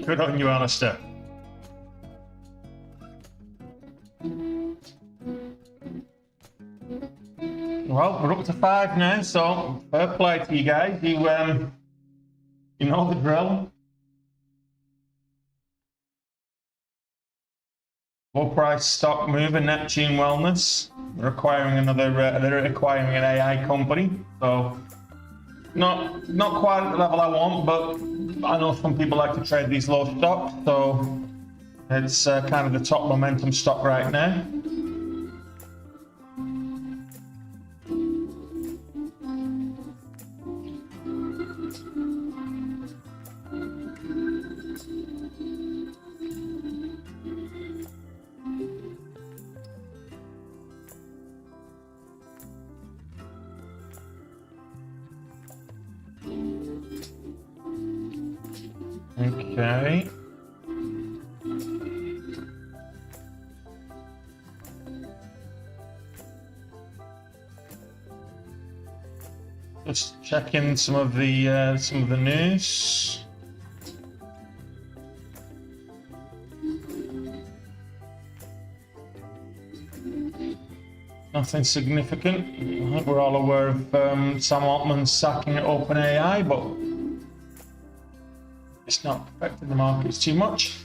Good on you, Alistair. Well, we're up to 5 now, so fair play to you guys. You know the drill. Low price stock mover, Neptune Wellness. They're acquiring they're acquiring an AI company. So not quite at the level I want, but I know some people like to trade these low stocks, so it's kind of the top momentum stock right now. Okay. Just checking some of the news. Nothing significant. I think we're all aware of Sam Altman sacking at OpenAI, but it's not affecting the markets too much.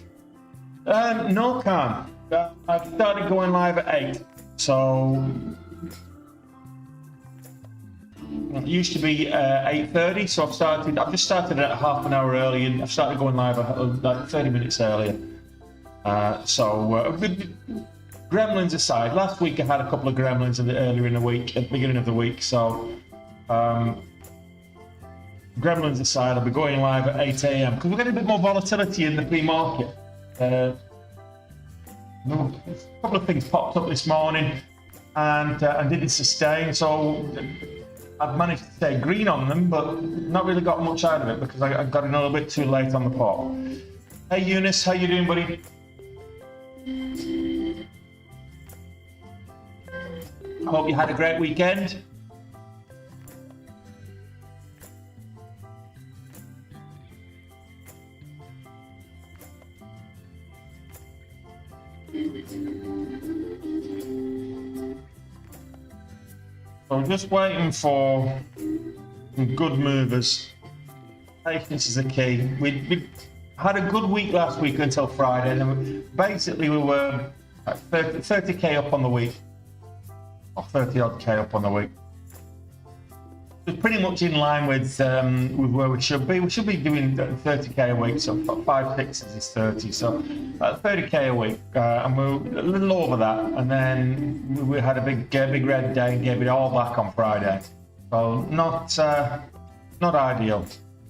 No, Khan. I've started going live at 8, so it used to be 8:30. So I've just started at half an hour early, and I've started going live like 30 minutes earlier. Gremlins aside, last week I had a couple of gremlins earlier in the week, at the beginning of the week. So gremlins aside, I'll be going live at 8 AM because we're getting a bit more volatility in the pre-market. A couple of things popped up this morning and didn't sustain, so I've managed to stay green on them, but not really got much out of it because I got in a little bit too late on the pot. Hey Eunice, how you doing, buddy? I hope you had a great weekend. So just waiting for some good movers. Patience is the key. We had a good week last week until Friday, and then basically we were at 30k up on the week, or 30 odd k up on the week. It's pretty much in line with where we should be. We should be doing 30k a week, so 5 fixes is 30, so 30k a week, and we're a little over that. And then we had a big red day and gave it all back on Friday, so not ideal.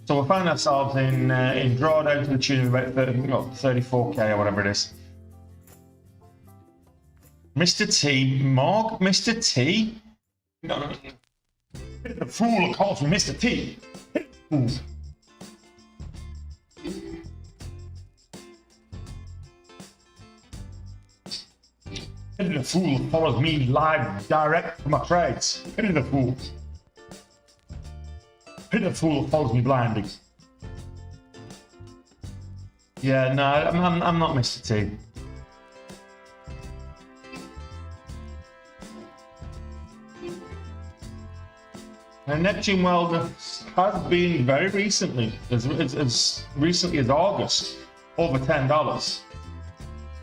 So we found ourselves in drawdown to the tune of about 34k or whatever it is. Mr. T, Morg, Mr. T. No. The fool calls me Mr. T. Fool. The fool follows me live direct from my trades. Pity the fool. Pity the fool follows me blindly. Yeah, no, I'm not Mr. T. And Neptune Wellness has been very recently, as recently as August, over $10.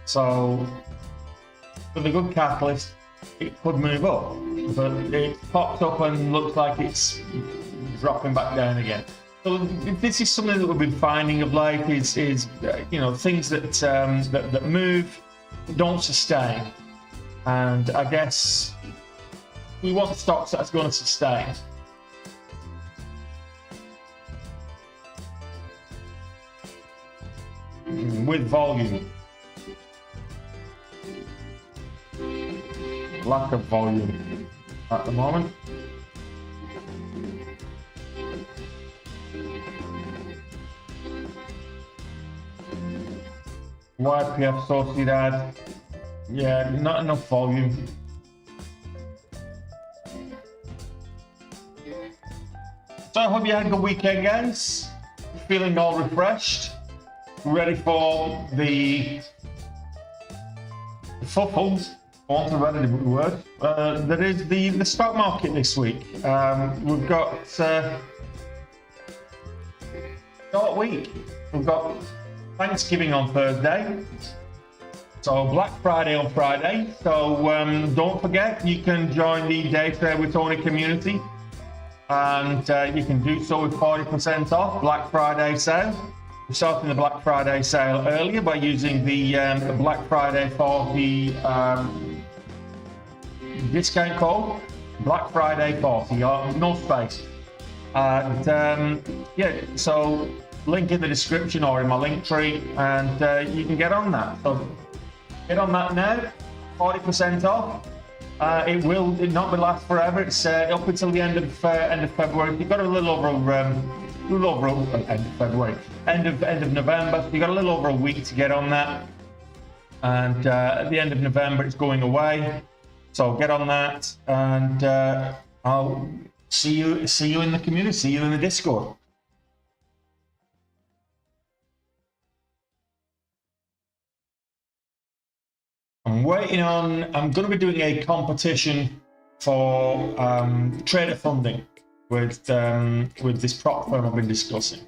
So, with a good catalyst, it could move up, but it popped up and looks like it's dropping back down again. So this is something that we've been finding of late: is things that move don't sustain, and I guess we want stocks that's going to sustain. With volume. Lack of volume at the moment. YPF Sociedad, yeah, not enough volume. So I hope you had a good weekend, guys. Feeling all refreshed. Ready for the fuffles, I want to read a word. There is the stock market this week. We've got short week. We've got Thanksgiving on Thursday, so Black Friday on Friday. So don't forget, you can join the Day Trade with Tony community, and you can do so with 40% off Black Friday sale. We're starting the Black Friday sale earlier by using the Black Friday 40 discount code, Black Friday 40, no space. And yeah, so link in the description or in my link tree, and you can get on that. So get on that now, 40% off. It will not be last forever. It's up until the end of February. You've got a little over end of February, end of November. So you got a little over a week to get on that, and at the end of November it's going away. So get on that, and I'll see you in the community, see you in the Discord. I'm waiting on. I'm going to be doing a competition for trader funding with this prop firm I've been discussing.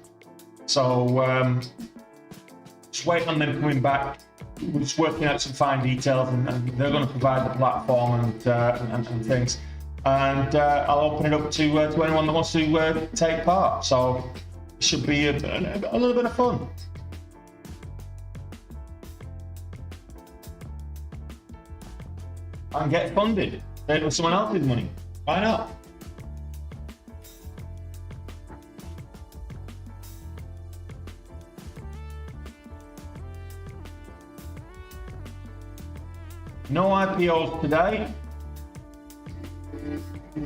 So just waiting on them coming back. We're just working out some fine details, and they're going to provide the platform and things. And I'll open it up to anyone that wants to take part. So it should be a little bit of fun. And get funded. Trade with someone else's money. Why not? No IPOs today.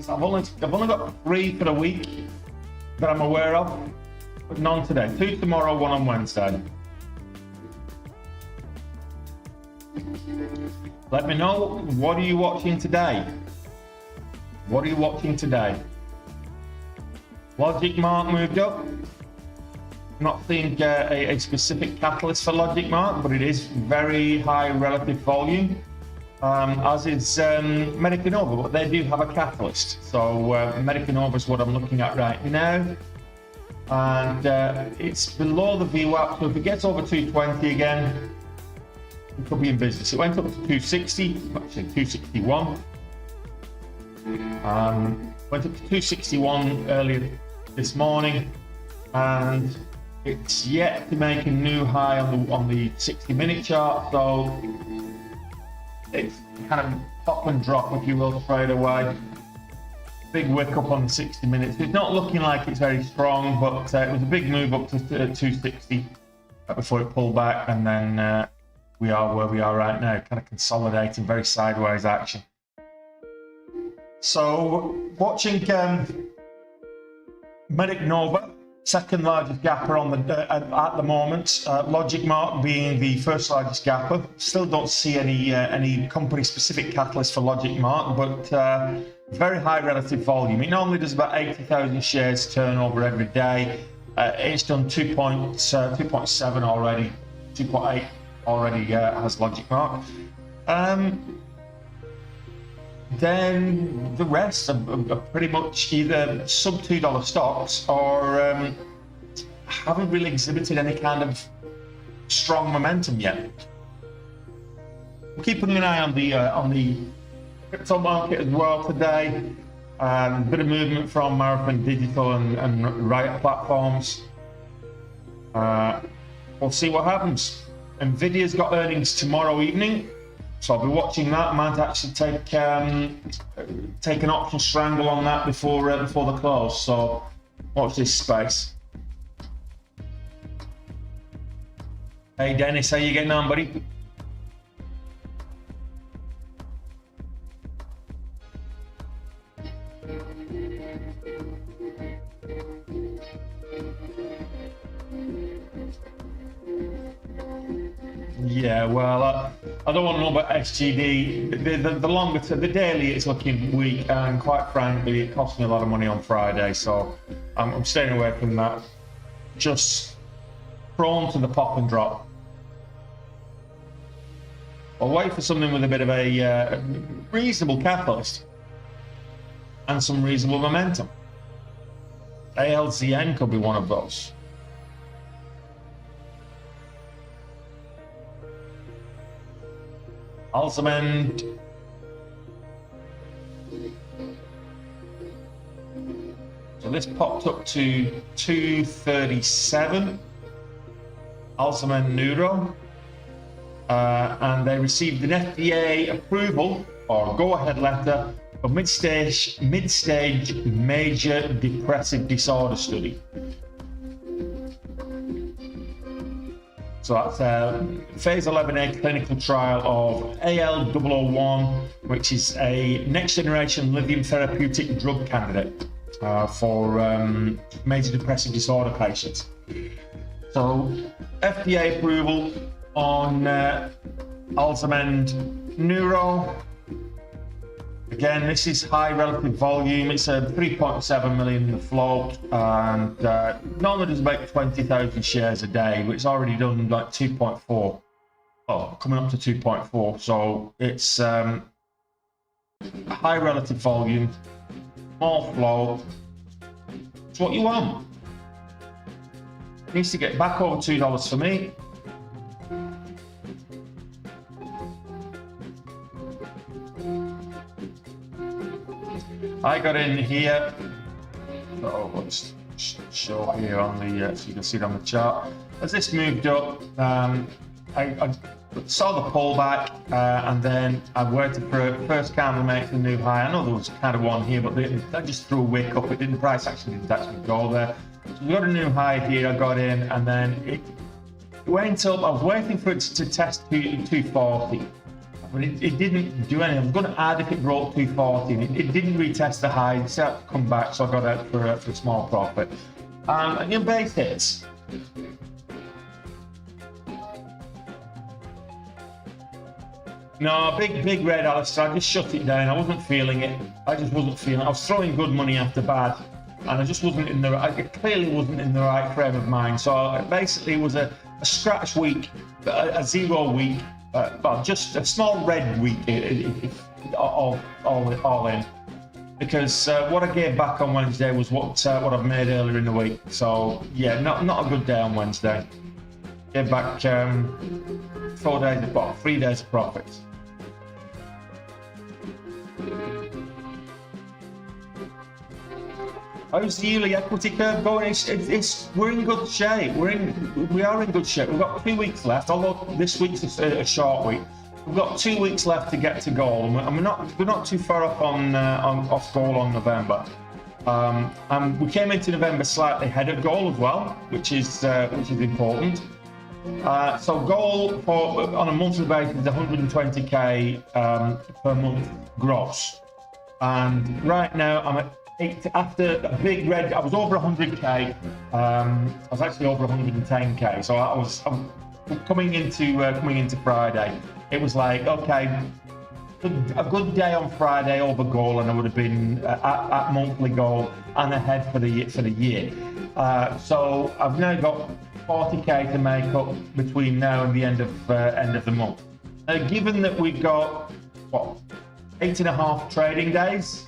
I've only got 3 for the week that I'm aware of, but none today. 2 tomorrow, 1 on Wednesday. Let me know, what are you watching today? What are you watching today? Logic Mark moved up. Not seeing a specific catalyst for Logic Mark, but it is very high relative volume, as is Medicanova, but they do have a catalyst. So Medicanova is what I'm looking at right now, and it's below the VWAP. So if it gets over 220 again, it could be in business. It went up to 260, actually 261. Went up to 261 earlier this morning, and it's yet to make a new high on the 60-minute chart. So it's kind of pop and drop, if you will, straight away. Big wick up on the 60 minutes. It's not looking like it's very strong, but it was a big move up to 260 before it pulled back, and then we are where we are right now, kind of consolidating, very sideways action. So watching Medicanova, second largest gapper on the at the moment. Logic Mark being the first largest gapper. Still don't see any company specific catalyst for Logic Mark, but very high relative volume. It normally does about 80,000 shares turnover every day. It's done 2.7 already, 2.8 already has Logic Mark. Then the rest are pretty much either sub $2 stocks or haven't really exhibited any kind of strong momentum yet. We're keeping an eye on the crypto market as well today. A bit of movement from Marathon Digital and Riot platforms. We'll see what happens. Nvidia's got earnings tomorrow evening, so I'll be watching that. I might actually take an option strangle on that before the close. So watch this space. Hey Dennis, how you getting on, buddy? Yeah, well, I don't want to know about SGD. The longer term, the daily, it's looking weak, and quite frankly, it cost me a lot of money on Friday, so I'm staying away from that. Just prone to the pop and drop. I'll wait for something with a bit of a reasonable catalyst and some reasonable momentum. ALZN could be one of those. Alzamend. So this popped up to 237. Alzamend Neuro. And they received an FDA approval or go-ahead letter for mid-stage major depressive disorder study. So that's a phase 11A clinical trial of AL001, which is a next-generation lithium therapeutic drug candidate for major depressive disorder patients. So FDA approval on Alzamend Neuro. Again, this is high relative volume. It's a 3.7 million in the float, and normally does about 20,000 shares a day, but it's already done like 2.4. Oh, coming up to 2.4. So it's high relative volume, small float. It's what you want. It needs to get back over $2 for me. I got in here, so let's show here on the, so you can see it on the chart. As this moved up, I saw the pullback, and then I waited for a first candle to make the new high. I know there was kind of one here, but that just threw a wick up. It didn't, price actually didn't actually go there. So we got a new high here, I got in, and then it went up. I was waiting for it to test 240. But it didn't do anything. I was going to add if it broke 240. It didn't retest the high. It set up to come back, so I got out for a small profit. And your base hits. No, big red, Alistair. I just shut it down. I wasn't feeling it. I just wasn't feeling it. I was throwing good money after bad, and I just wasn't in the. I clearly wasn't in the right frame of mind. So basically, it was a scratch week, a zero week, well, just a small red week, all in. Because what I gave back on Wednesday was what I've made earlier in the week. So yeah, not a good day on Wednesday. Gave back 3 days of profits. How's the yearly equity curve going? We're in good shape. We are in good shape. We've got 2 weeks left, although this week's a short week. We've got 2 weeks left to get to goal, and we're not too far off off goal on November. And we came into November slightly ahead of goal as well, which is important. So goal on a monthly basis is 120k per month gross, and right now I'm at 8 after a big red. I was over 100k. I was actually over 110k. So I'm coming into Friday. It was like, okay, a good day on Friday over goal, and I would have been at monthly goal and ahead for the year. So I've now got 40k to make up between now and the end of the month. Given that we've got 8.5 trading days,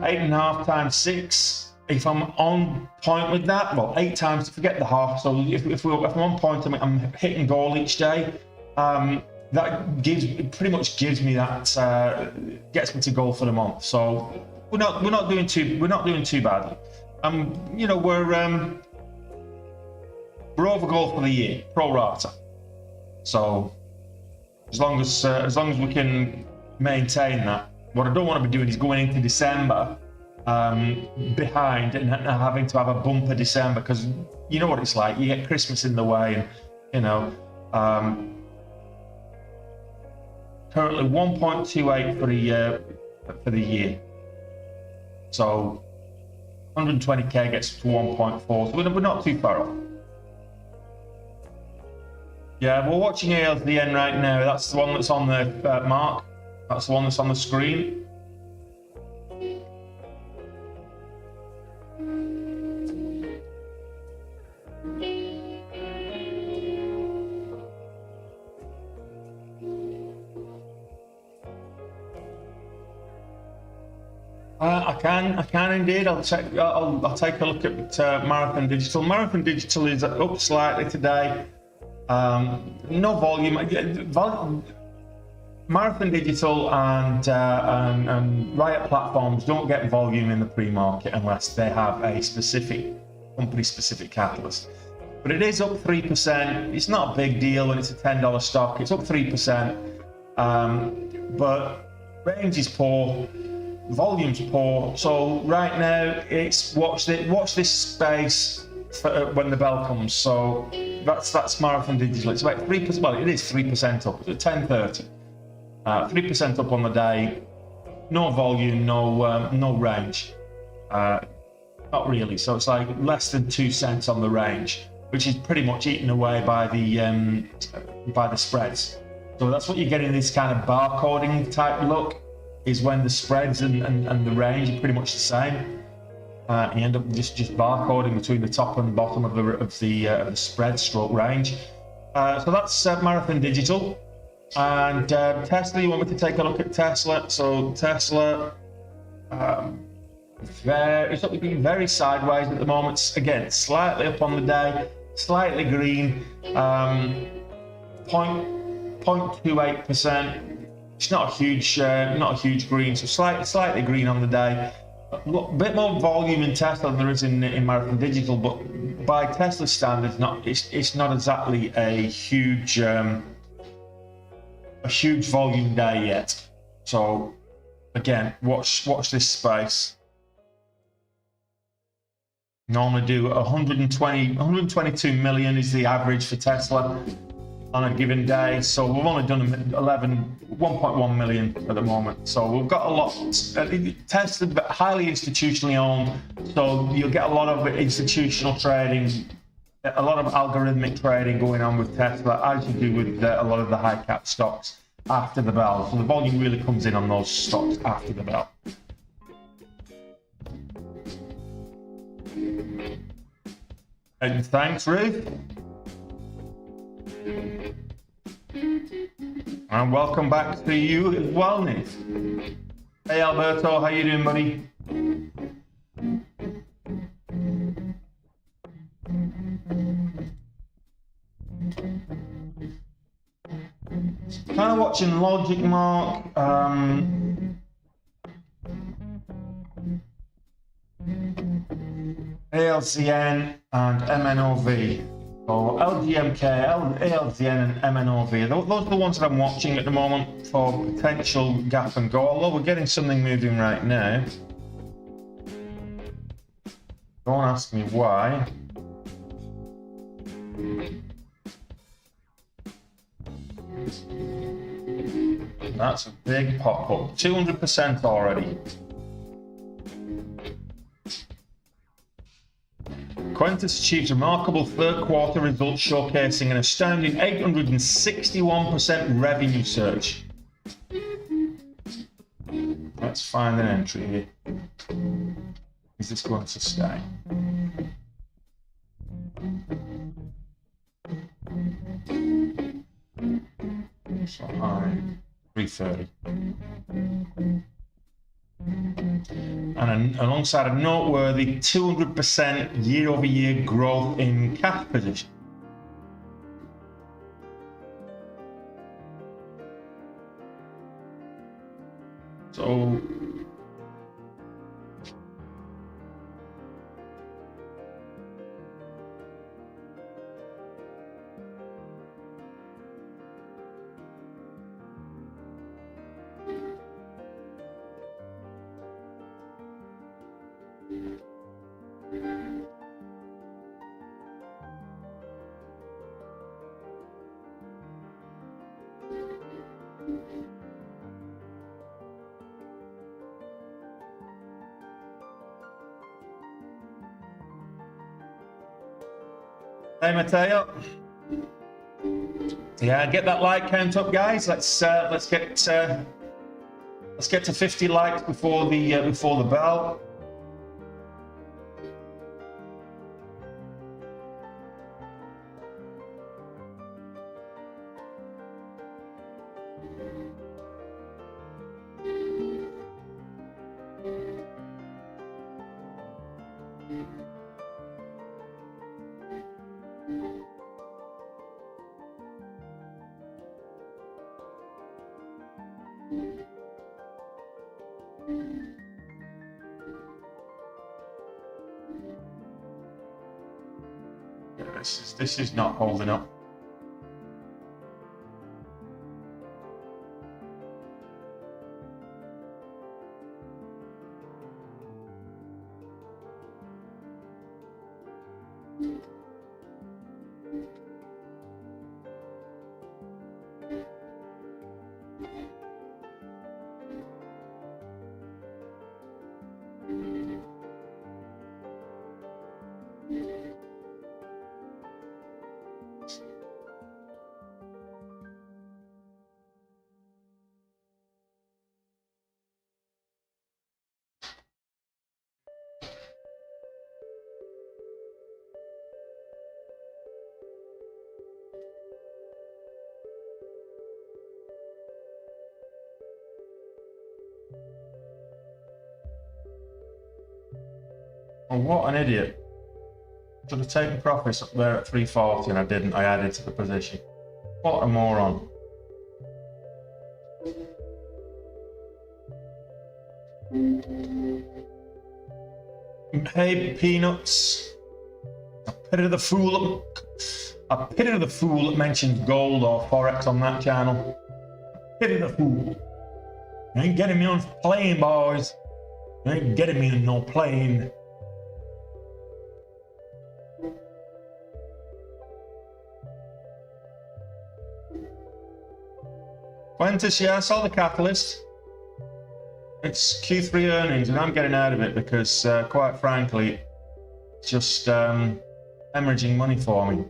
8.5 times 6. If I'm on point with that, well, 8 times. Forget the half. So if I'm on point, I'm hitting goal each day. That pretty much gives me that gets me to goal for the month. So we're not doing too badly. We're over goal for the year, pro rata. So as long as we can maintain that. What I don't want to be doing is going into December behind and having to have a bumper December, because you know what it's like. You get Christmas in the way, and currently 1.28 for the year. So 120k gets to 1.4. So we're not too far off. Yeah, we're watching ALDN right now. That's the one that's on the mark. That's the one that's on the screen. I can indeed. I'll take a look at Marathon Digital. Marathon Digital is up slightly today. No volume. Marathon Digital and Riot platforms don't get volume in the pre-market unless they have a specific company-specific catalyst. But it is up 3%. It's not a big deal when it's a $10 stock. It's up 3%. But range is poor, volume's poor. So right now it's watch this space for when the bell comes. So that's Marathon Digital. It's about 3%. Well, it is 3% up. It's at 10:30. 3% up on the day, no volume, no range, not really. So it's like less than 2 cents on the range, which is pretty much eaten away by the spreads. So that's what you get in this kind of barcoding type look, is when the spreads and the range are pretty much the same. You end up just barcoding between the top and bottom of the spread stroke range. So that's Marathon Digital. And Tesla, you want me to take a look at Tesla? So Tesla, it's looking very sideways at the moment. Again, slightly up on the day, slightly green, 0.28%. It's not a huge green, so slightly green on the day. A bit more volume in Tesla than there is in Marathon Digital, but by Tesla standards, it's not exactly a huge volume day yet. So again, watch this space. Normally do 122 million is the average for Tesla on a given day. So we've only done 1.1 million at the moment. So we've got a lot. Tesla highly institutionally owned, so you'll get a lot of institutional trading, a lot of algorithmic trading going on with Tesla, as you do with a lot of the high cap stocks. after the bell. So the volume really comes in on those stocks after the bell. And thanks, Ruth. And welcome back to you as well, Nick. Hey Alberto, how you doing, buddy? Kind of watching Logic Mark, ALCN and MNOV. So LGMK, ALCN and MNOV. Those are the ones that I'm watching at the moment for potential gap and go, although we're getting something moving right now. Don't ask me why. That's a big pop-up, 200% already. Qantas achieved remarkable third quarter results showcasing an astounding 861% revenue surge. Let's find an entry here. Is this going to stay? So high, 330. And alongside a noteworthy 200% year-over-year growth in cash position. So hey Matteo. Yeah, get that like count up, guys. Let's get to 50 likes before the bell. This is not holding up. Oh, what an idiot. Should have taken profits up there at 340 and I didn't. I added to the position. What a moron. Hey, Peanuts. I pity the fool that mentions gold or Forex on that channel. Pity the fool. You ain't getting me on plane, boys. You ain't getting me on no plane. Qantas, yeah, I saw the catalyst. It's Q3 earnings, and I'm getting out of it because, quite frankly, it's just hemorrhaging money for me.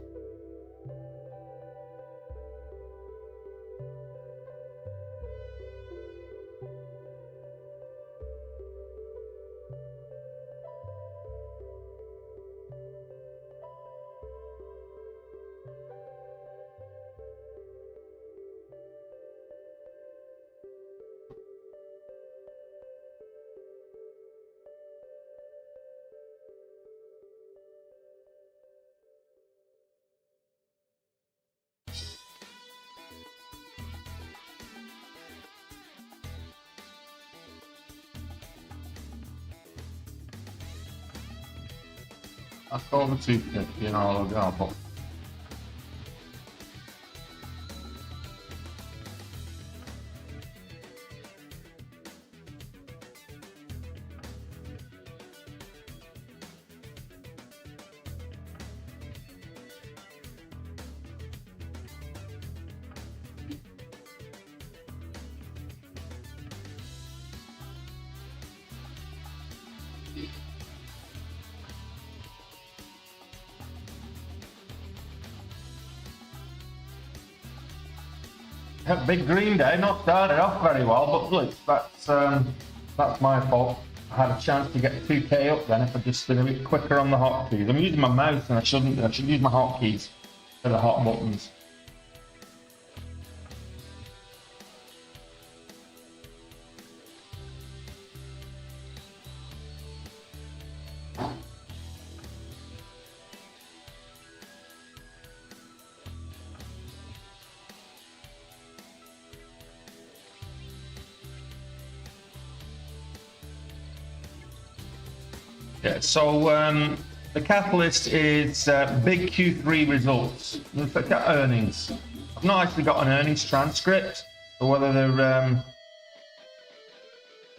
That's over 250 and I'll put. Big green day, not started off very well, but look, that's my fault. I had a chance to get 2K up then if I just been a bit quicker on the hotkeys. I'm using my mouse and I shouldn't. I should use my hotkeys for the hot buttons. Yeah, so the catalyst is big Q3 results. Let's look at earnings. I've not actually got an earnings transcript, so whether the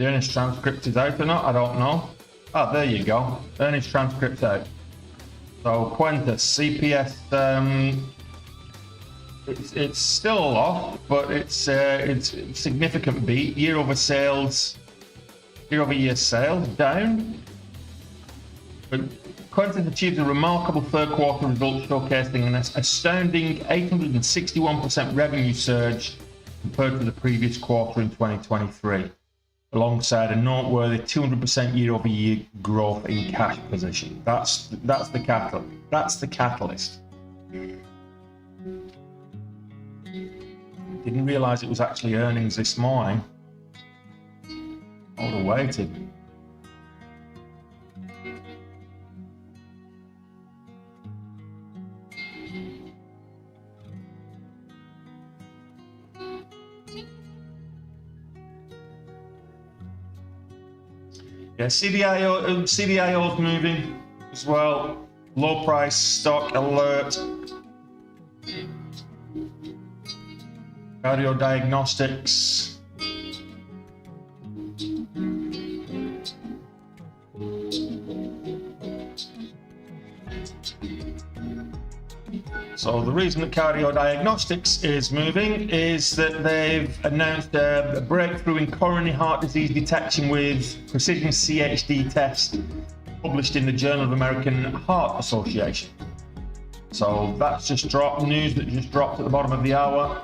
earnings transcript is out or not, I don't know. Ah, there you go. Earnings transcript out. So Quintus, CPS, it's still off, but it's a significant beat. Year-over-year sales down. But Quintus achieved a remarkable third quarter result, showcasing an astounding 861% revenue surge compared to the previous quarter in 2023, alongside a noteworthy 200% year-over-year growth in cash position. That's the catalyst. That's the catalyst. Didn't realize it was actually earnings this morning. I would have waited. Yeah, CDIO's moving as well. Low price stock alert. Cardio diagnostics. So the reason that Cardio Diagnostics is moving is that they've announced a breakthrough in coronary heart disease detection with precision CHD test published in the Journal of American Heart Association. So that's just dropped, news that just dropped at the bottom of the hour.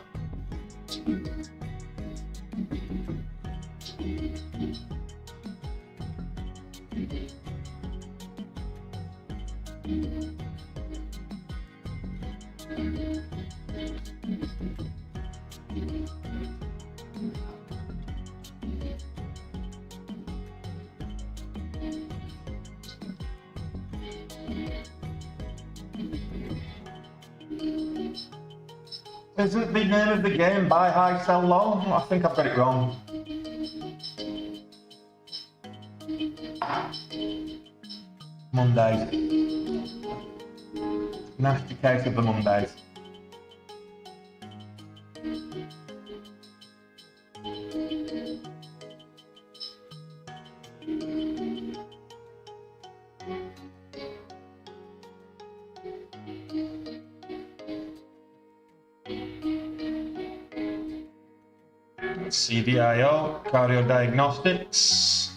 Isn't the name of the game buy high, sell low? I think I've got it wrong. Mondays. Nasty case of the Mondays. CDIO, Cardio Diagnostics.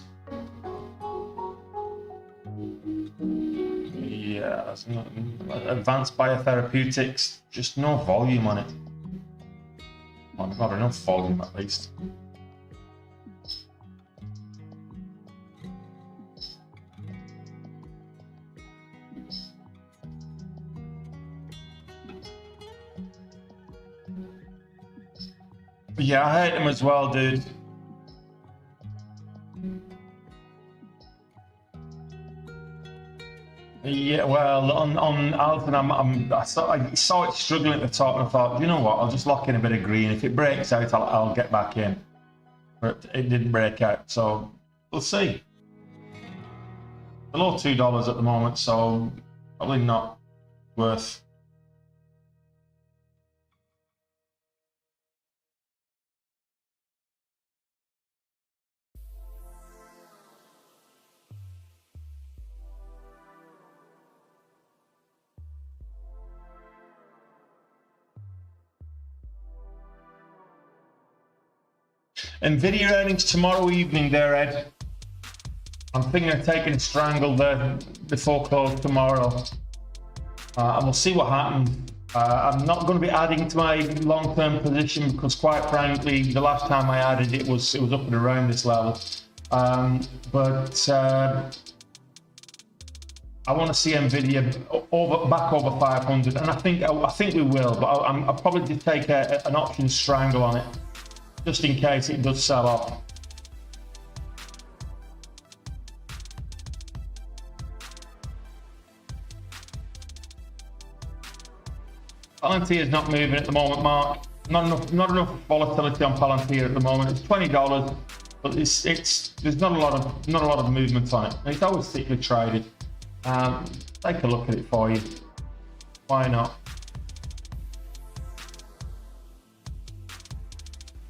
Yeah, that's not, Advanced Biotherapeutics, just no volume on it. Well, not enough volume at least. Yeah, I hate them as well, dude. Yeah, well, on Alton, I saw it struggling at the top, and I thought, you know what? I'll just lock in a bit of green. If it breaks out, I'll get back in. But it didn't break out, so we'll see. Below $2 at the moment, so Probably not worth. Nvidia earnings tomorrow evening there, Ed. I'm thinking of taking a strangle there before close tomorrow. And we'll see what happens. I'm not going to be adding to my long-term position because, quite frankly, the last time I added it was up and around this level. But I want to see Nvidia back over 500, and I think we will. But I'll probably just take an option strangle on it, just in case it does sell off. Palantir is not moving at the moment, Mark. Not enough volatility on Palantir at the moment. It's $20, but there's not a lot of movement on it. It's always thickly traded. Take a look at it for you. Why not?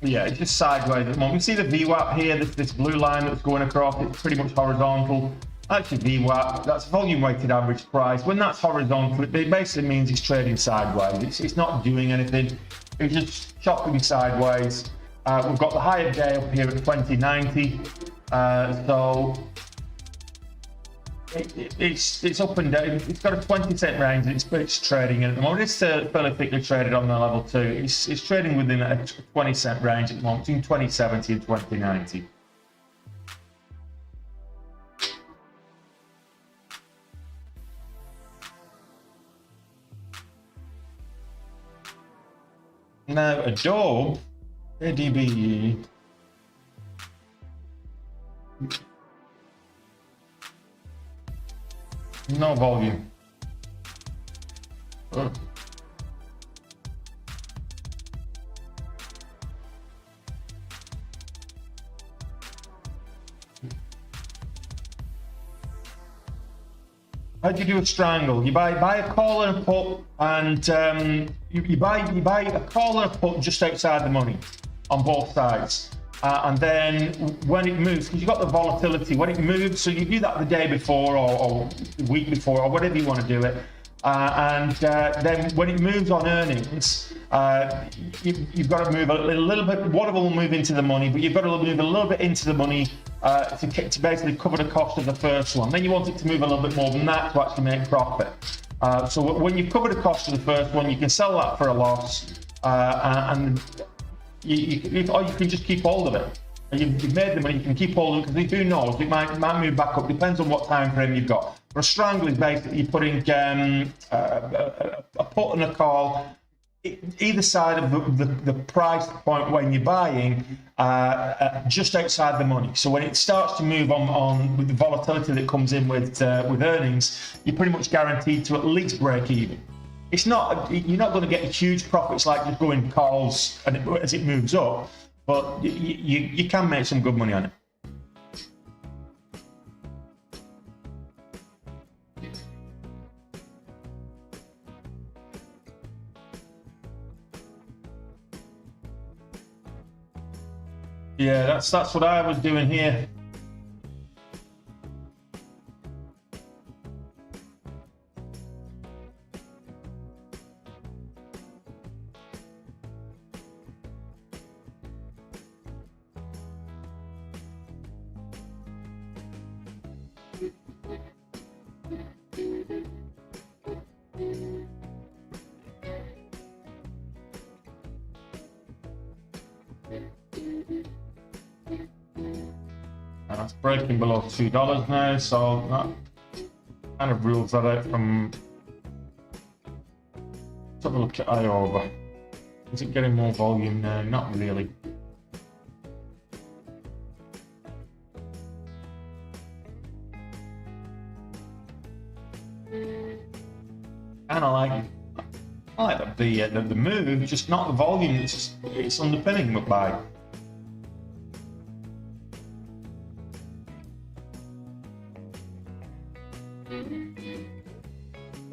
Yeah, it's just sideways at the moment. You see the VWAP here, this blue line that's going across, it's pretty much horizontal. Actually, VWAP, that's volume weighted average price. When that's horizontal, it basically means it's trading sideways. It's not doing anything. It's just chopping sideways. We've got the higher day up here at 2090. So it's up and down. It's got a 20-cent range. It's trading in at the moment. It's fairly thickly traded on the level 2. It's trading within a 20-cent range at the moment, between 2070 and 2090. Now, Adobe, ADB, no volume. Oh. How do you do a strangle? You buy a call and a put, and you buy a call and a put just outside the money on both sides, and then when it moves, because you've got the volatility, when it moves, so you do that the day before or the week before or whatever you want to do it, and then when it moves on earnings, you've got to move a little bit. Whatever will move into the money, but you've got to move a little bit into the money to basically cover the cost of the first one. Then you want it to move a little bit more than that to actually make profit. So when you've covered the cost of the first one, you can sell that for a loss, and or you can just keep hold of it. You've made the money, you can keep hold of it, because who knows, it might move back up. Depends on what time frame you've got. But a strangle is basically you're putting a put and a call either side of the price point when you're buying, just outside the money. So when it starts to move on with the volatility that comes in with earnings, you're pretty much guaranteed to at least break even. It's not, you're not going to get huge profits like just going calls and as it moves up, but you can make some good money on it. Yeah, that's what I was doing here. And that's breaking below $2 now, so that kind of rules that out from. Let's have a look at IOVA. Is it getting more volume now? Not really. Kind of like, I like the move, just not the volume. It's underpinning by.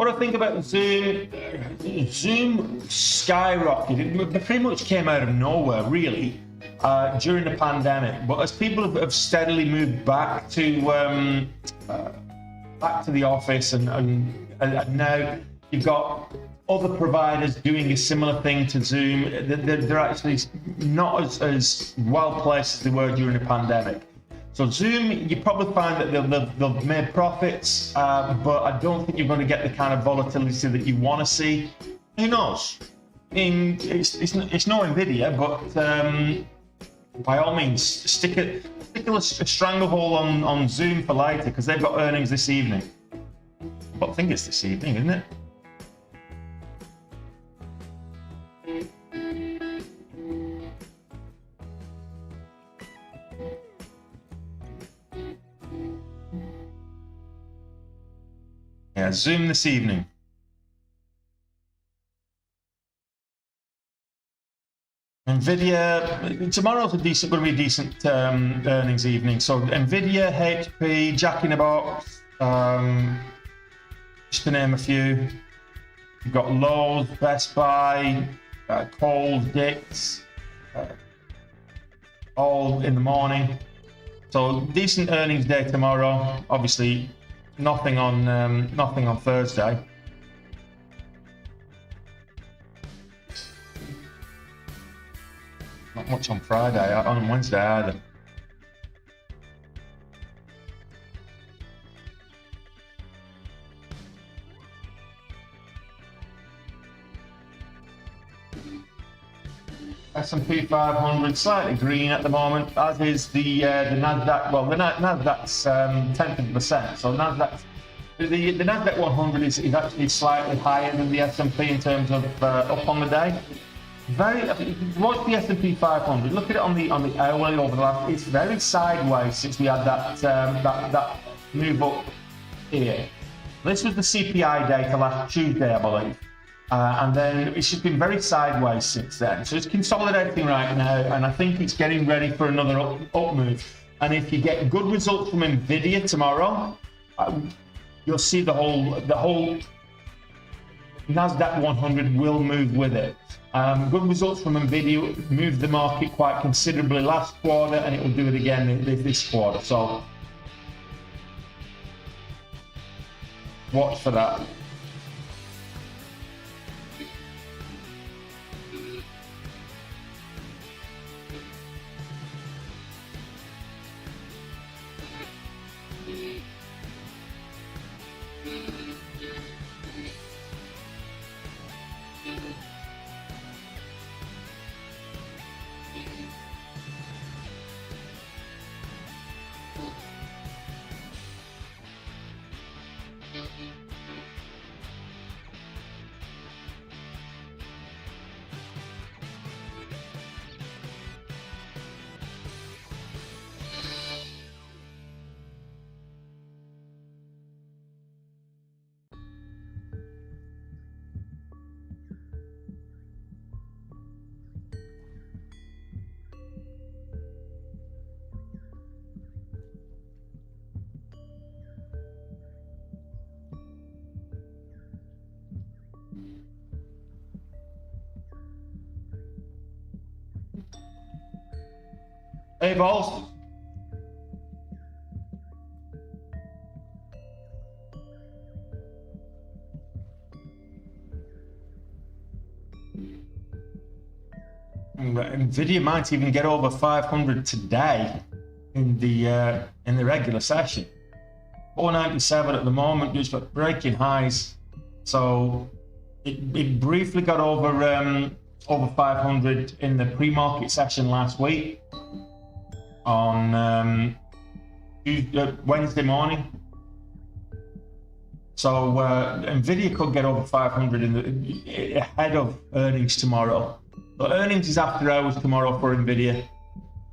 What I think about Zoom, Zoom skyrocketed. It pretty much came out of nowhere, really, during the pandemic. But as people have steadily moved back to the office, and now you've got other providers doing a similar thing to Zoom. They're actually not as well placed as they were during the pandemic. So Zoom, you probably find that they've made profits, but I don't think you're going to get the kind of volatility that you want to see. Who knows? It's no Nvidia, but by all means, stick a stranglehold on Zoom for later, because they've got earnings this evening. But I think it's this evening, isn't it? Yeah, Zoom this evening. Nvidia, tomorrow's going to be a decent earnings evening. So Nvidia, HP, Jack in the Box, just to name a few. You've got Lowe's, Best Buy, Kohl's, Dick's, all in the morning. So decent earnings day tomorrow. Obviously, nothing on Thursday. Not much on Friday, on Wednesday either. S&P 500 slightly green at the moment, as is the NASDAQ. Well, the NASDAQ's 10%. So NASDAQ, the NASDAQ 100 is actually slightly higher than the S&P in terms of up on the day. Watch the S&P 500. Look at it on the hourly over the last. It's very sideways since we had that move up here. This was the CPI data last Tuesday, I believe. And then it's just been very sideways since then. So it's consolidating right now, and I think it's getting ready for another up move. And if you get good results from Nvidia tomorrow, you'll see the whole NASDAQ 100 will move with it. Good results from Nvidia moved the market quite considerably last quarter, and it will do it again this quarter. So watch for that. Hey, balls. Nvidia might even get over 500 today in the regular session. 497 at the moment, just breaking highs. So it briefly got over 500 in the pre-market session last week on Wednesday morning. So Nvidia could get over 500 ahead of earnings tomorrow. But earnings is after hours tomorrow for Nvidia,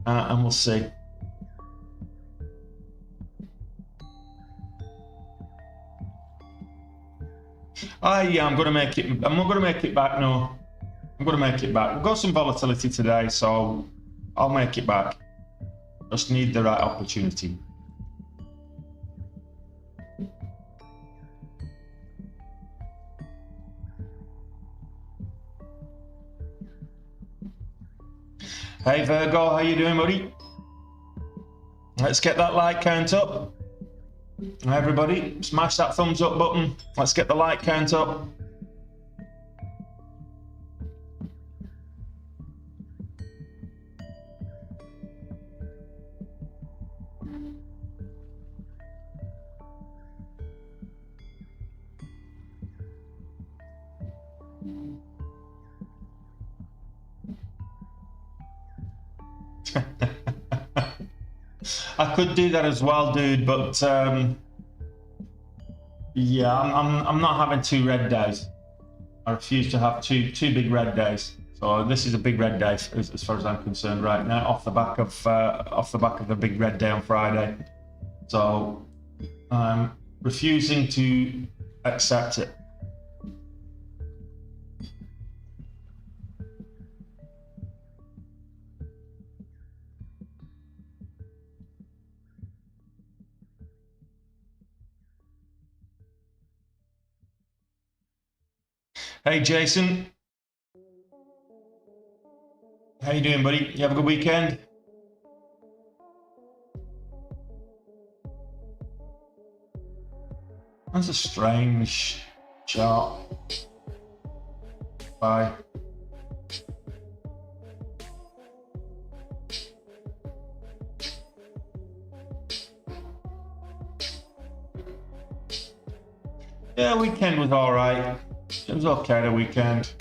and we'll see. Yeah, I'm gonna make it. I'm not gonna make it back. No, I'm gonna make it back. We've got some volatility today, so I'll make it back. Just need the right opportunity. Hey Virgo, how you doing, buddy? Let's get that like count up. Everybody, smash that thumbs up button. Let's get the like count up. I could do that as well, dude, but yeah, I'm not having 2 red days. I refuse to have two big red days. So this is a big red day as far as I'm concerned right now, off the back of the big red day on Friday. So I'm refusing to accept it. Hey Jason, how you doing, buddy? You have a good weekend? That's a strange chart. Bye. Yeah, weekend was all right. It was okay, the weekend.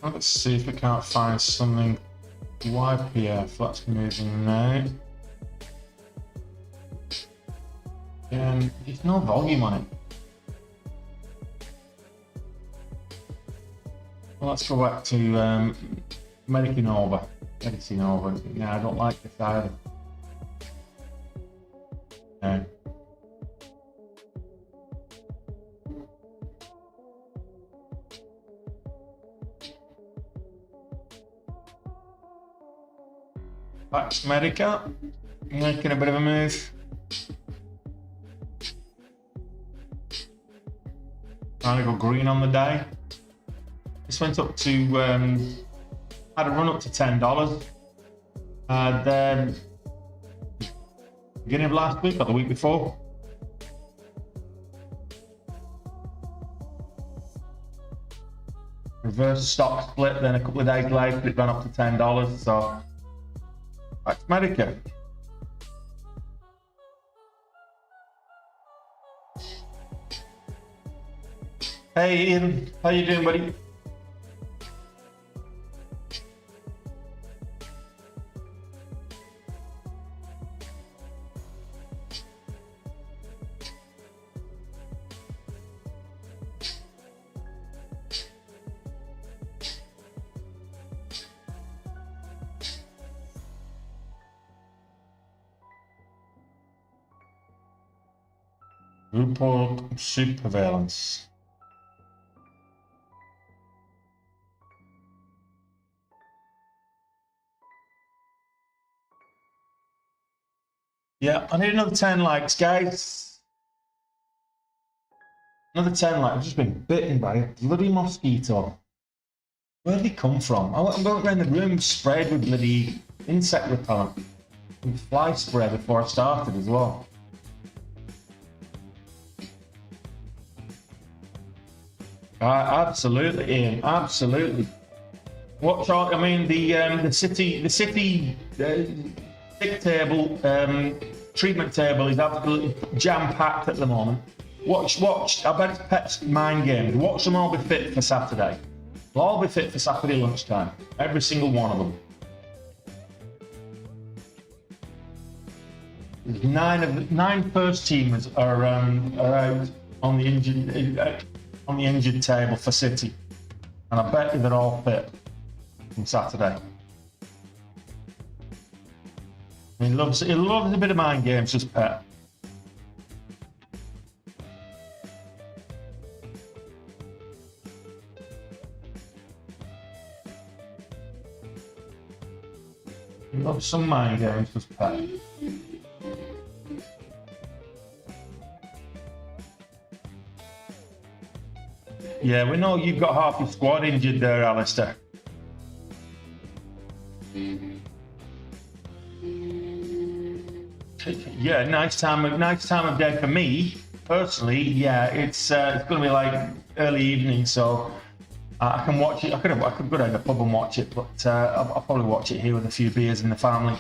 Let's see if we can't find something. YPF, that's moving now. And there's no volume on it. Well, let's go back to Medicating Over. Yeah, I don't like this either. No. Pax Medica, making a bit of a move. Trying to go green on the day. This went up to, had a run up to $10. Then, beginning of last week or the week before. Reverse stock split, then a couple of days later it ran up to $10. So. Pax Medica. Hey Ian, how you doing, buddy? Report superveillance. Yeah, I need another 10 likes, guys. Another 10 likes. I've just been bitten by a bloody mosquito. Where did he come from? I'm going around the room sprayed with bloody insect repellent and fly spray before I started as well. Absolutely, Ian. Absolutely. What chart? I mean, the city stick table, treatment table is absolutely jam packed at the moment. Watch. I bet it's Pep's mind games. Watch them all be fit for Saturday. They'll all be fit for Saturday lunchtime. Every single one of them. Nine first teamers are out on the injured table for City, and I bet you they're all fit. from Saturday. He loves a bit of mind games, just Pet. He loves some mind games, just Pet. Yeah, we know you've got half your squad injured there, Alistair. Yeah, nice time of day for me personally. Yeah, it's going to be like early evening, so I can watch it. I could go down to the pub and watch it, but I'll probably watch it here with a few beers in the family,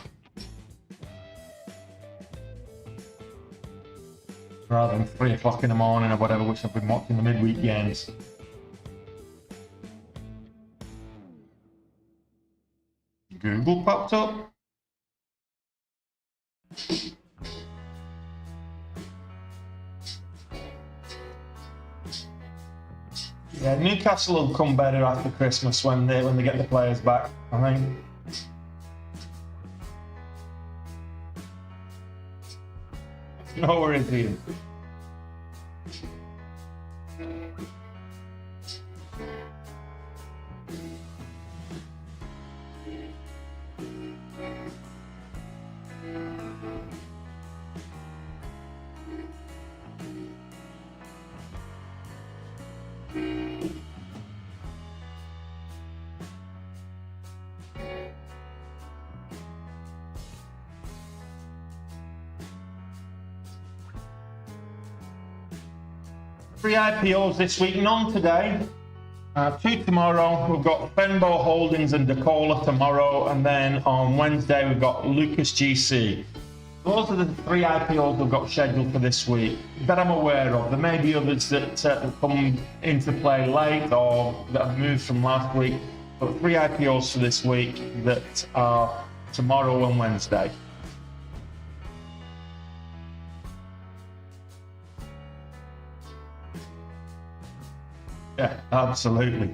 rather than 3 o'clock in the morning or whatever, which I've been watching the midweek games. Google popped up. Yeah, Newcastle will come better after Christmas when they get the players back, I think. No worries, Ian. Three IPOs this week, none today. 2 tomorrow. We've got Fenbo Holdings and Decola tomorrow, and then on Wednesday we've got Lucas GC. Those are the 3 IPOs we've got scheduled for this week that I'm aware of. There may be others that come into play late or that have moved from last week, but 3 IPOs for this week that are tomorrow and Wednesday. Yeah, absolutely.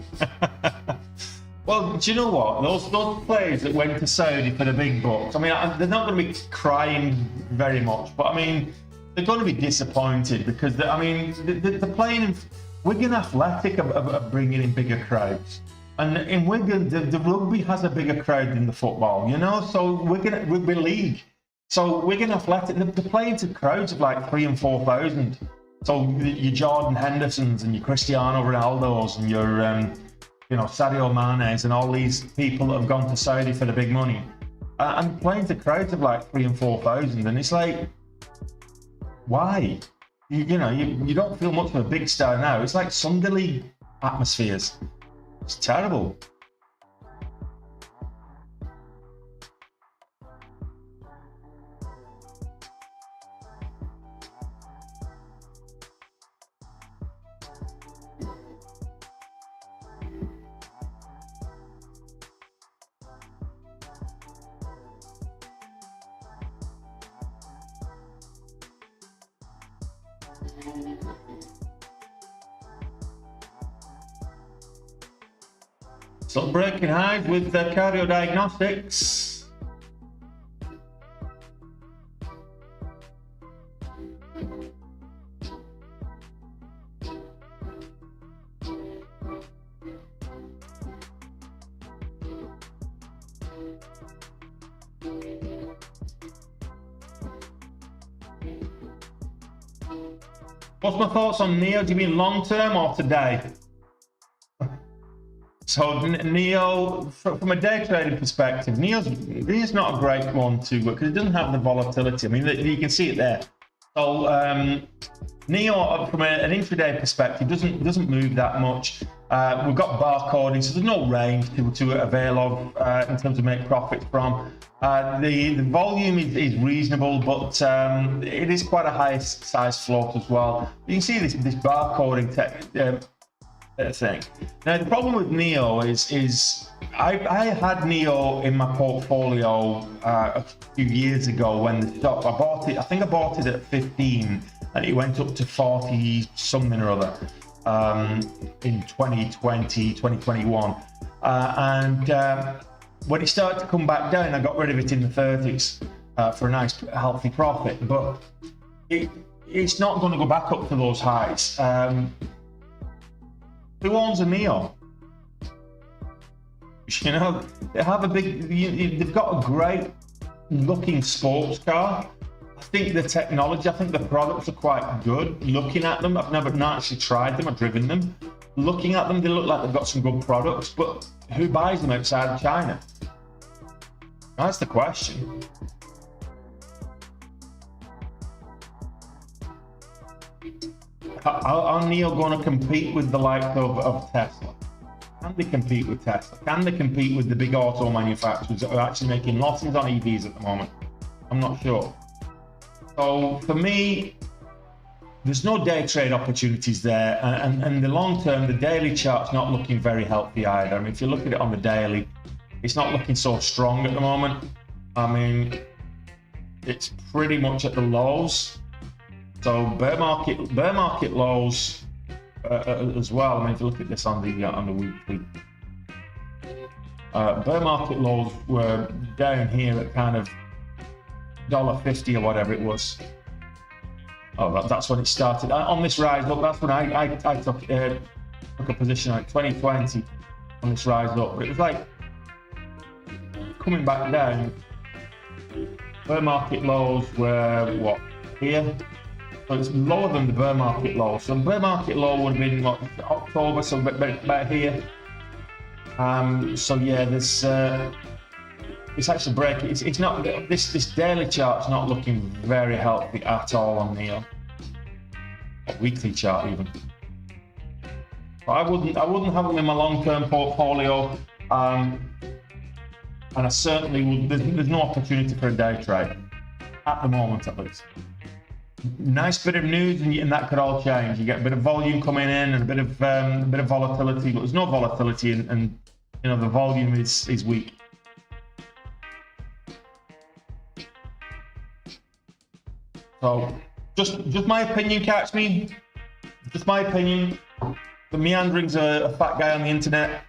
Well, do you know what? Those players that went to Saudi for the big bucks, I mean, they're not going to be crying very much, but I mean, they're going to be disappointed because, they're playing in Wigan Athletic are bringing in bigger crowds. And in Wigan, the rugby has a bigger crowd than the football, you know? So Wigan Rugby League. So Wigan Athletic, they're playing to crowds of like 3,000 and 4,000. So your Jordan Hendersons and your Cristiano Ronaldos and your, Sadio Manes and all these people that have gone to Saudi for the big money, and playing to crowds of like 3,000 and 4,000, and it's like, why? You don't feel much of a big star now. It's like Sunday League atmospheres. It's terrible. So breaking highs with the cardio diagnostics. What's my thoughts on Neo? Do you mean long term or today? So Neo, from a day trading perspective, Neo's not a great one to work because it doesn't have the volatility. I mean, you can see it there. So Neo, from an intraday perspective, doesn't move that much. We've got barcoding, so there's no range to avail of in terms of make profits from. The volume is reasonable, but it is quite a high size float as well. You can see this barcoding thing. Now the problem with Neo is I had Neo in my portfolio a few years ago when the stock, I bought it at 15 and it went up to 40 something or other in 2020, 2021. When it started to come back down, I got rid of it in the 30s for a nice healthy profit, but it's not going to go back up to those highs. Who owns a NEO? You know, they've got a great looking sports car. I think the technology, I think the products are quite good. Looking at them, I've never actually tried them or driven them. Looking at them, they look like they've got some good products, but who buys them outside of China? That's the question. Are NEO going to compete with the likes of Tesla? Can they compete with Tesla? Can they compete with the big auto manufacturers that are actually making losses on EVs at the moment? I'm not sure. So for me, there's no day trade opportunities there, and the long term, the daily chart's not looking very healthy either. I mean, if you look at it on the daily, it's not looking so strong at the moment. I mean, it's pretty much at the lows. So bear market lows as well. I mean, if you look at this on the weekly, bear market lows were down here at kind of $1.50 or whatever it was. Oh, that's when it started. On this rise up, that's when I took a position like 2020 on this rise up. But it was like coming back down. Bear market lows were what, here? So it's lower than the bear market low. So the bear market low would have been what, October, so about here. So yeah, this it's actually breaking. It's not this daily chart's not looking very healthy at all on the weekly chart even. But I wouldn't have them in my long-term portfolio, and I certainly would. There's no opportunity for a day trade at the moment, at least. Nice bit of news, and that could all change. You get a bit of volume coming in and a bit of volatility, but there's no volatility, and you know the volume is weak. So just my opinion, catch me. Just my opinion. The meandering's a fat guy on the internet.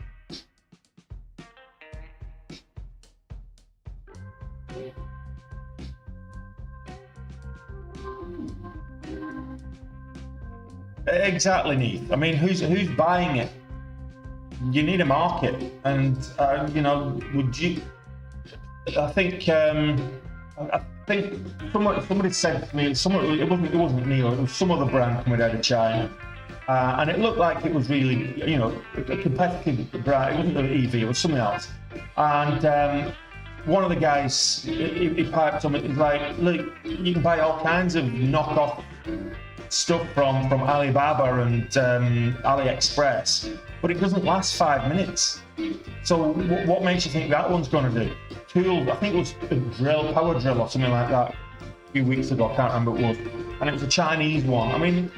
Exactly, Neith. I mean, who's buying it? You need a market, and you know, would you? I think somebody said to me, it wasn't NEO, it was some other brand coming out of China, and it looked like it was really, you know, a competitive brand. It wasn't an EV, it was something else. And one of the guys, he piped on it. He's like, look, you can buy all kinds of knockoff stuff from Alibaba and AliExpress, but it doesn't last 5 minutes. So what makes you think that one's going to do? Tool, I think it was a power drill or something like that a few weeks ago, I can't remember what it was, and it was a Chinese one. I mean,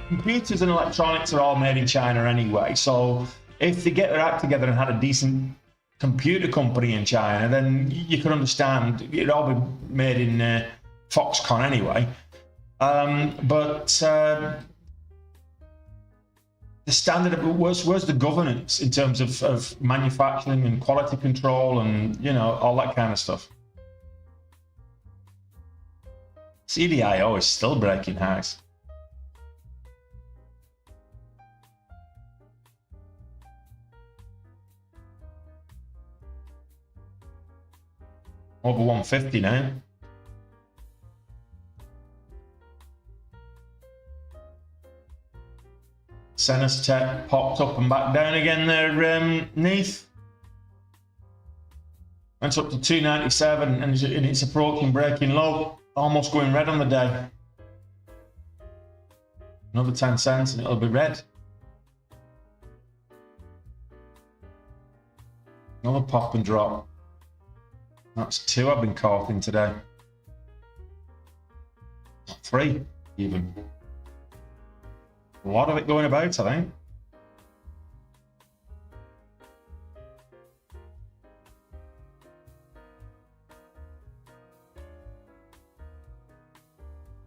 computers and electronics are all made in China anyway, so if they get their act together and had a decent computer company in China, then you can understand it'd all be made in Foxconn anyway. But the standard of where's the governance in terms of manufacturing and quality control and, you know, all that kind of stuff. CDIO is still breaking highs. Over 150 now. Senas Tech popped up and back down again there, Neath. Went up to 297 and it's approaching breaking low, almost going red on the day. Another 10 cents and it'll be red. Another pop and drop. That's 2 I've been caught in today. 3 even. A lot of it going about, I think.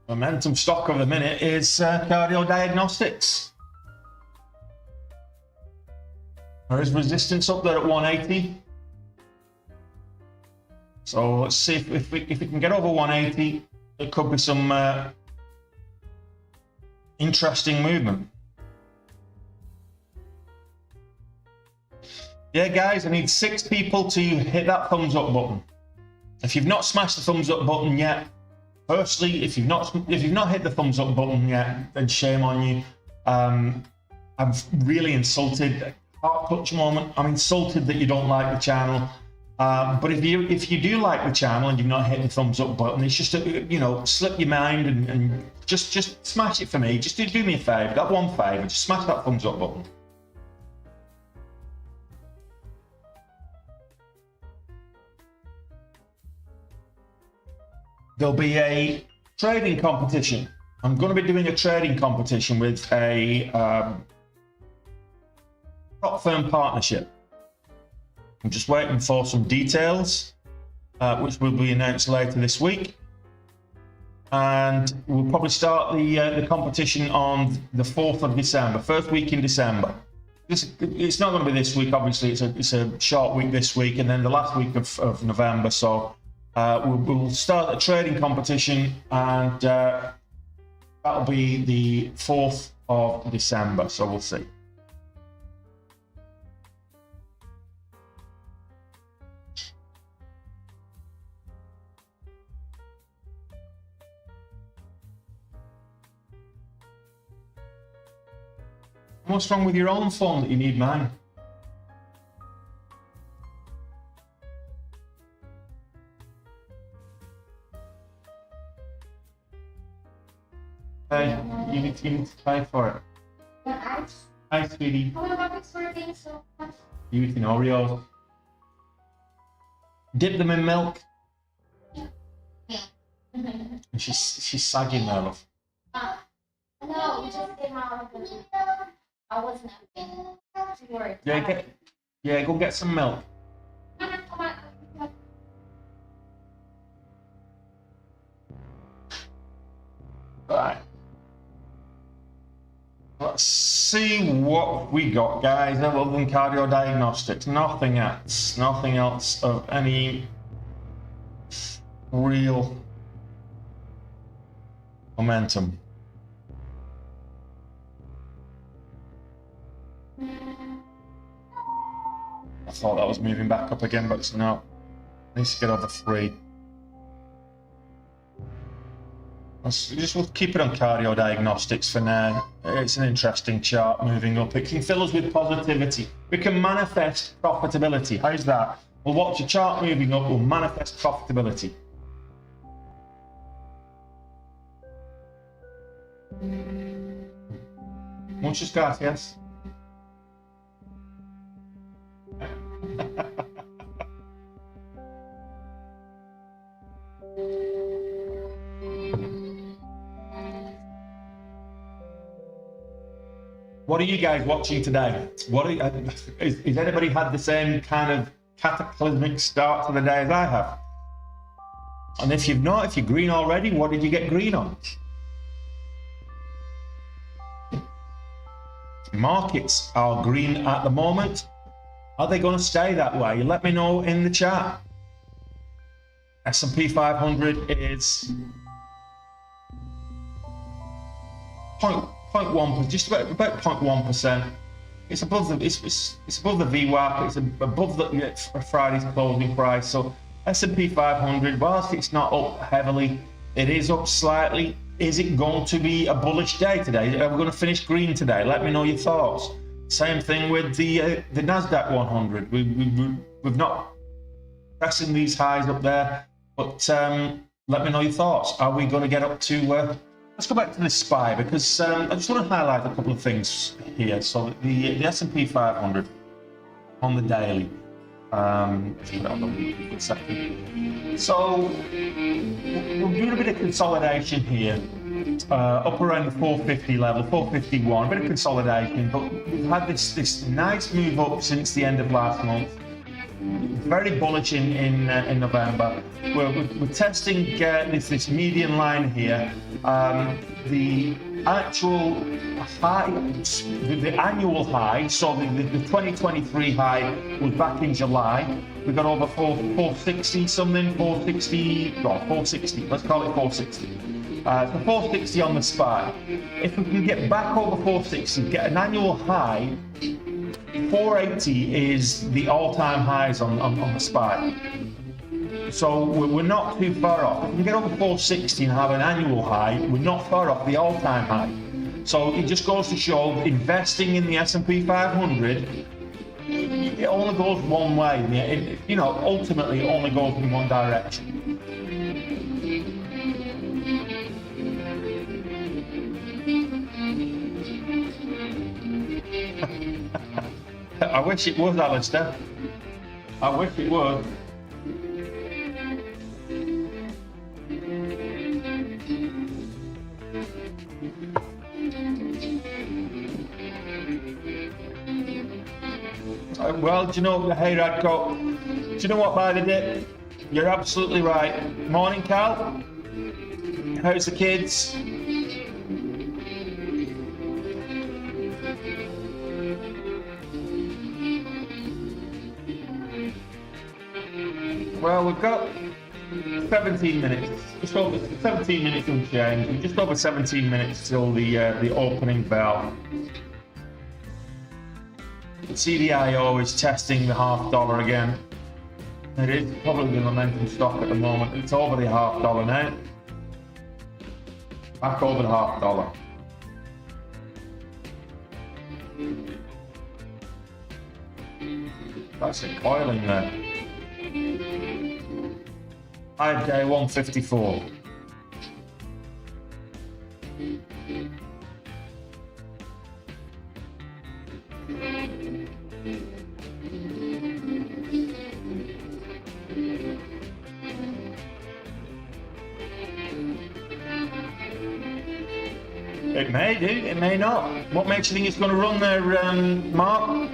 Momentum stock of the minute is cardio diagnostics. There is resistance up there at 180. So let's see if we can get over 180, it could be some interesting movement. Yeah, guys, I need 6 people to hit that thumbs up button. If you've not smashed the thumbs up button yet, firstly, if you've not hit the thumbs up button yet, then shame on you. I'm really insulted. Heart touch moment. I'm insulted that you don't like the channel. But if you do like the channel and you've not hit the thumbs up button, it's just slip your mind and just smash it for me. Just do me a favour. That one favour. Just smash that thumbs up button. There'll be a trading competition. I'm going to be doing a trading competition with a prop firm partnership. I'm just waiting for some details, which will be announced later this week. And we'll probably start the competition on the 4th of December, first week in December. It's not going to be this week, obviously. It's a short week this week, and then the last week of November. So we'll start a trading competition, and that'll be the 4th of December. So we'll see. What's wrong with your own phone that you need mine? You need to pay for it. Ice? Hi, sweetie. Oh my God, it's working so much. You eating Oreos? Dip them in milk. Yeah. And she's sagging there, love. No, we just came out of the... I wasn't too worried. Yeah, go get some milk. Right. Let's see what we got, guys. Other than cardio diagnostics, nothing else of any real momentum. I thought that was moving back up again, but it's not. Needs to get over 3. We'll keep it on cardio diagnostics for now. It's an interesting chart moving up. It can fill us with positivity. We can manifest profitability. How's that? We'll watch a chart moving up. We'll manifest profitability. Muchas gracias. What are you guys watching today? Is anybody had the same kind of cataclysmic start to the day as I have? And if you've not, if you're green already, what did you get green on? Markets are green at the moment. Are they going to stay that way? Let me know in the chat. S&P 500 is 0.1%, just about 0.1%. It's above the it's above the VWAP. It's above the Friday's closing price. So S&P 500, whilst it's not up heavily, it is up slightly. Is it going to be a bullish day today? Are we going to finish green today? Let me know your thoughts. Same thing with the NASDAQ 100. We've not pressing these highs up there, but let me know your thoughts. Are we going to get up to? Let's go back to this SPY, because I just want to highlight a couple of things here. So the S&P 500 on the daily. So we're doing a bit of consolidation here, up around the 450 level, 451, a bit of consolidation, but we've had this nice move up since the end of last month. very bullish in November. We're testing this median line here. The actual high, the annual high, so the 2023 high was back in July. We got over 460 something, 460, well, 460, let's call it 460. So 460 on the SPY. If we can get back over 460, get an annual high, 480 is the all-time highs on the SPY. So we're not too far off. If we can get over 460 and have an annual high, we're not far off the all-time high. So it just goes to show investing in the S&P 500, it only goes one way. Ultimately it only goes in one direction. I wish it was, Alistair. I wish it was. Well, do you know, hey Radko, do you know what, by the day? You're absolutely right. Morning, Cal. How's the kids? Well, we've got 17 minutes, just over 17 minutes and change, just over 17 minutes till the opening bell. CDIO is testing the $0.50 again. It is probably the momentum stock at the moment. It's over the $0.50 now. Back over the $0.50. That's it, coiling there. 5-day 154. It may do, it may not. What makes you think it's going to run there, Mark?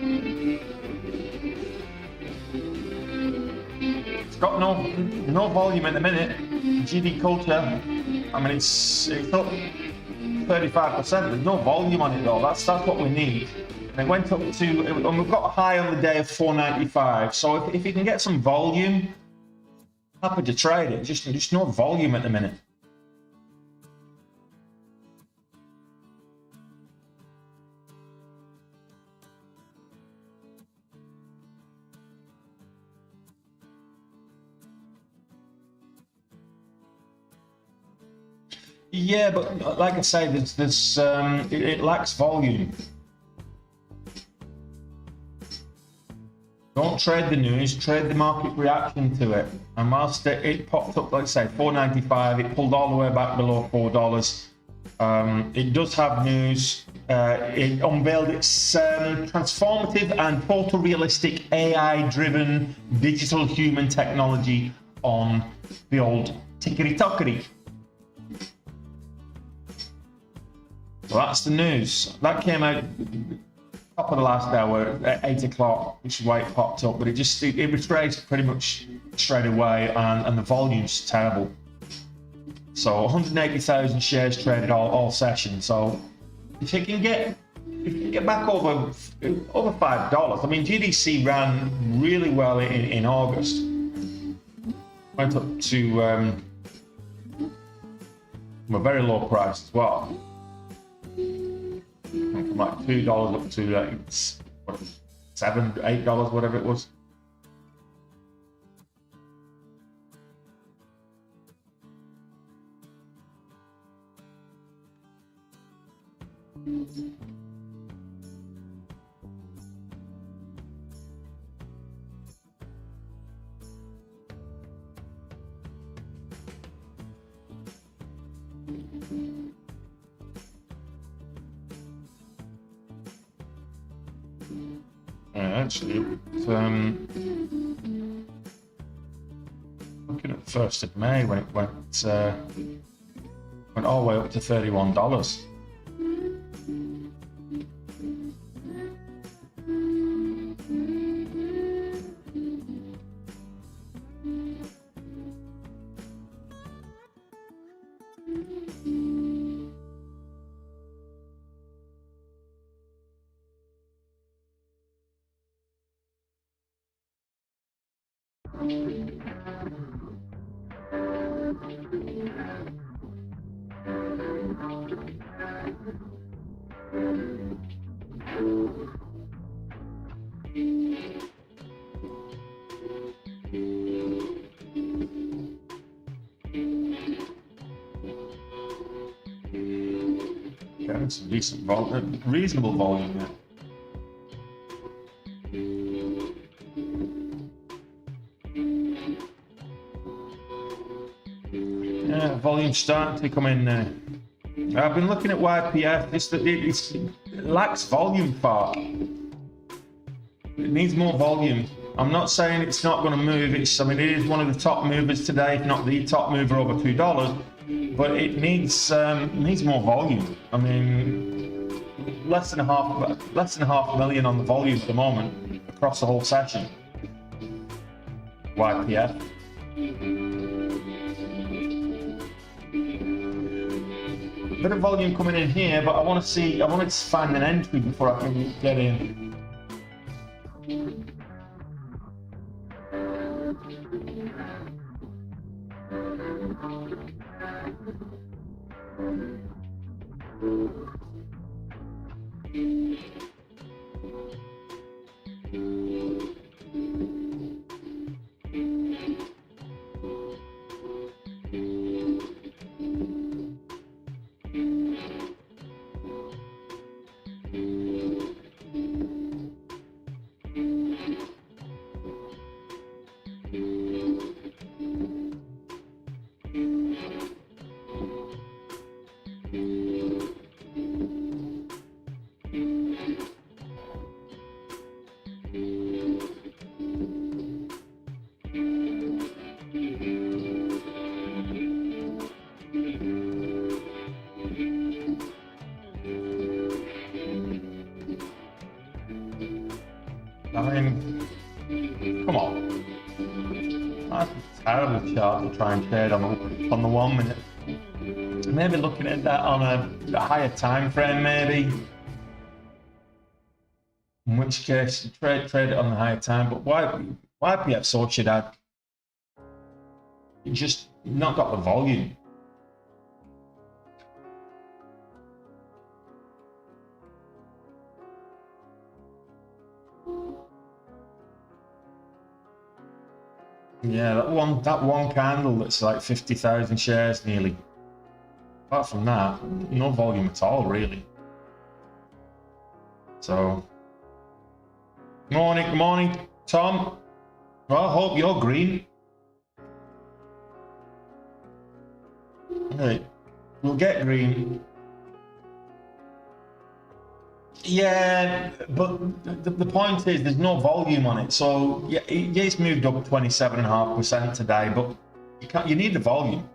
It's got no volume at the minute. GD Culture, I mean, it's up 35%. There's no volume on it though. That's what we need. And it went up to, and we've got a high on the day of 495. So if you can get some volume, happy to trade it. Just no volume at the minute. Yeah, but like I say, it lacks volume. Don't trade the news, trade the market reaction to it. And whilst it popped up, like I say, 495, it pulled all the way back below $4. It does have news. It unveiled its transformative and photorealistic AI-driven digital human technology on the old tickety-tockety. So that's the news. That came out top of the last hour at 8 o'clock, which is why it popped up. But it retraced pretty much straight away, and the volume's terrible. So 180,000 shares traded all session. So if you can get back over $5, I mean, GDC ran really well in August. Went up to a very low price as well. From like $2 up to $7, $8, whatever it was. Actually, looking at the 1st of May when it went all the way up to $31. Okay, it's a decent volume, reasonable volume there. Yeah, volume starting to come in there. I've been looking at YPF. It lacks volume part. It needs more volume. I'm not saying it's not going to move. It is one of the top movers today, if not the top mover over $2. But it needs more volume. I mean, less than a half million on the volume at the moment across the whole session. YPF. Bit of volume coming in here, but I want to find an entry before I can get in. I mean, come on. That's a terrible chart to try and trade on the 1 minute. Maybe looking at that on a higher time frame, maybe. In which case, trade it on the higher time. But YPF Sociedad, you just not got the volume. Yeah, that one candle that's like 50,000 shares nearly. Apart from that, no volume at all, really. So, morning, Tom. Well, I hope you're green. Hey, we'll get green. Yeah, but the point is there's no volume on it. So yeah, it's moved up 27.5% today, but you need the volume.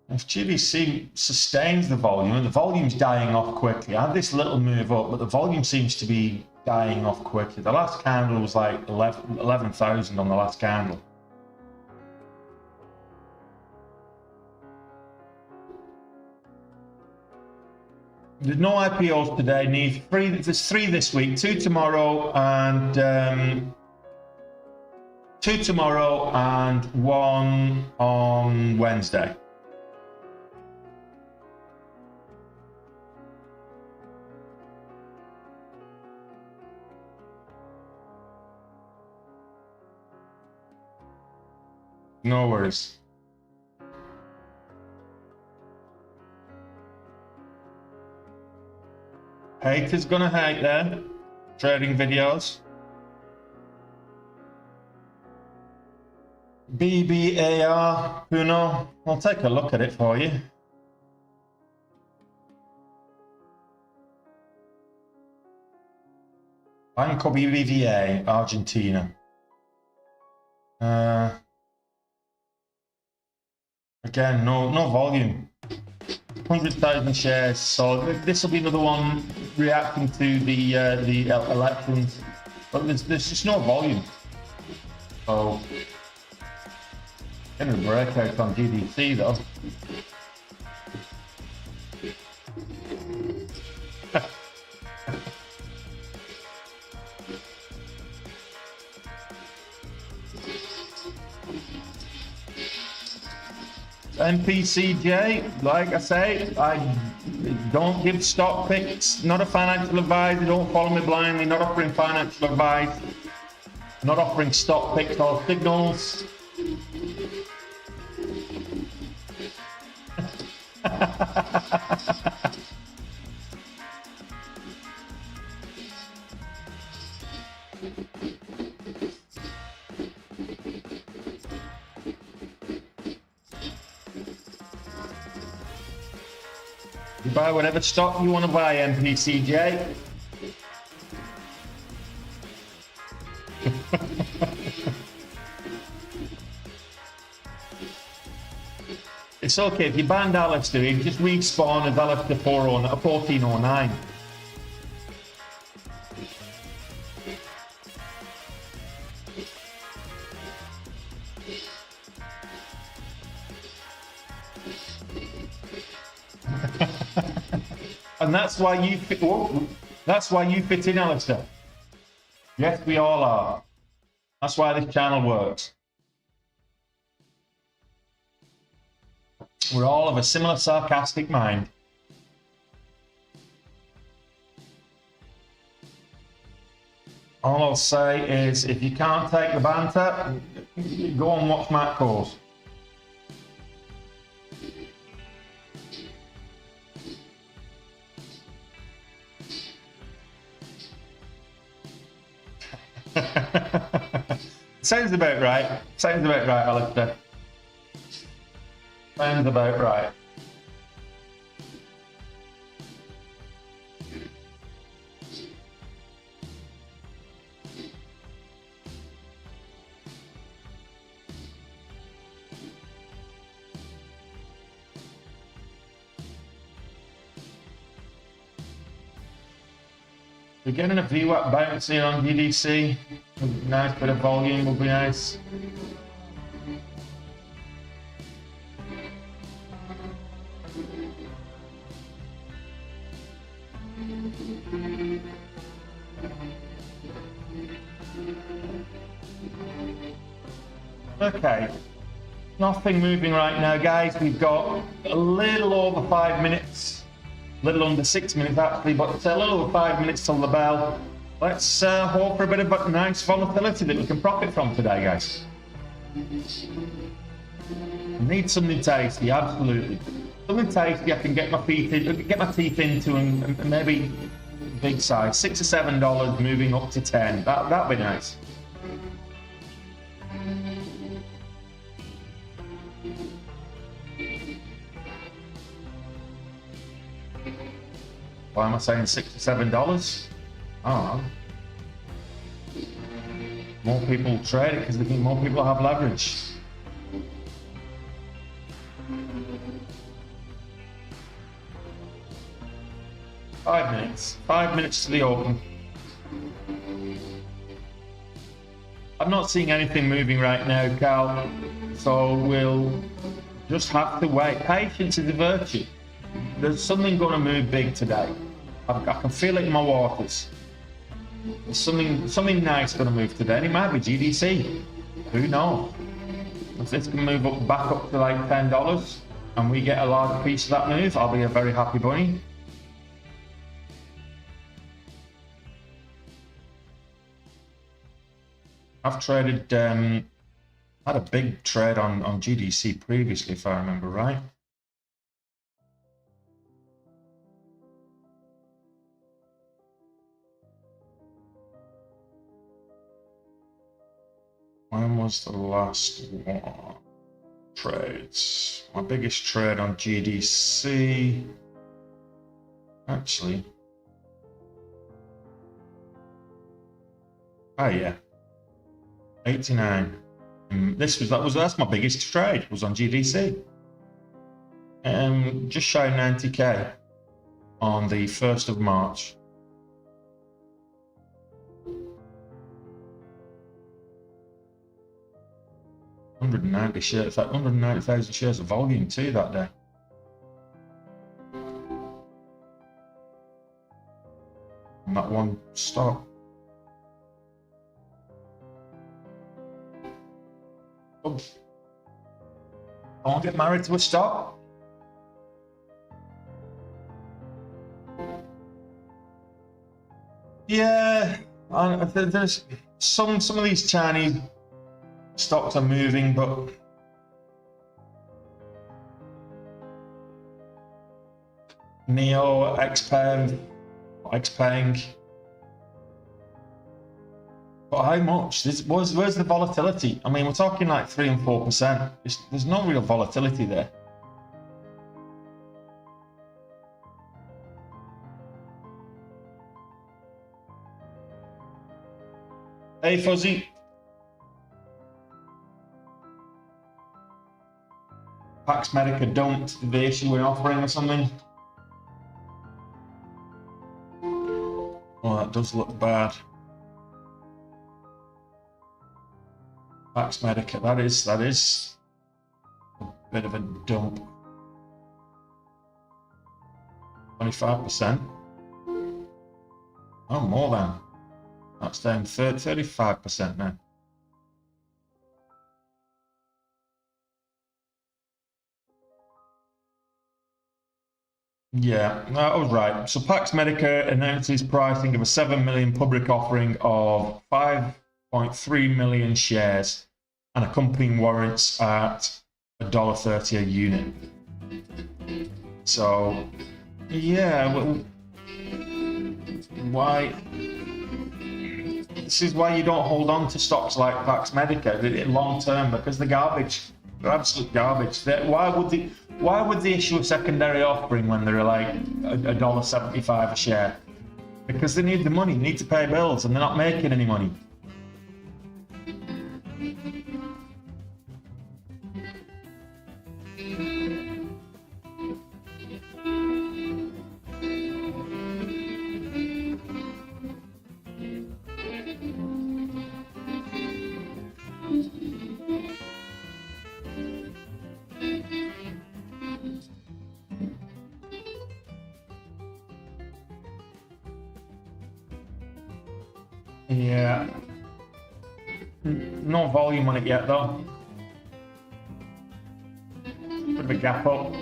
If GBC sustains the volume, and the volume's dying off quickly, I had this little move up, but the volume seems to be dying off quickly. The last candle was like 11,000 on the last candle. There's no IPOs today. There's 3 this week, 2 tomorrow, and 2 tomorrow, and 1 on Wednesday. No worries. Haters gonna hate there. Trading videos. BBAR, Puno. I'll take a look at it for you. Banco BBVA, Argentina. Again, no volume. 100,000 shares. So this will be another one reacting to the elections, but there's just no volume. So getting a breakout on GDC though. MPCJ, like I say, I don't give stock picks, not a financial advisor, don't follow me blindly, not offering financial advice, not offering stock picks or signals. You buy whatever stock you want to buy, MPCJ. It's okay, if you banned Alistair, he'd just respawn as Alistair 1409. And that's why you fit. Whoa, that's why you fit in, Alistair. Yes, we all are. That's why this channel works. We're all of a similar sarcastic mind. All I'll say is, if you can't take the banter, go and watch Matt Course. Sounds about right. Sounds about right, Alistair. Sounds about right. We're getting a VWAP bounce here on GDC. Nice bit of volume will be nice. Okay, nothing moving right now, guys. We've got a little over 5 minutes, a little under 6 minutes actually, but a little over 5 minutes till the bell. Let's hope for a bit of nice volatility that we can profit from today, guys. Need something tasty, absolutely. Something tasty I can get my teeth into, and maybe big size, $6 or $7, moving up to 10. That'd be nice. Why am I saying $6 to $7? Oh, more people trade it because they think more people have leverage. Five minutes to the open. I'm not seeing anything moving right now, Cal, so we'll just have to wait. Patience is a virtue. There's something going to move big today. I can feel it in my waters. There's something nice going to move today, and it might be GDC. Who knows? If this can move back up to like $10 and we get a large piece of that move, I'll be a very happy bunny. I've traded, had a big trade on GDC previously, if I remember right. When was the last one? Trades. My biggest trade on GDC. Actually. Oh yeah. 89. That's my biggest trade, was on GDC. Just shy of 90k on the 1st of March. $190 shares, like 190,000 shares of volume too that day. And that one stock. Don't get married to a stock. Yeah, there's some of these Chinese stocks are moving, but Neo, Xpeng. But how much? Where's the volatility? I mean, we're talking like 3 and 4%. There's no real volatility there. Hey, Fuzzy. Pax Medica dumped the issue we're offering or something. Oh, that does look bad. Pax Medica, that is a bit of a dump. 25%. Oh, more than. That's down 35% now. Yeah, I was right. So Pax Medica announces pricing of a 7 million public offering of 5.3 million shares and accompanying warrants at $1.30 a unit. So, yeah, well, why? This is why you don't hold on to stocks like Pax Medica long term, because they're garbage. They're absolute garbage. Why would they issue a secondary offering when they're like $1.75 a share? Because they need the money. They need to pay bills, and they're not making any money. Yeah. No volume on it yet, though. Bit of a gap up.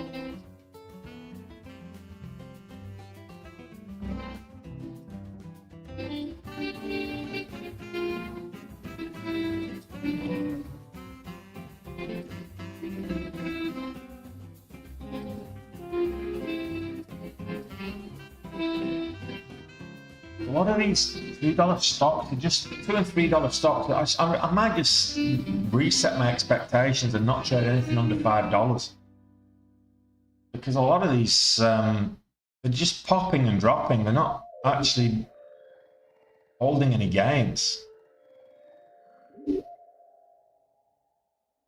A lot of these $3 stocks are just $2 and $3 stocks. I might just reset my expectations and not trade anything under $5, because a lot of these they're just popping and dropping. They're not actually holding any gains.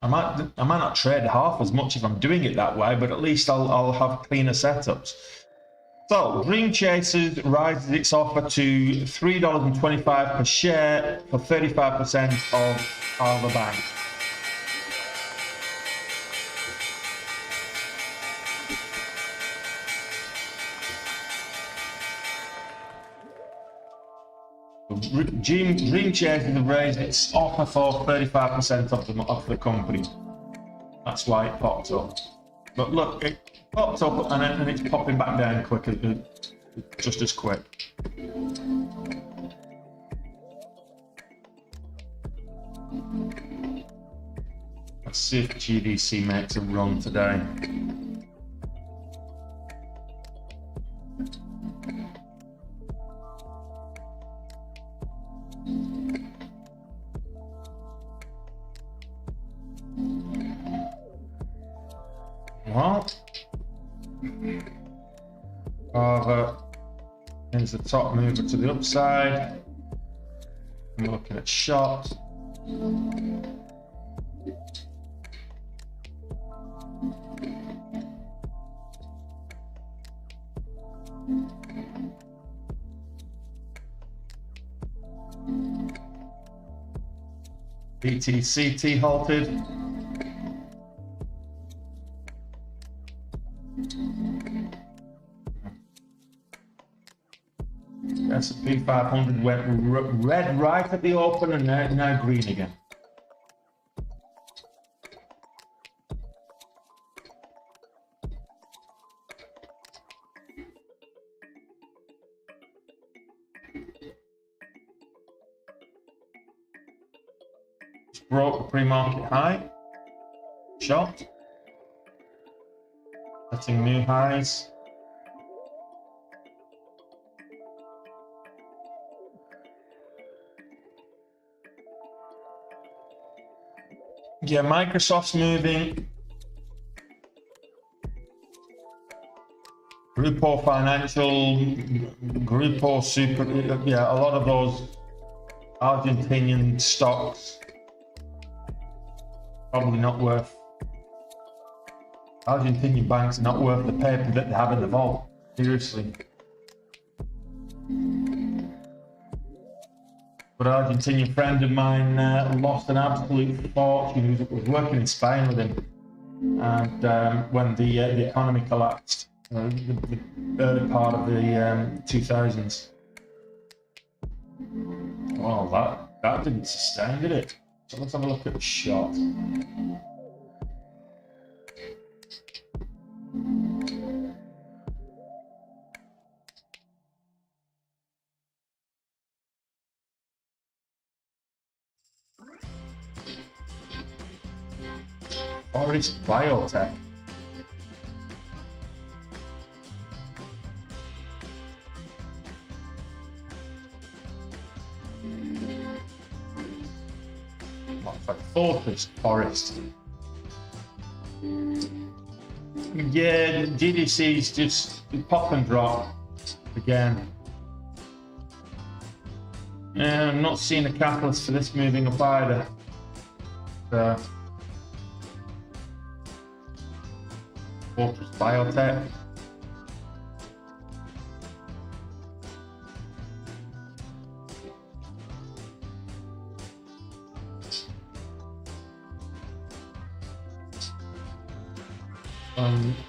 I might not trade half as much if I'm doing it that way, but at least I'll have cleaner setups. So, Dream Chasers rises its offer to $3.25 per share for 35% of Harbour Bank. Dream Chasers have raised its offer for 35% of the company. That's why it popped up. But look, it popped up and it's popping back down quicker, just as quick. Let's see if GDC makes a run today. Well, here's the top mover to the upside. I'm looking at short. BTCT halted. S&P 500 went red right at the open and now green again. broke the pre-market high. Short. Setting new highs. Yeah, Microsoft's moving. Grupo Financial, Grupo Super, yeah, a lot of those Argentinian stocks probably not worth. Argentinian banks are not worth the paper that they have in the vault. Seriously. But an Argentinian friend of mine lost an absolute fortune. He was working in Spain with him, and when the economy collapsed, the early part of the 2000s. Oh, that didn't sustain, did it? So let's have a look at the short. Forest Biotech. Forest. Yeah, GDC's just pop and drop again. I'm not seeing a catalyst for this moving up either. Fortress Biotech.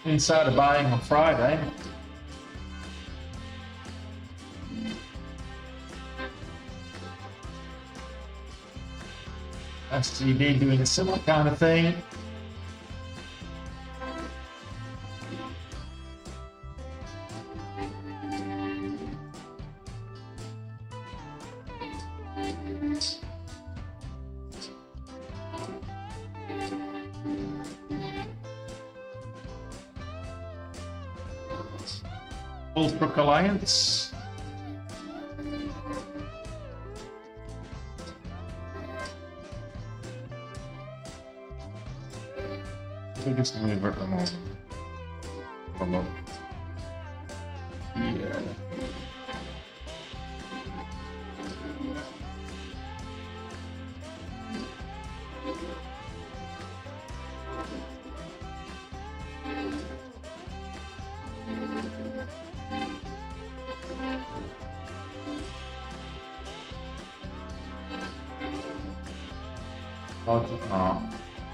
Insider buying on Friday. STB doing a similar kind of thing. Bullsbrook Alliance. Biggest mover at the moment. Yeah.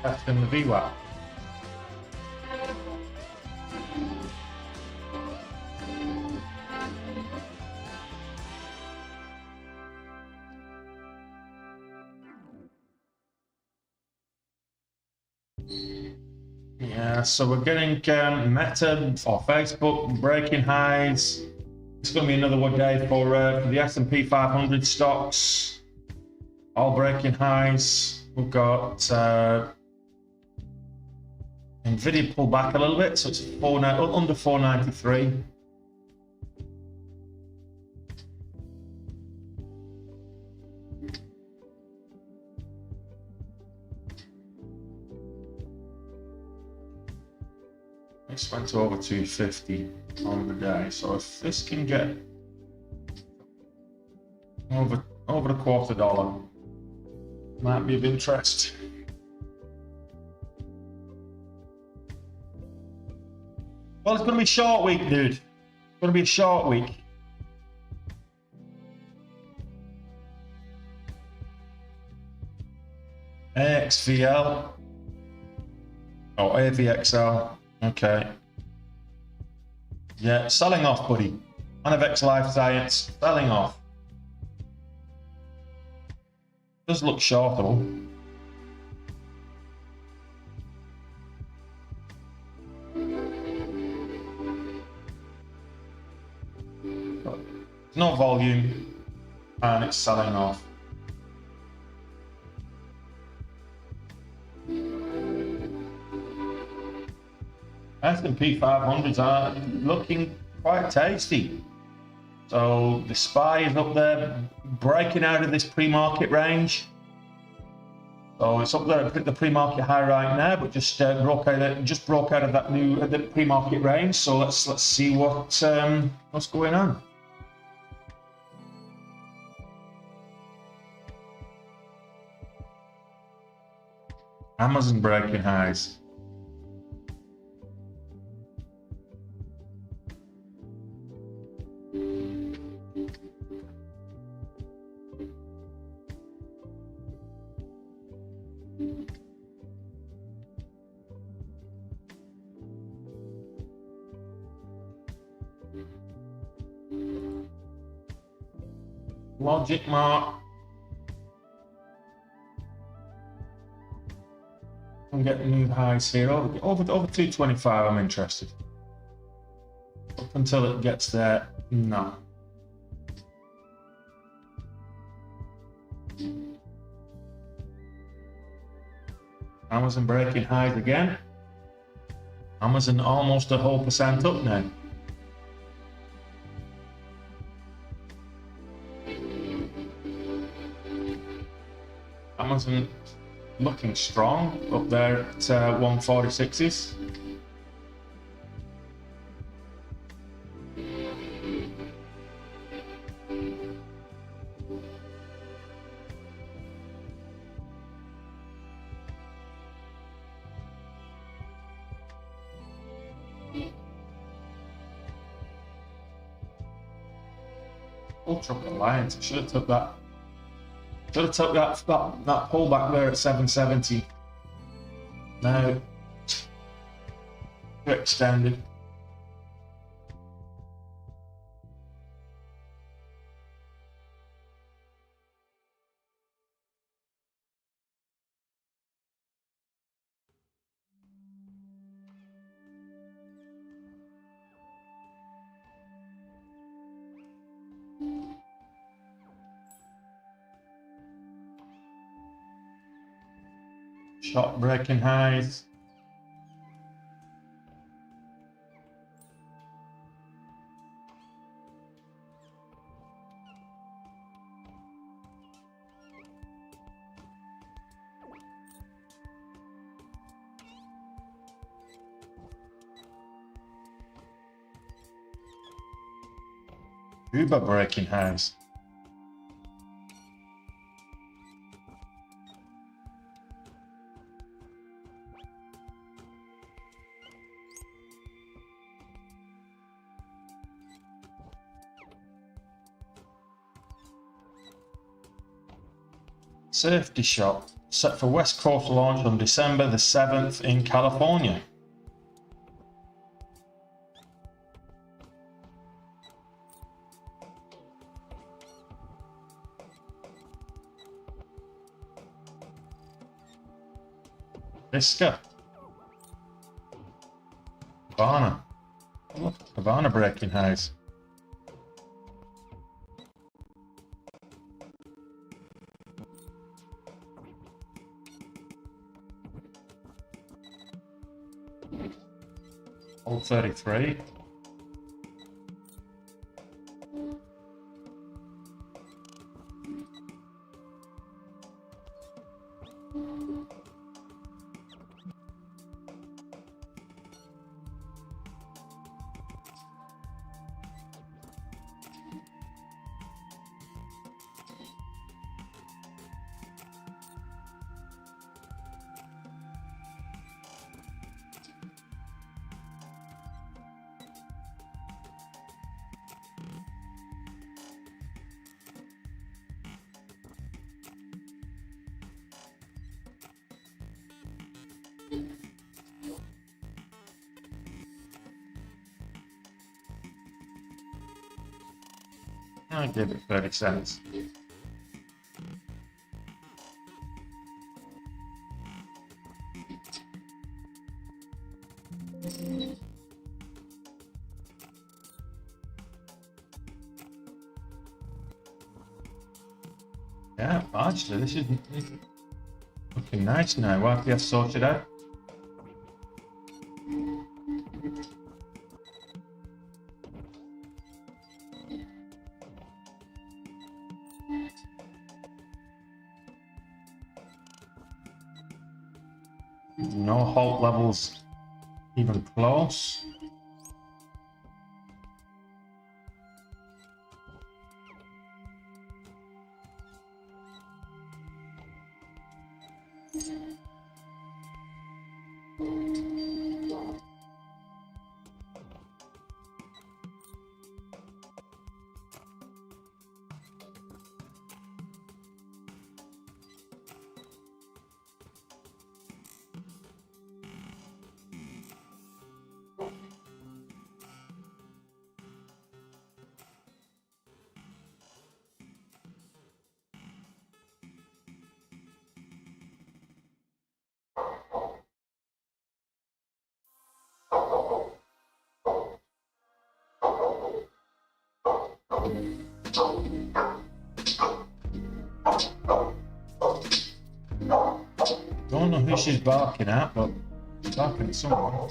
Testing the VWAP. Yeah, so we're getting Meta or Facebook breaking highs. It's going to be another one day for the S&P 500 stocks, all breaking highs. We've got Nvidia pulled back a little bit, so it's under 493. It's went to over 250 on the day, so if this can get over $0.25, might be of interest. Well, it's going to be a short week, dude. It's going to be a short week. AXVL. Oh, AVXL. Okay. Yeah, selling off, buddy. Anavex Life Science, selling off. Does look short, though. No volume, and it's selling off. S&P 500s are looking quite tasty. So the SPY is up there, breaking out of this pre-market range. So it's up there at the pre-market high right now, but just broke out of that new the pre-market range. So let's see what's going on. Amazon breaking highs. Logic mark. I'm getting new highs here over 225. I'm interested. Up until it gets there, no. Amazon breaking highs again. Amazon almost a whole percent up now. Amazon looking strong up there at 146s. Ultra Alliance, I should have took that. Should have took that pullback there at 770. Now, too extended. Shot breaking highs. Uber breaking highs. Safety shop set for West Coast launch on December the 7th in California. Visca. Havana. Look, Havana breaking highs. Old 33. I give it 30 cents. Yeah, actually, this is looking nice now. What have you sorted out? No halt levels even close. Don't know who she's barking at, but she's barking at someone.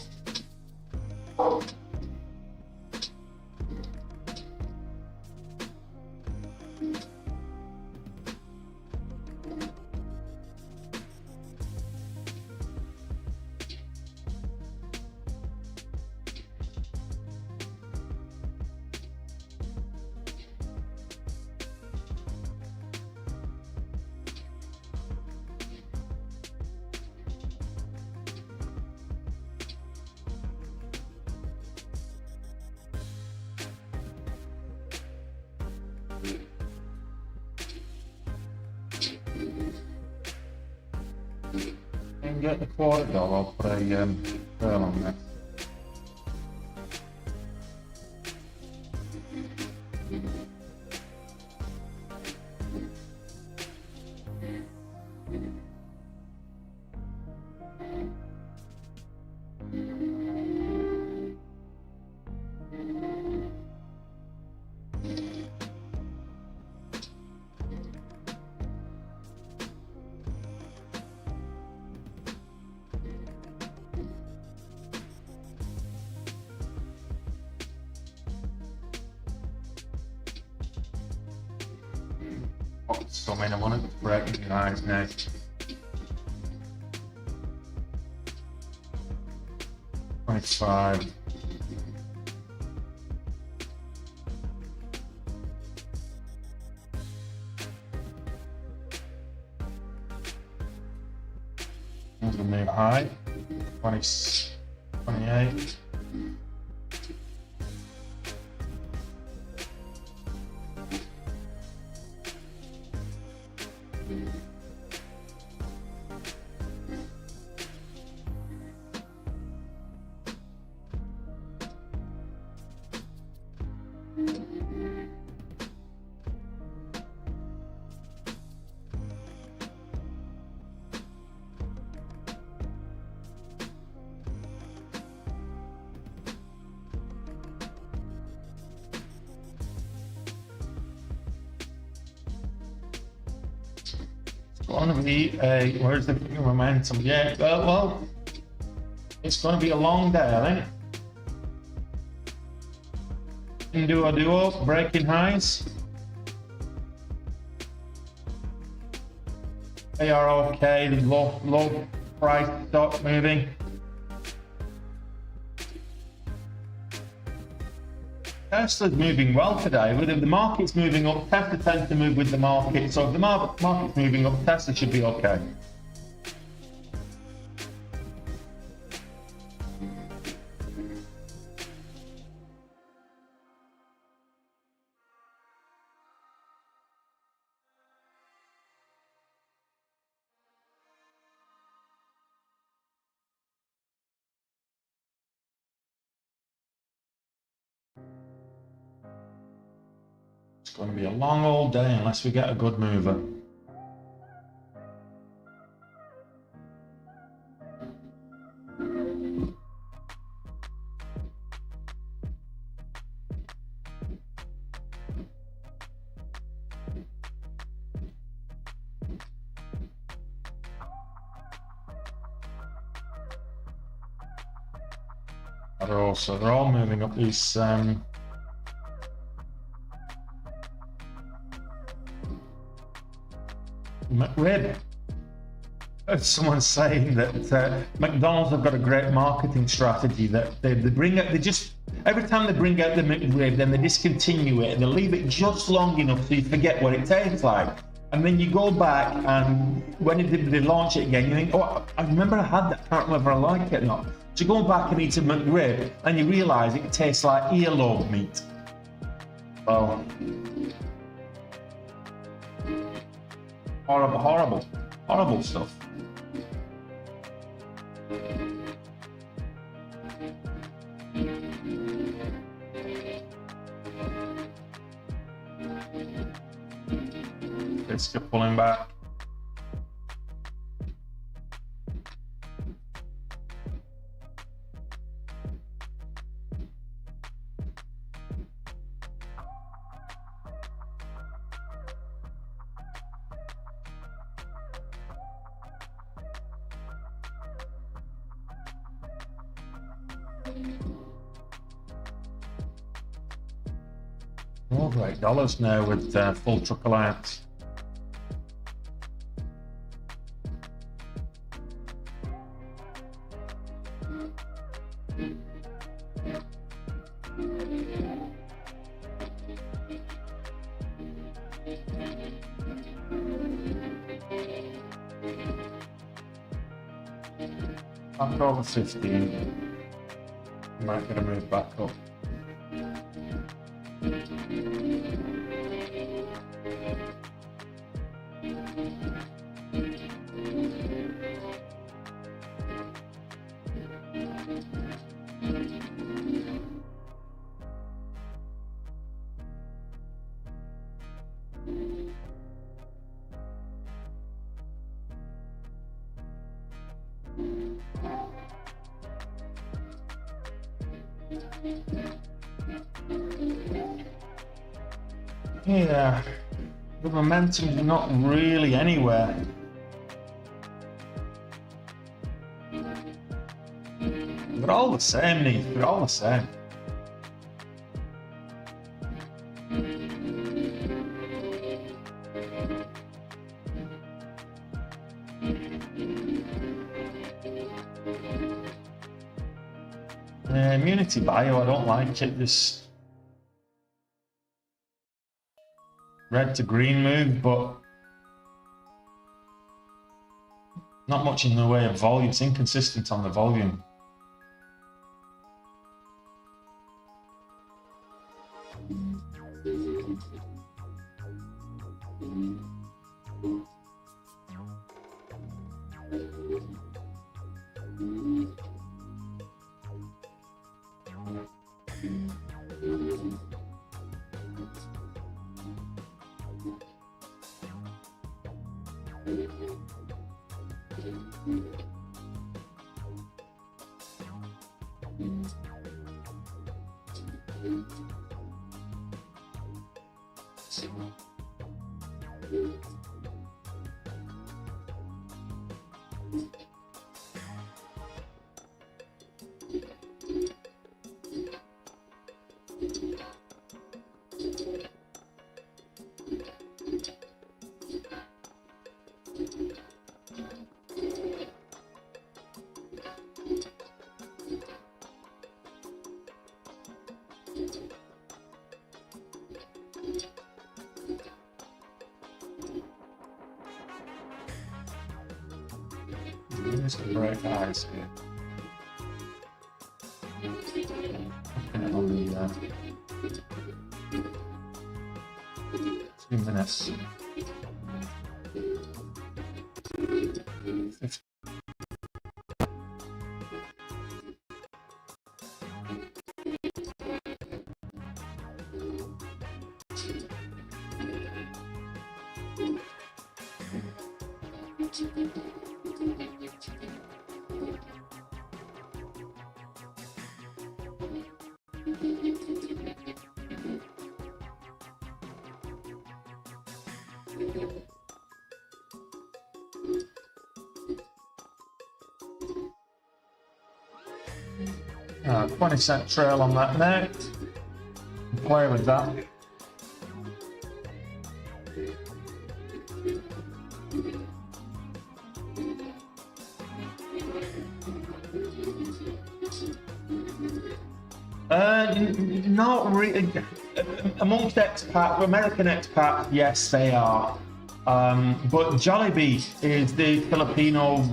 And get the quarter dollar, I'll put a pearl on there. So I want it to break your eyes now. $25. There's the new high. 28. Going to be a, where's the momentum? Yeah, well, it's going to be a long day, I think. Duo, breaking highs. They are okay, the low price stock moving. Tesla's moving well today. If the market's moving up, Tesla tends to move with the market. So if the market's moving up, Tesla should be okay. It's going to be a long old day unless we get a good mover. They're all moving up these rib. someone's saying that McDonald's have got a great marketing strategy that they bring out, they just, every time they bring out the McRib, then they discontinue it and they leave it just long enough so you forget what it tastes like. And then you go back and when they launch it again, you think, oh, I remember I had that, I can't remember if I like it or not. So you go back and eat a McRib and you realise it tastes like earlobe meat. Oh. Horrible, horrible, horrible stuff. It's still pulling back. Over $8 now with full truck allowance. Back over 15. Might get a move back up. Yeah, the momentum's not really anywhere. They're all the same, Neith. They're all the same. Immunity Bio, I don't like it. This red to green move, but not much in the way of volume. It's inconsistent on the volume. Just to break eyes here. Looking on the 2 minutes. 50. Ah, 20-cent trail on that net. Play with that. Not really. Amongst American expats, yes, they are. But Jollibee is the Filipino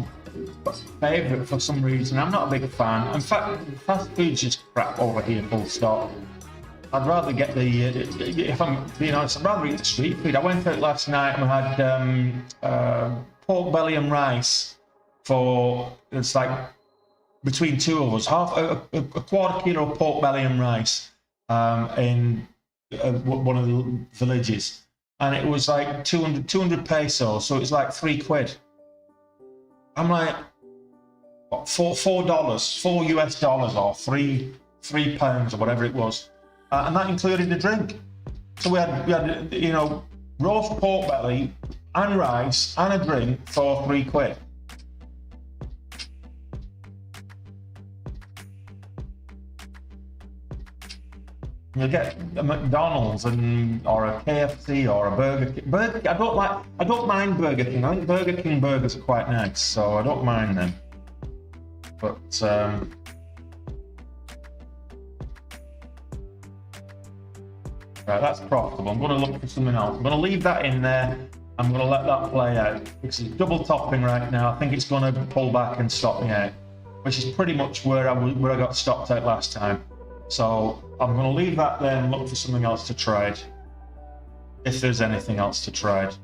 favourite for some reason. I'm not a big fan. In fact, fast food's just crap over here, full stop. I'd rather get if I'm being honest, I'd rather eat the street food. I went out last night and we had pork belly and rice it's like between two of us, a quarter kilo of pork belly and rice in one of the villages. And it was like 200 pesos, so it's like £3. I'm like, what, $4 US or three pounds or whatever it was. And that included the drink. So we had roast pork belly and rice and a drink for £3. You get a McDonald's or a KFC or a Burger King. I don't mind Burger King. I think Burger King burgers are quite nice, so I don't mind them. But right, that's profitable. I'm going to look for something else. I'm going to leave that in there. I'm going to let that play out. It's double topping right now. I think it's going to pull back and stop me out, which is pretty much where I got stopped out last time. So I'm going to leave that there and look for something else to trade, if there's anything else to trade.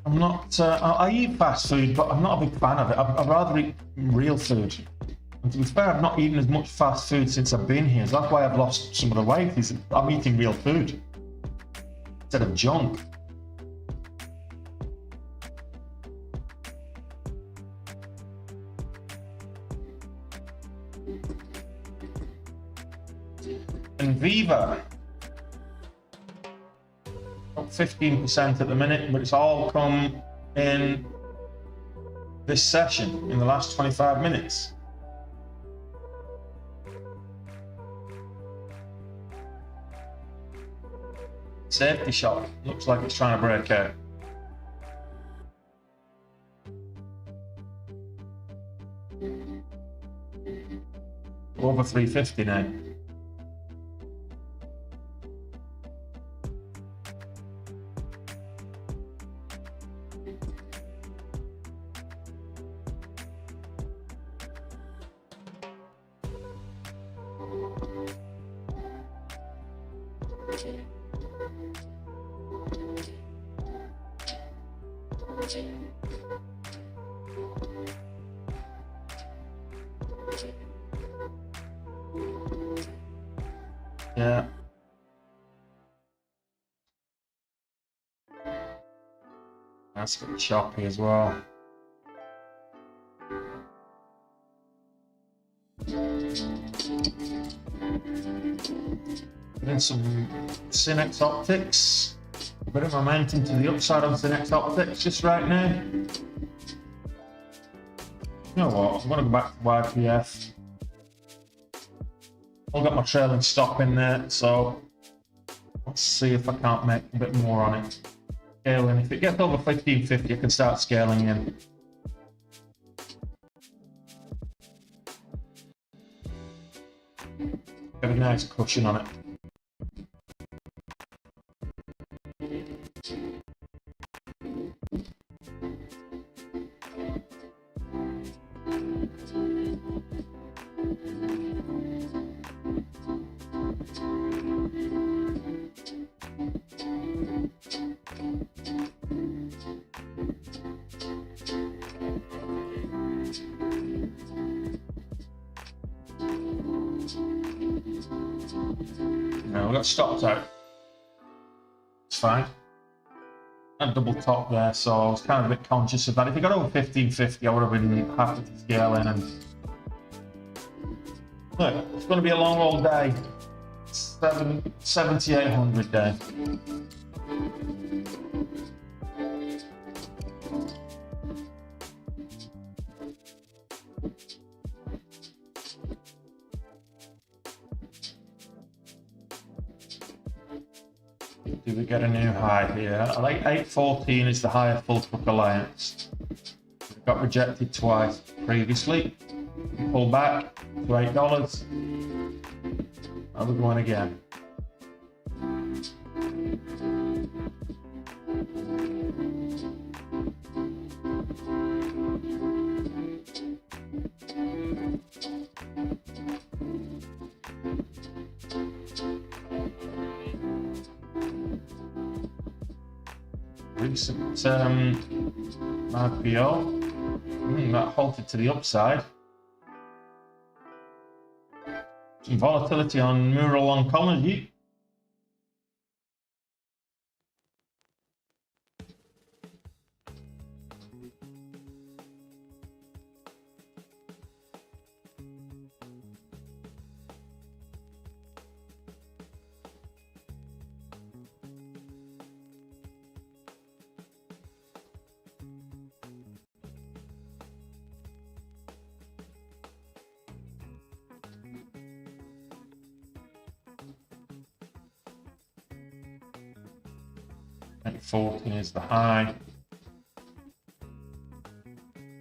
I'm not. I eat fast food, but I'm not a big fan of it. I'd rather eat real food. And to be fair, I've not eaten as much fast food since I've been here. So that's why I've lost some of the weight. I'm eating real food instead of junk. And Viva. 15% at the minute, but it's all come in this session in the last 25 minutes. Safety shop looks like it's trying to break out. Over 350 now. Yeah. That's a bit choppy as well. Then some Synex Optics. A bit of momentum to the upside on Synex Optics just right now. You know what? I'm going to go back to YPF. I've got my trailing stop in there, so let's see if I can't make a bit more on it. Scaling. If it gets over 1550, I can start scaling in. Got a nice cushion on it. No, we got stopped out. It's fine. A double top there, so I was kind of a bit conscious of that. If it got over 1550, I would have been happy to scale in. And look, it's going to be a long old day. 7,800 day. Do we get a new high here? I like 814 is the higher full truck alliance. It got rejected twice previously. Pull back to $8. Now we're going again. Recent IPO. That halted to the upside. Some volatility on Mural Oncology. At 14 is the high.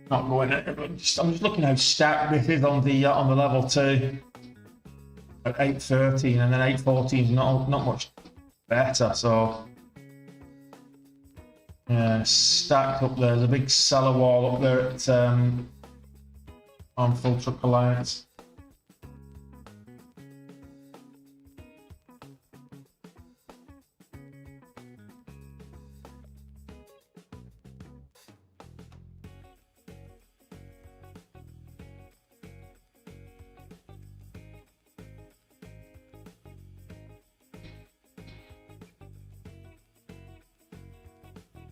Not going. I'm just looking how stacked this is on the level 2 at 813, and then 814 is not much better. So yeah, stacked up there. There's a big seller wall up there at on Full Truck Alliance.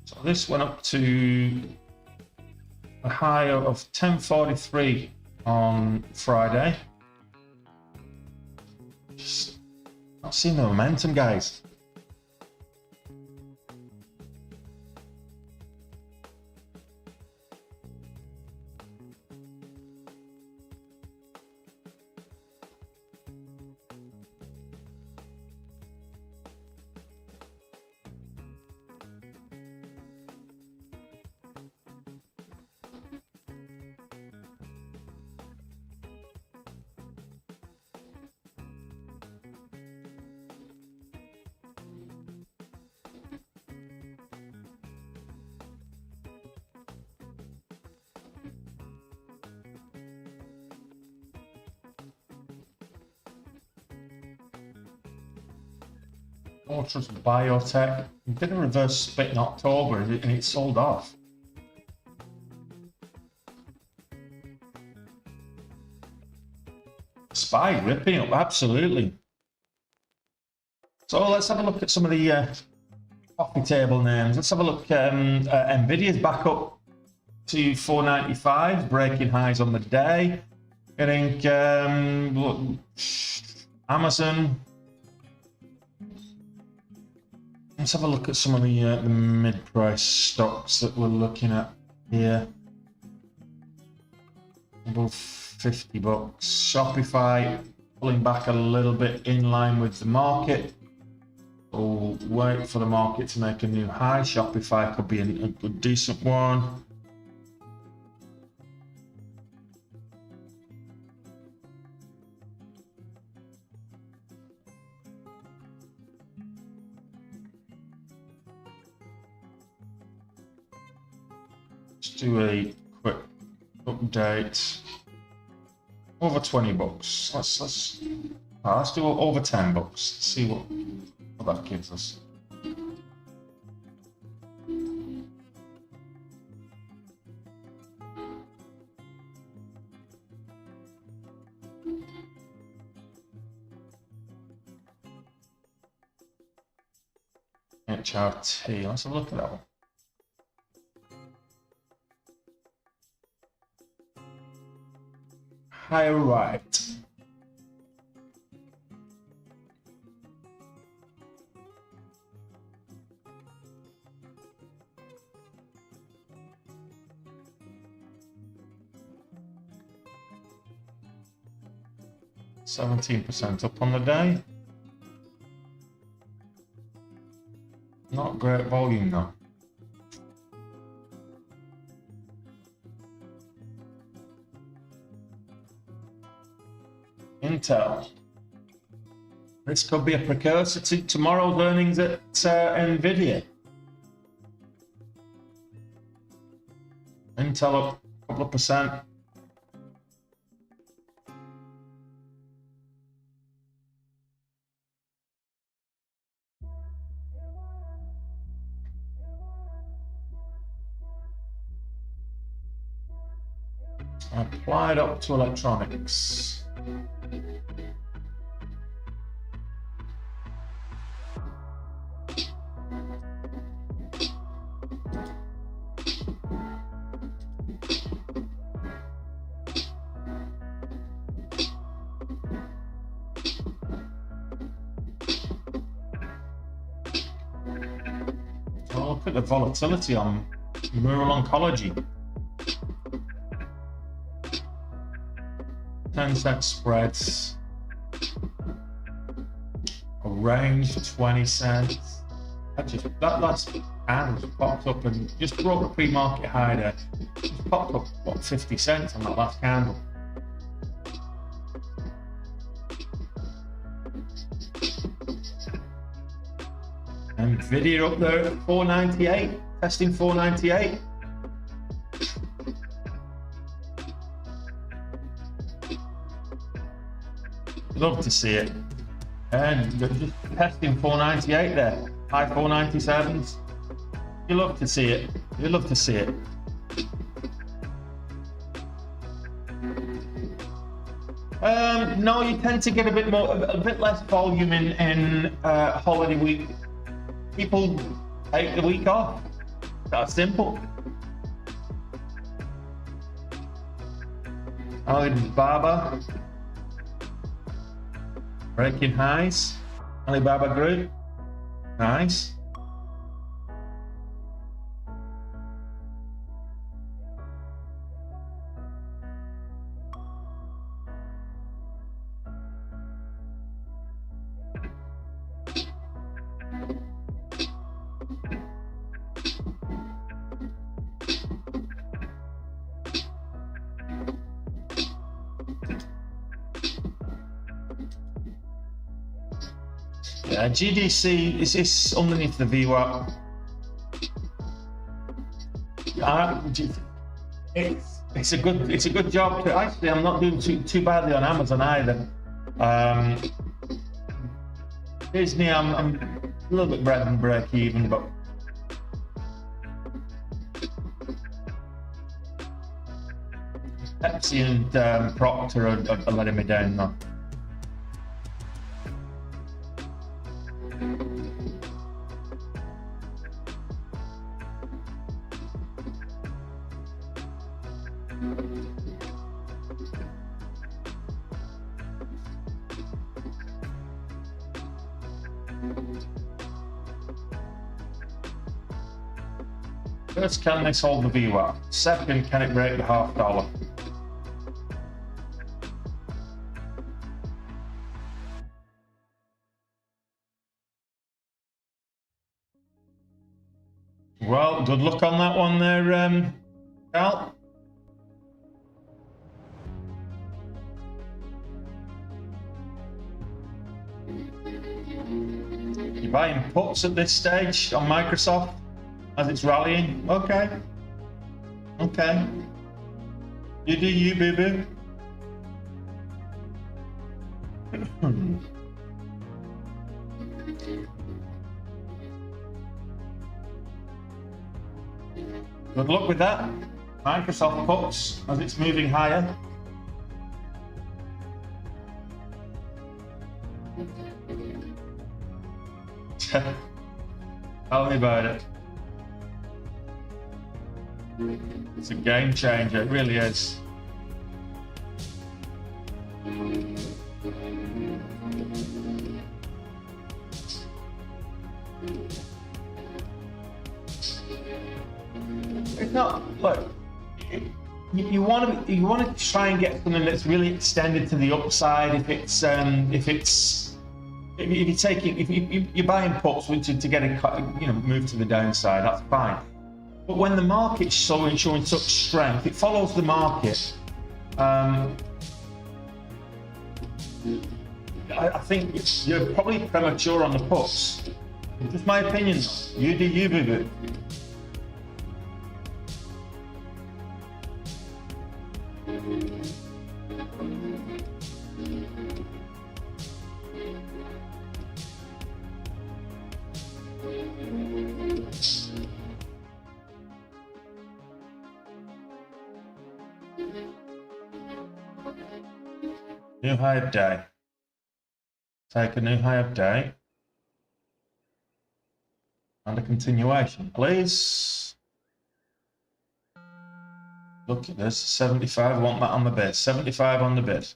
So this went up to a high of 1043 on Friday. Just not seeing the momentum, guys. Fortress Biotech did a reverse split in October and it sold off. SPY ripping up, absolutely. So let's have a look at some of the coffee table names. Let's have a look. Nvidia's back up to 495, breaking highs on the day. I think Amazon. Let's have a look at some of the mid-price stocks that we're looking at here. Above $50. Shopify pulling back a little bit in line with the market. We'll wait for the market to make a new high. Shopify could be a good, decent one. Do a quick update. Over $20. Let's do over $10. Let's see what that gives us. HRT. Let's have a look at that one. High right. %17 up on the day. Not great volume though. Intel. This could be a precursor to tomorrow's earnings at Nvidia. Intel up a couple of percent. Applied optoelectronics. Oh, look at the volatility on Mural Oncology. 10-cent spreads. A range 20 cents. That last hand just popped up and just broke a pre-market high there. Just popped up what 50 cents on that last candle. Nvidia up there at 498, testing 498. Love to see it. And just testing 498 there, high 497s. You love to see it. You love to see it. No, you tend to get a bit less volume in holiday week. People take the week off. That's simple. Alibaba breaking highs. Alibaba Group, nice. Yeah, GDC is underneath the VWAP. It's a good job to actually. I'm not doing too badly on Amazon either. Disney, I'm a little bit break even, but Pepsi and Procter are letting me down though. First, can this hold the VWAP? Second, can it break the $0.50? Well, good luck on that one there, Cal. You're buying puts at this stage on Microsoft as it's rallying? Okay. Okay. You do you, boo-boo. Good luck with that. Microsoft puts as it's moving higher. Tell me about it. It's a game changer, it really is. It's not, look, you want to try and get something that's really extended to the upside if it's if you're taking, if you're buying puts to get a, move to the downside, that's fine. But when the market's showing such strength, it follows the market. I think you're probably premature on the puts. Just my opinion, though. You do you, boo-boo. New high of day. Take a new high of day. And a continuation, please. Look at this, 75, I want that on the bid. 75 on the bid.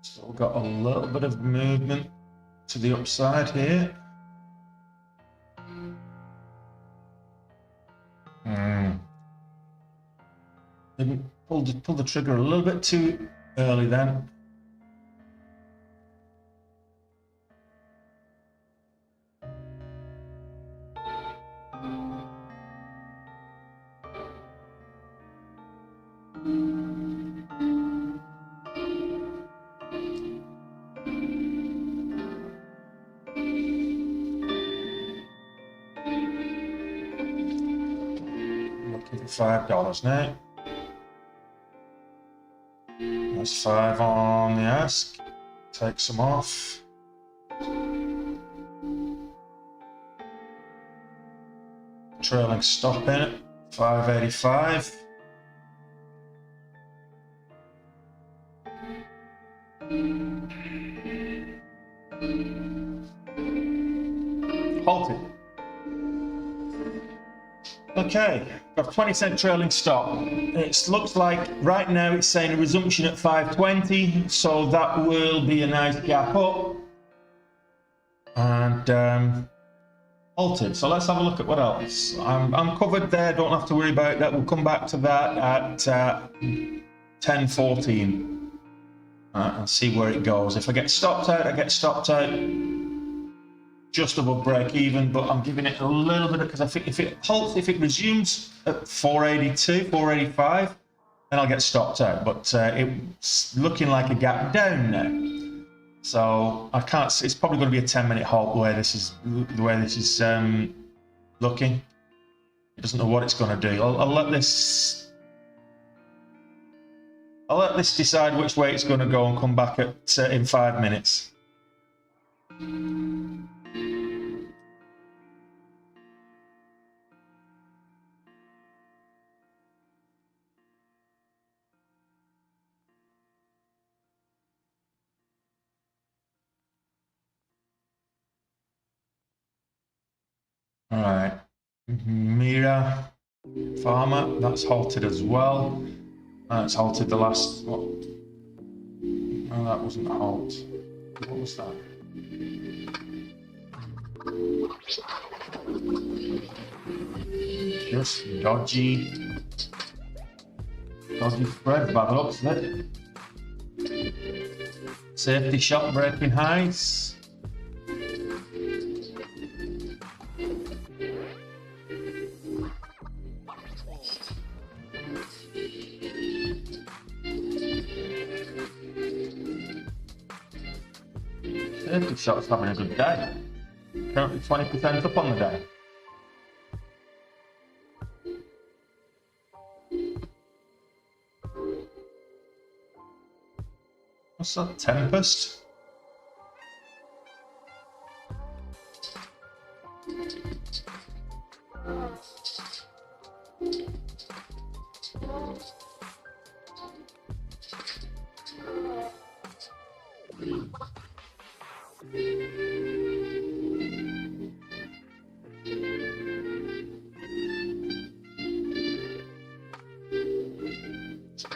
Still got a little bit of movement to the upside here. Didn't pull the trigger a little bit too early then. Looking for $5 now. That's 5 on the ask. Take some off. Trailing stop in it. 585. Halted. Okay, got 20-cent trailing stop. It looks like right now it's saying a resumption at 520, so that will be a nice gap up. And halted. So let's have a look at what else. I'm covered there, don't have to worry about that. We'll come back to that at 10:14 and see where it goes. If I get stopped out, I get stopped out just above break even, but I'm giving it a little bit, because I think if it halts, if it resumes at 482, 485, then I'll get stopped out. But it's looking like a gap down now, so I can't see. It's probably going to be a 10-minute halt the way this is looking. It doesn't know what it's going to do. I'll let this decide which way it's going to go and come back at in 5 minutes. All right, Mira, Pharma, that's halted as well. It's halted the last, what? No, that wasn't a halt. What was that? Just dodgy spread by the looks of it. Safety shot breaking highs. Safety shot's having a good day. Currently 20% up on the day. What's that? Tempest?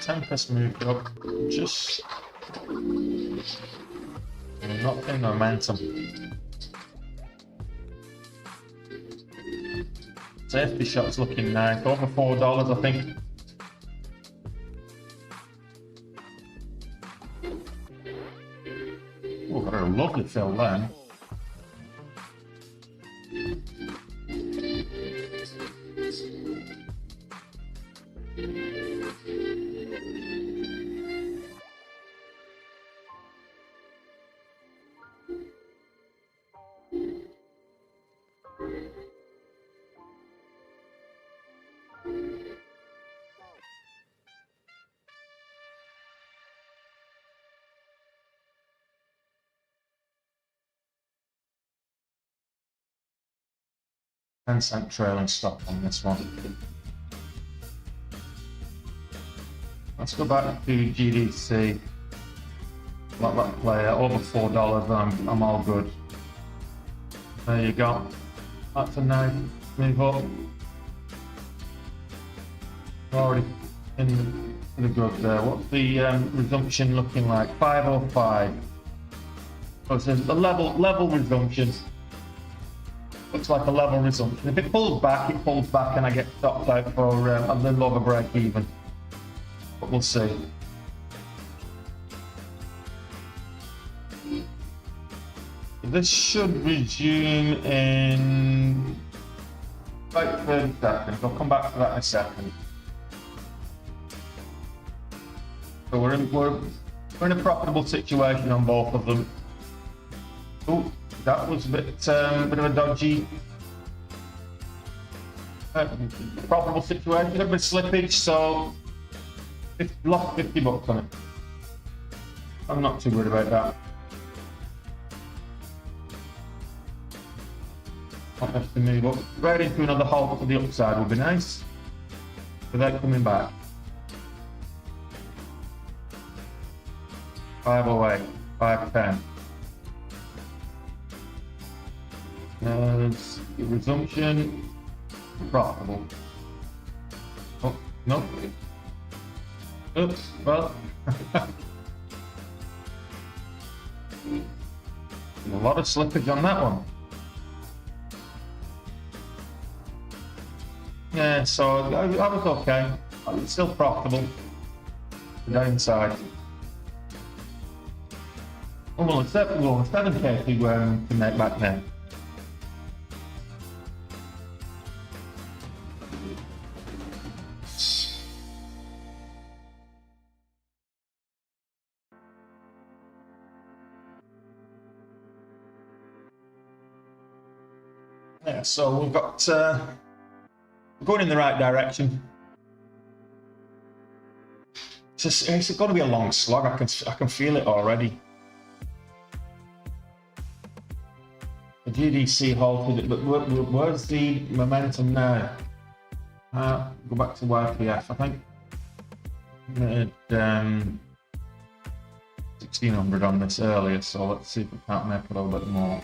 Tempest moved up just not in momentum. Safety shot's looking nice, over $4, I think. Oh, got a lovely fill there. $0.10 trailing stop on this one. Let's go back to GDC. Let that play over $4. I'm all good. There you go. That's a nice move up. Already in the good there. What's the resumption looking like? 505. So it says the level resumption. Looks like a level resumption. If it pulls back, and I get stopped out for a little over break even. But we'll see. This should resume in about 30 seconds. I'll come back to that in a second. So we're in a profitable situation on both of them. Oh, that was a bit of a dodgy profitable situation, a bit of slippage. So lost $50 on it. I'm not too worried about that. Not have to move up. Right into another halt to the upside would be nice, without coming back. 508, 510. There's the resumption. Profitable. Oh, no. Oops, well. A lot of slippage on that one. Yeah, so I was okay. I was still profitable. The downside. Oh, well, it's 7K to make back now. Yeah, so we've got we're going in the right direction. It's going to be a long slog. I can feel it already. The GDC halted it, but where's the momentum now? Go back to YPF. I think we had 1600 on this earlier, so let's see if we can't make it a little bit more.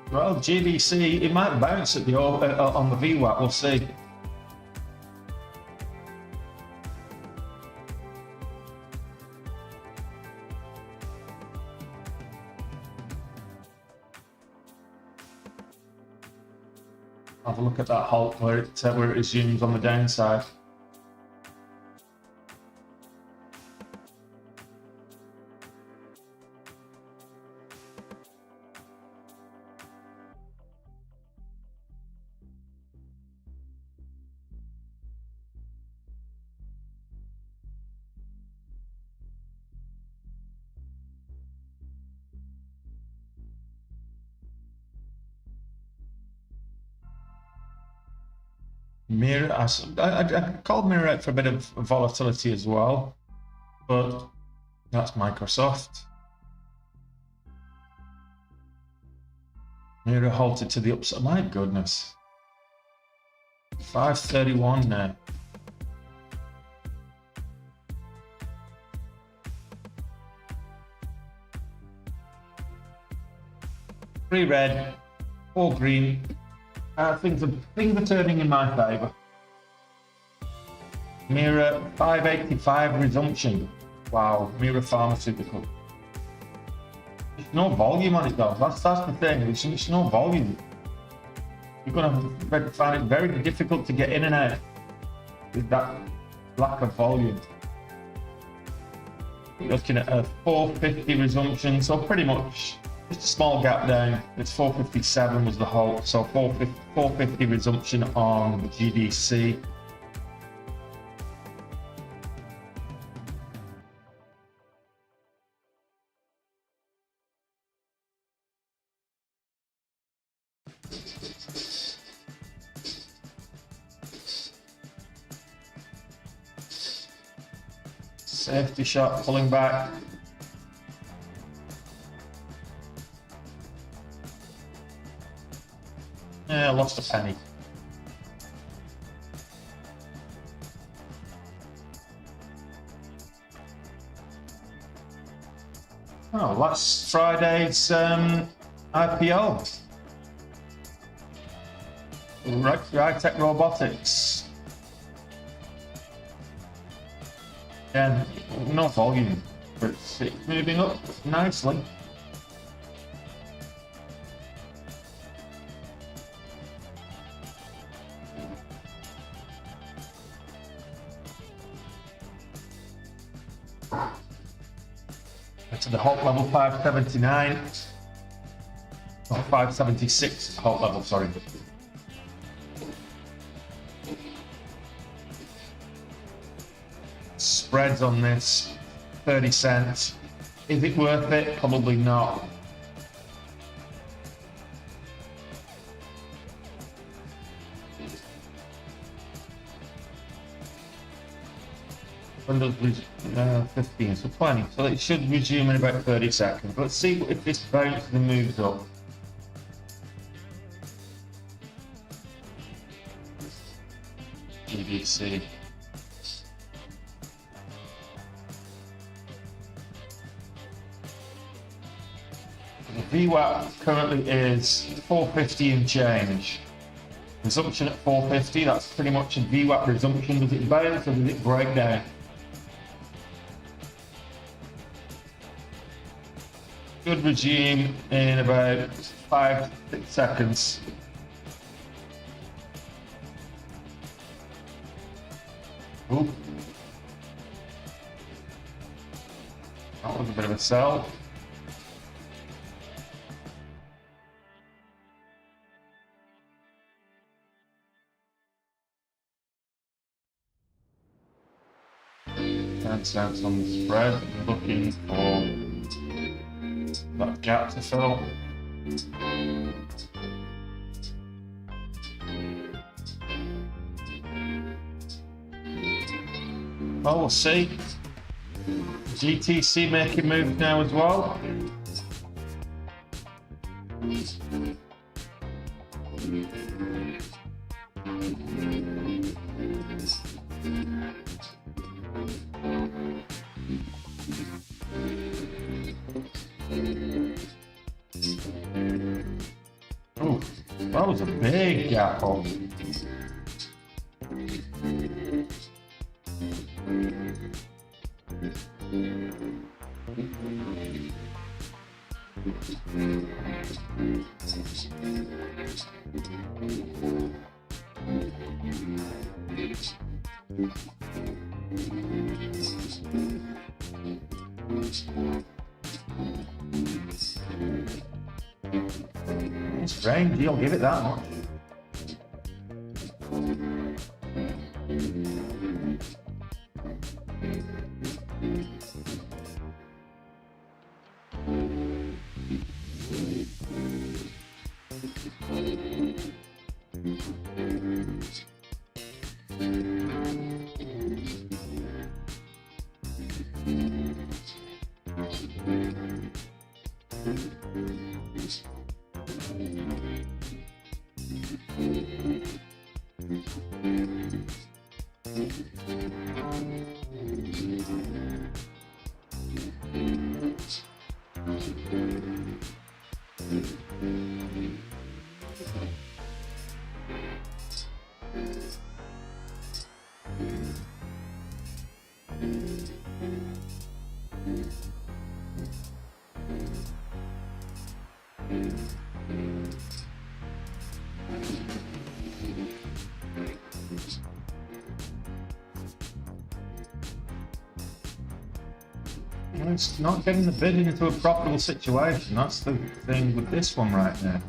Well, GDC, it might bounce at the on the VWAP, we'll see. Have a look at that halt where it resumes on the downside. Mirror, I called Mirror out for a bit of volatility as well, but that's Microsoft. Mirror halted to the upside. My goodness, 531 now. 3 red, 4 green. Things are turning in my favour. Mira 585 resumption. Wow, Mira Pharmaceutical. There's no volume on it though. That's the thing. There's no volume. You're gonna find it very difficult to get in and out with that lack of volume. You're looking at a 450 resumption, so pretty much just a small gap down. It's 457 was the halt, so 450 resumption on GDC. Safety shot pulling back. Yeah, lost a penny. Oh, last Friday's IPO. Rytech Robotics. Again, no volume, but it's moving up nicely. To the halt level 579, or 576 halt level, sorry. Spreads on this, 30 cents. Is it worth it? Probably not. Windows 15, so 20. So it should resume in about 30 seconds. Let's see if this bounces and moves up. GDC. The VWAP currently is 450 and change. Resumption at 450, that's pretty much a VWAP resumption. Does it bounce or does it break down? Should resume in about 5 to 6 seconds. Ooh. That was a bit of a sell. $0.10 on the spread. Looking for that gap to fill. Well, we'll see. GTC making moves now as well. Oh, that was a big gap hole. Strange, you'll give it that much. It's not getting the bid into a profitable situation. That's the thing with this one right there.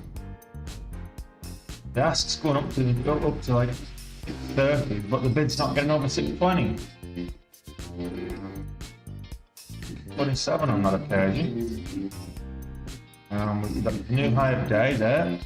The ask's going up to like 30, but the bid's not getting over 620. 27 on that occasion. We've got a new high of day there.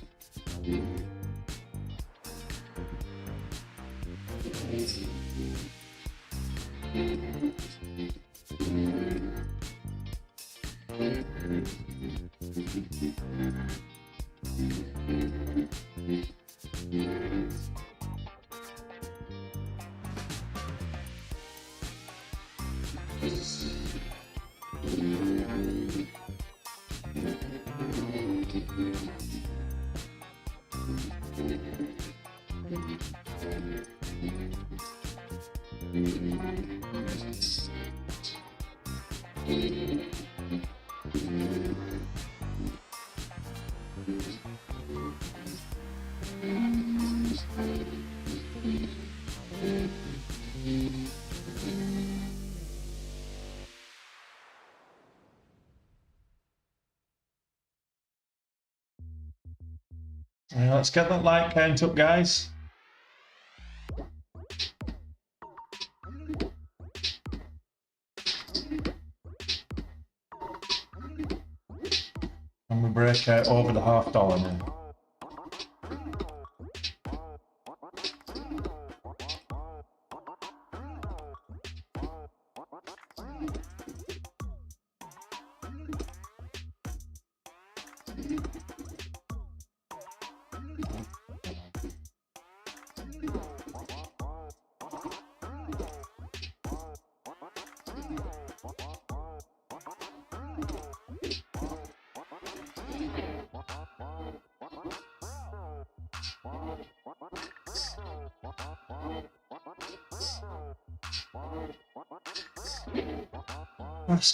Let's get that light count up, guys. And we break out over the $half now.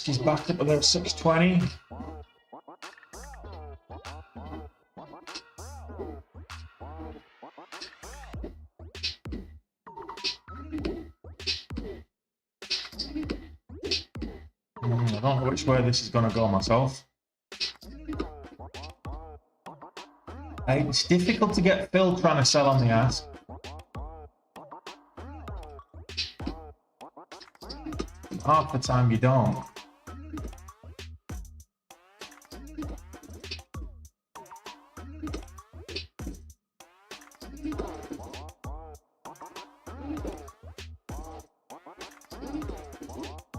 He's back up about 620. I don't know which way this is going to go myself. It's difficult to get Phil trying to sell on the ask. Half the time you don't.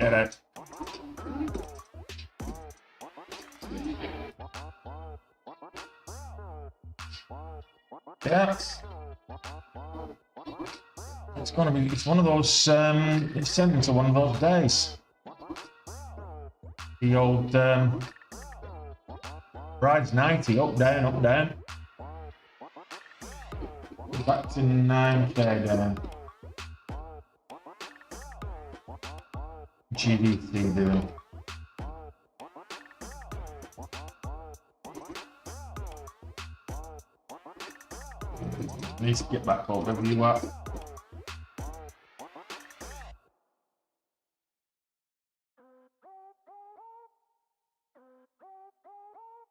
Get it. Yeah. It's gonna be, it's one of those, it's turned into one of those days. The old, Bride's 90, up, down, up, down. Back to 9k down. GDC doing. Needs to get back over where you are.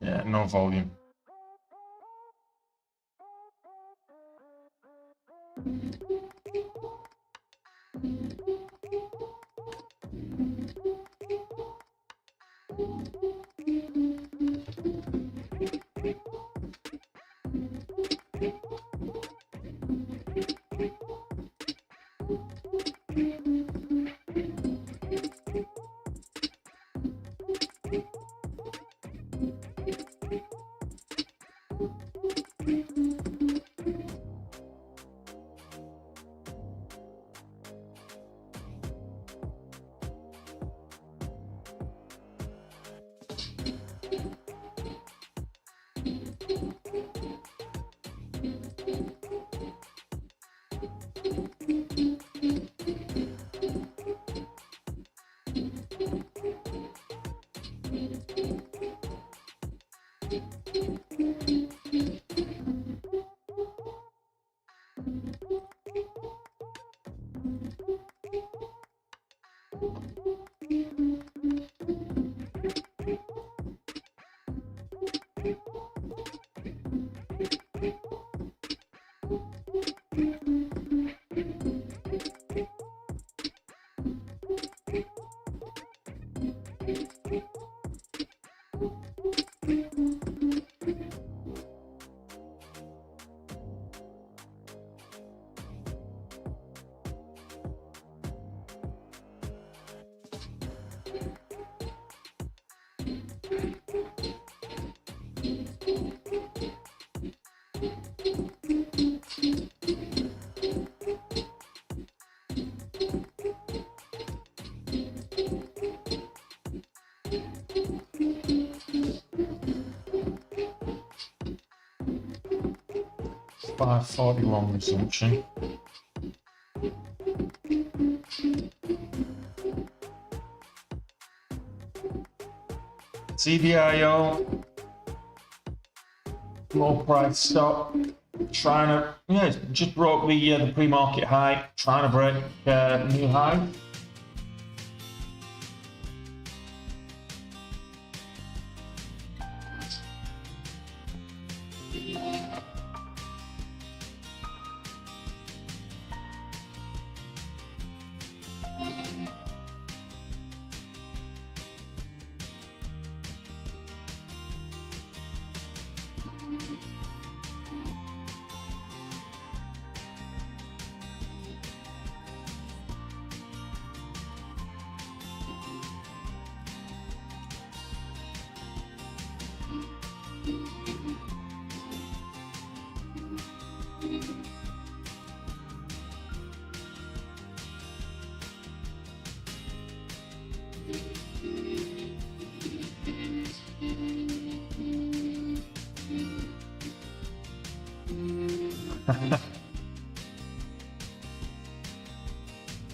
Yeah, no volume. $5.41 resumption. CDIO, low price stop, trying to, yeah, it's just broke the pre-market high, trying to break new high.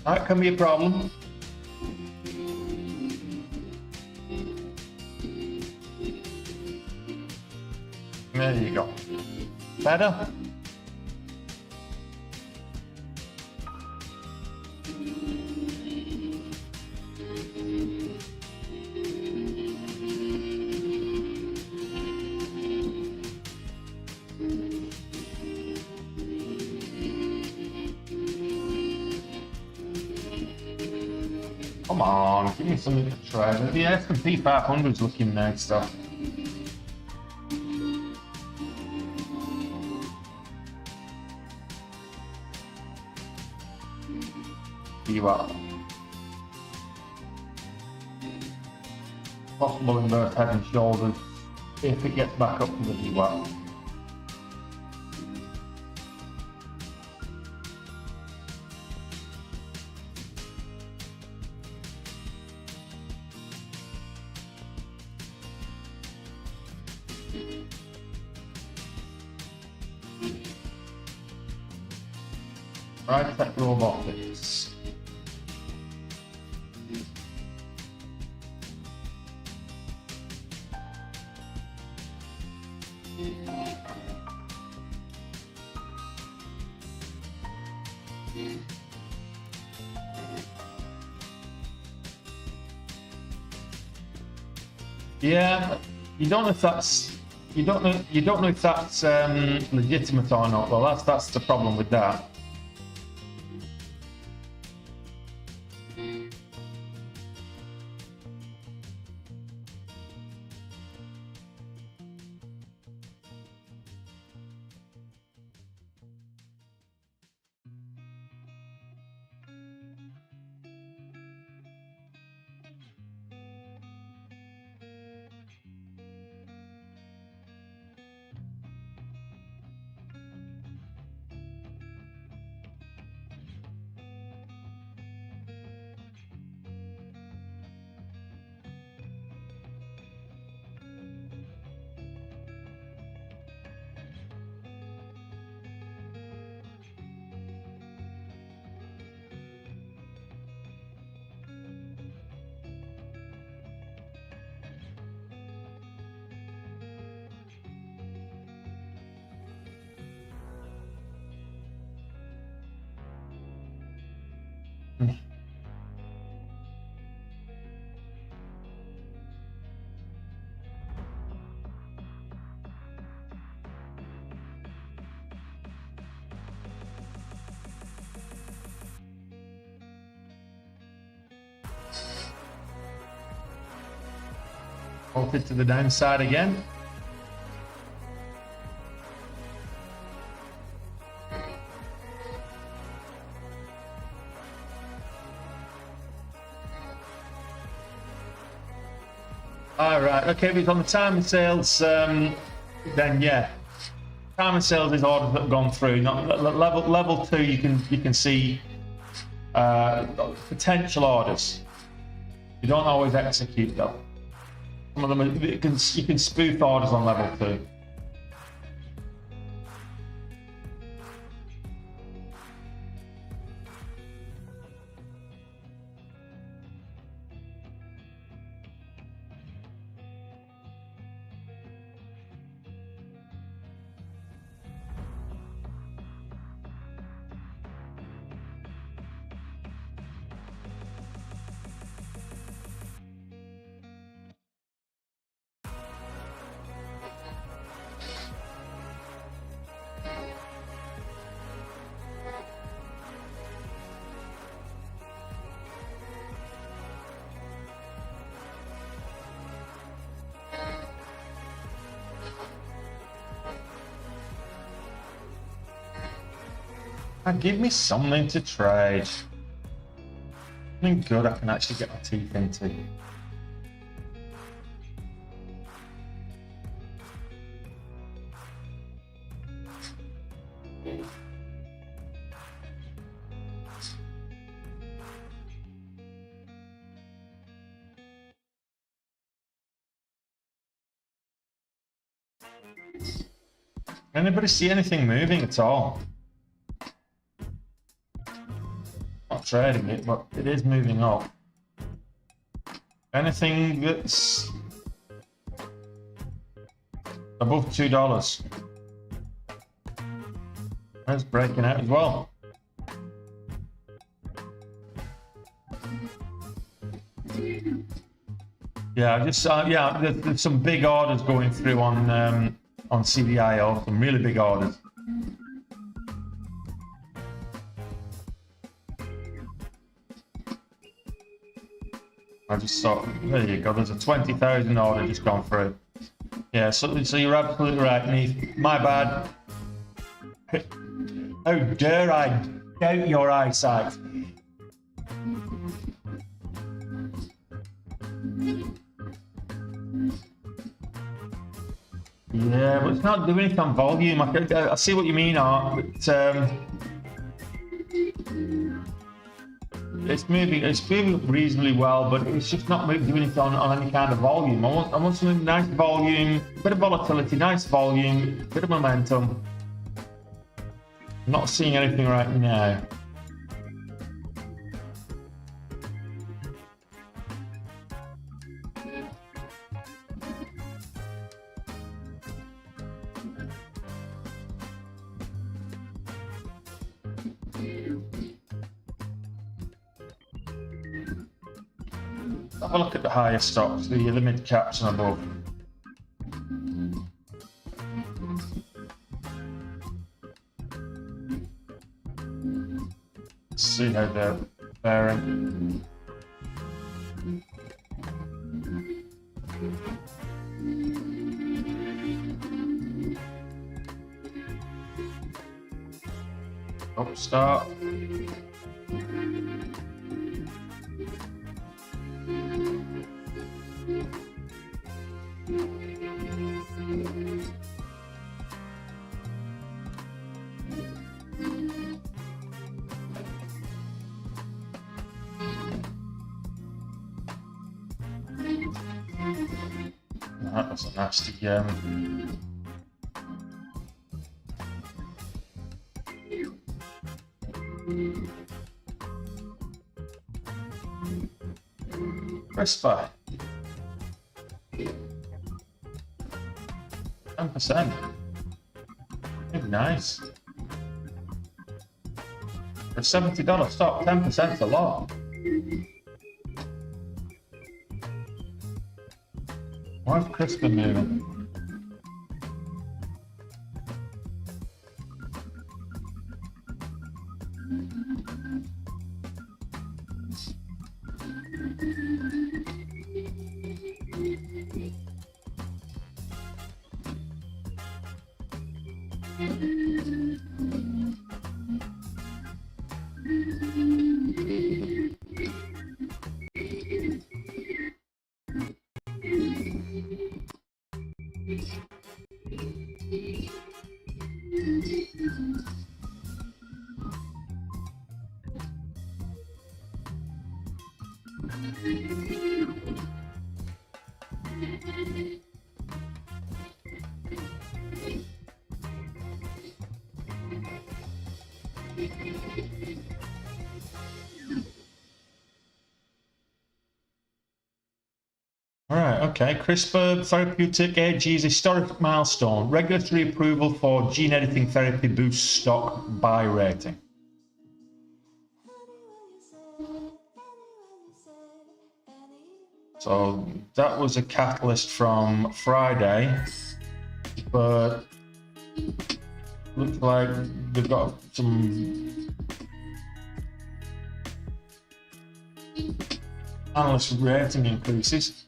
That can be a problem. There you go. Better? Come on, give me something to try. The S&P 500 is looking nice though. You up. Possible inverse head and shoulders if it gets back up to the VWAP. Right, tech robotics. Yeah, you don't know if that's you don't know if that's legitimate or not. Well, that's the problem with that. Bolted to the downside again. All right, okay, if it's on the time and sales, then yeah, time and sales is orders that have gone through. Not level 2, you can see potential orders. You don't always execute though. Some of them you can spoof orders on level 2. Give me something to trade. Something good I can actually get my teeth into. Anybody see anything moving at all? Not trading it, but it is moving up. Anything that's above $2. That's breaking out as well. Yeah, just yeah, there's some big orders going through on CDIO, some really big orders. I just thought, there you go, there's a 20,000 order just gone through. Yeah, so you're absolutely right, Neith. My bad. How dare I doubt your eyesight? Yeah, but it's not doing it on volume. I see what you mean, Art, but it's moving reasonably well, but it's just not doing it on any kind of volume. I want something nice volume, bit of volatility, nice volume, bit of momentum. I'm not seeing anything right now. Have a look at the higher stocks, the mid caps and above. Let's see how they're faring. Upstart. That was a nasty game. Crisper. 10%. Very nice. For a $70 stock, 10% is a lot. Why is Crisper moving? All right, okay. CRISPR therapeutic AG's historic milestone. Regulatory approval for gene editing therapy boosts stock buy rating. So that was a catalyst from Friday, but looks like they've got some analyst rating increases.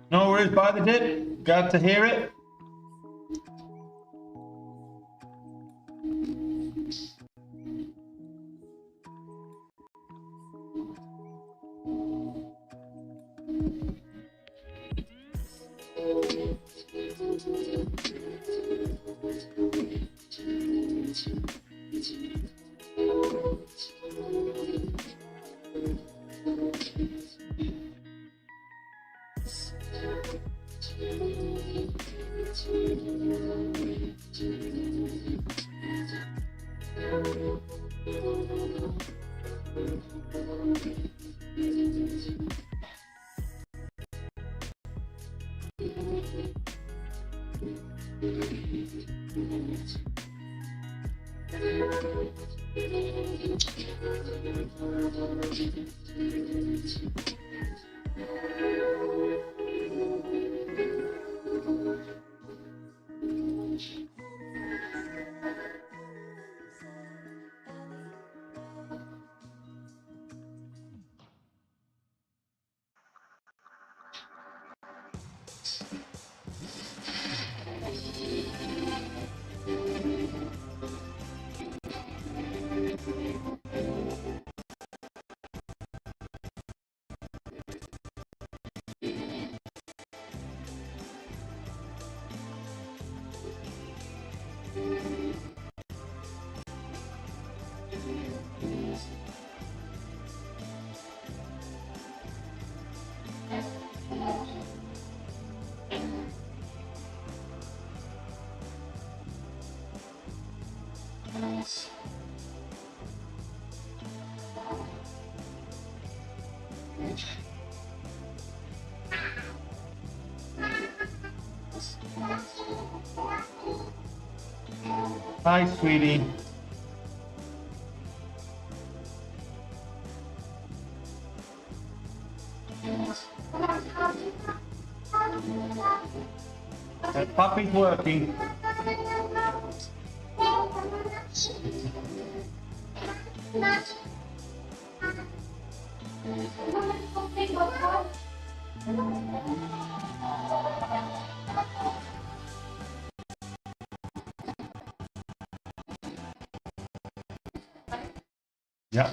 No worries, buy the dip. Glad to hear it. Hi, sweetie. Puppy's working. Yeah.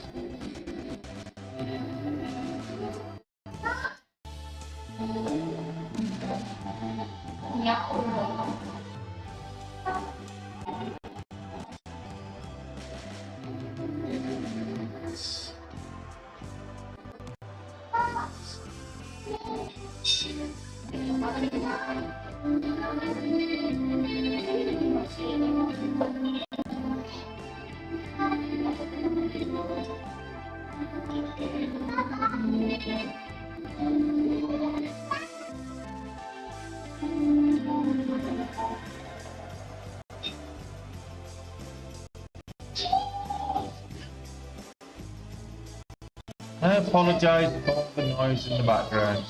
I apologise for the noise in the background.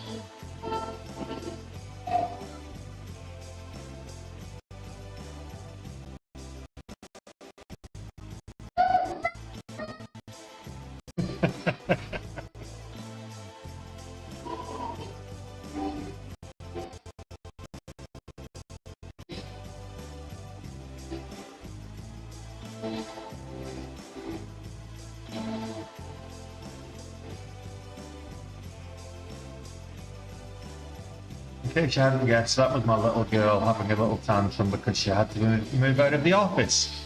In case you hadn't guessed, that was my little girl having a little tantrum because she had to move out of the office.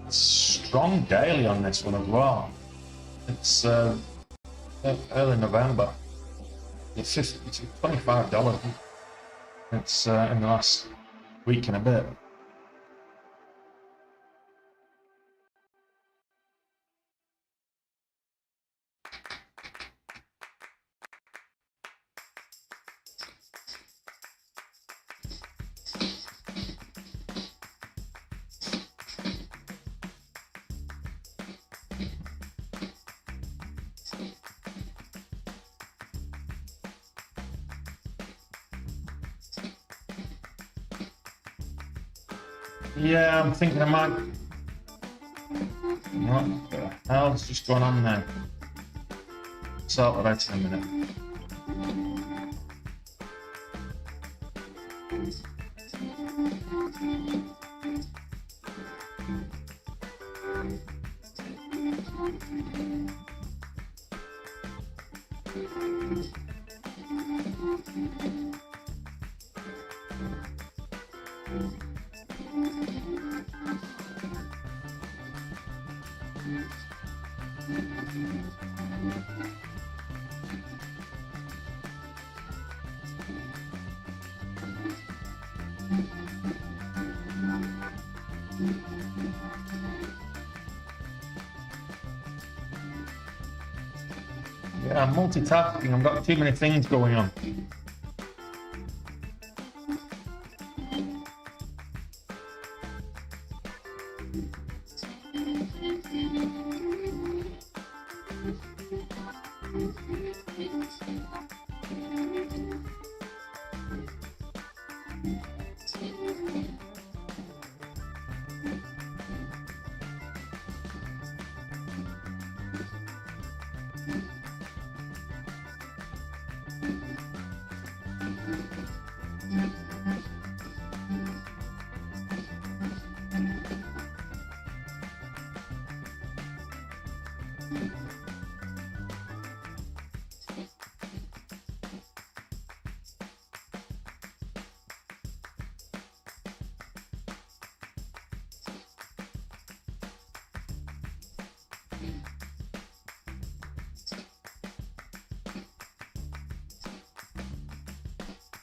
Strong daily on this one as well. It's early November. It's $25. It's in the last week and a bit. Yeah, I'm thinking I might. What the hell's just going on there? Sort that out in a minute. Yeah, I'm multitasking. I've got too many things going on.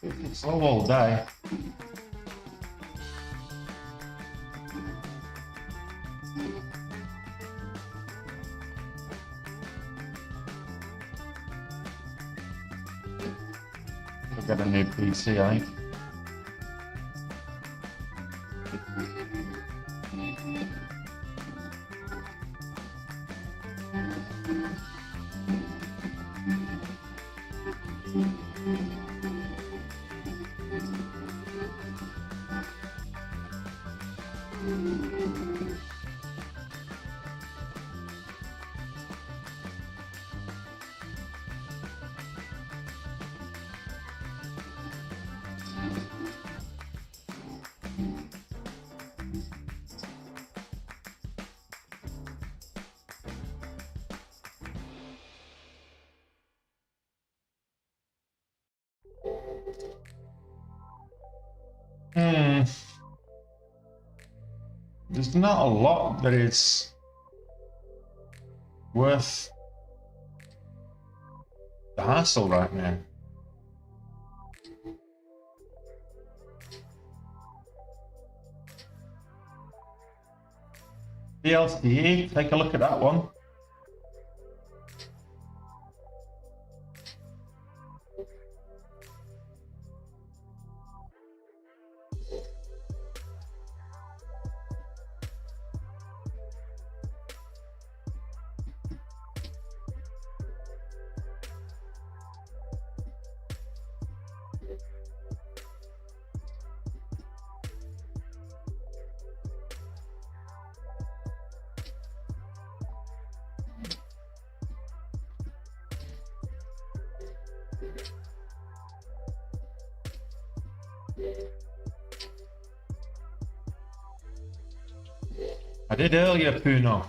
It's slow all day. I've got a new PC, I think. There's not a lot that is worth the hassle right now. PLC, take a look at that one. I did earlier, Puno.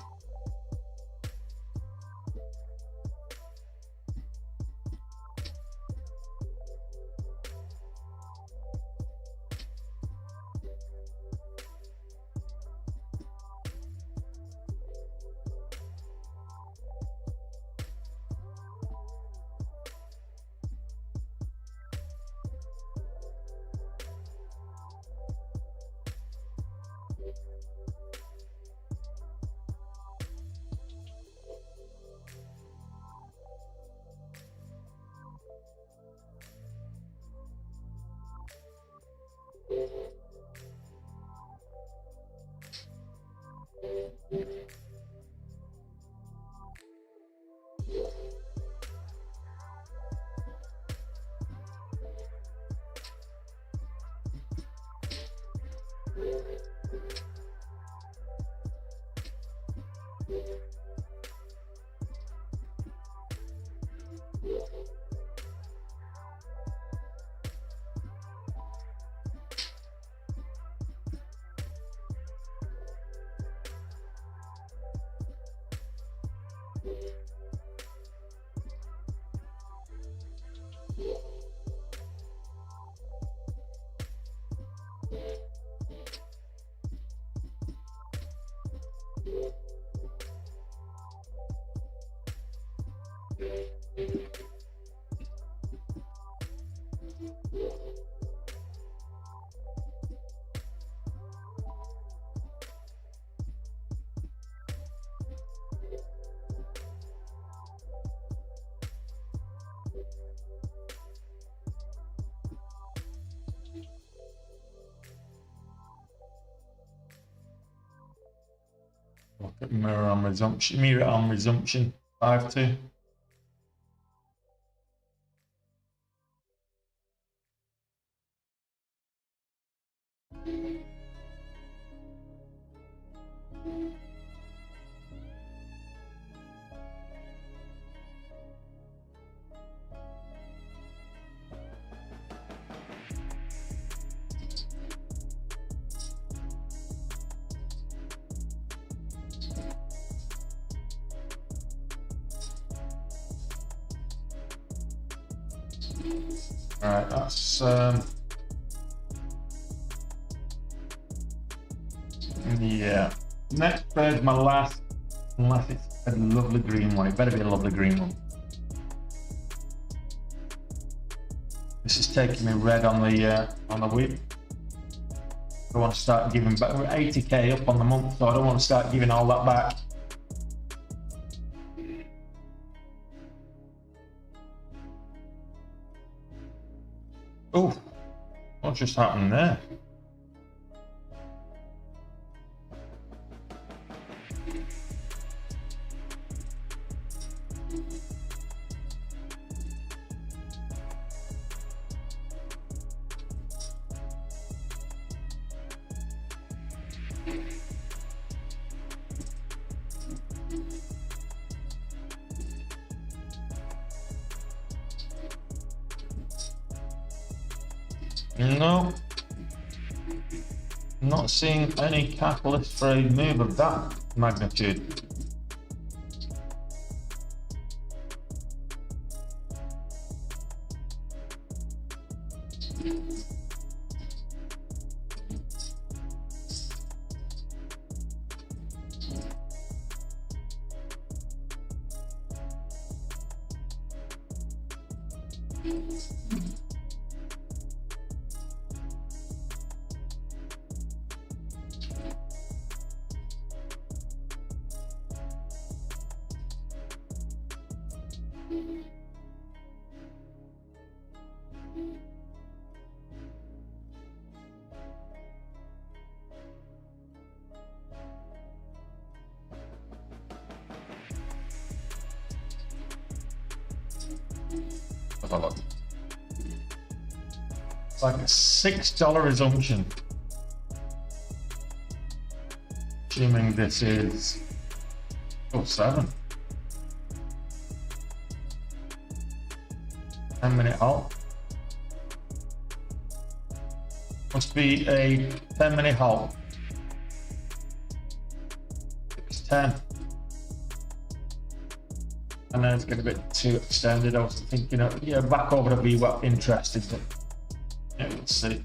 Look at mirror on resumption, 5-2. Alright, that's yeah. Next trade is my last, unless it's a lovely green one. It better be a lovely green one. This is taking me red on the week. I want to start giving back. We're 80k up on the month, so I don't want to start giving all that back. Oh, what just happened there? No, not seeing any catalyst for a move of that magnitude. a look. It's like a $6 resumption. Assuming this is 07. 10-minute halt. Must be a 10-minute halt. It's 10. And then it's getting a bit too extended. I was thinking of, yeah, back over to VWAP interested, but yeah, let's see.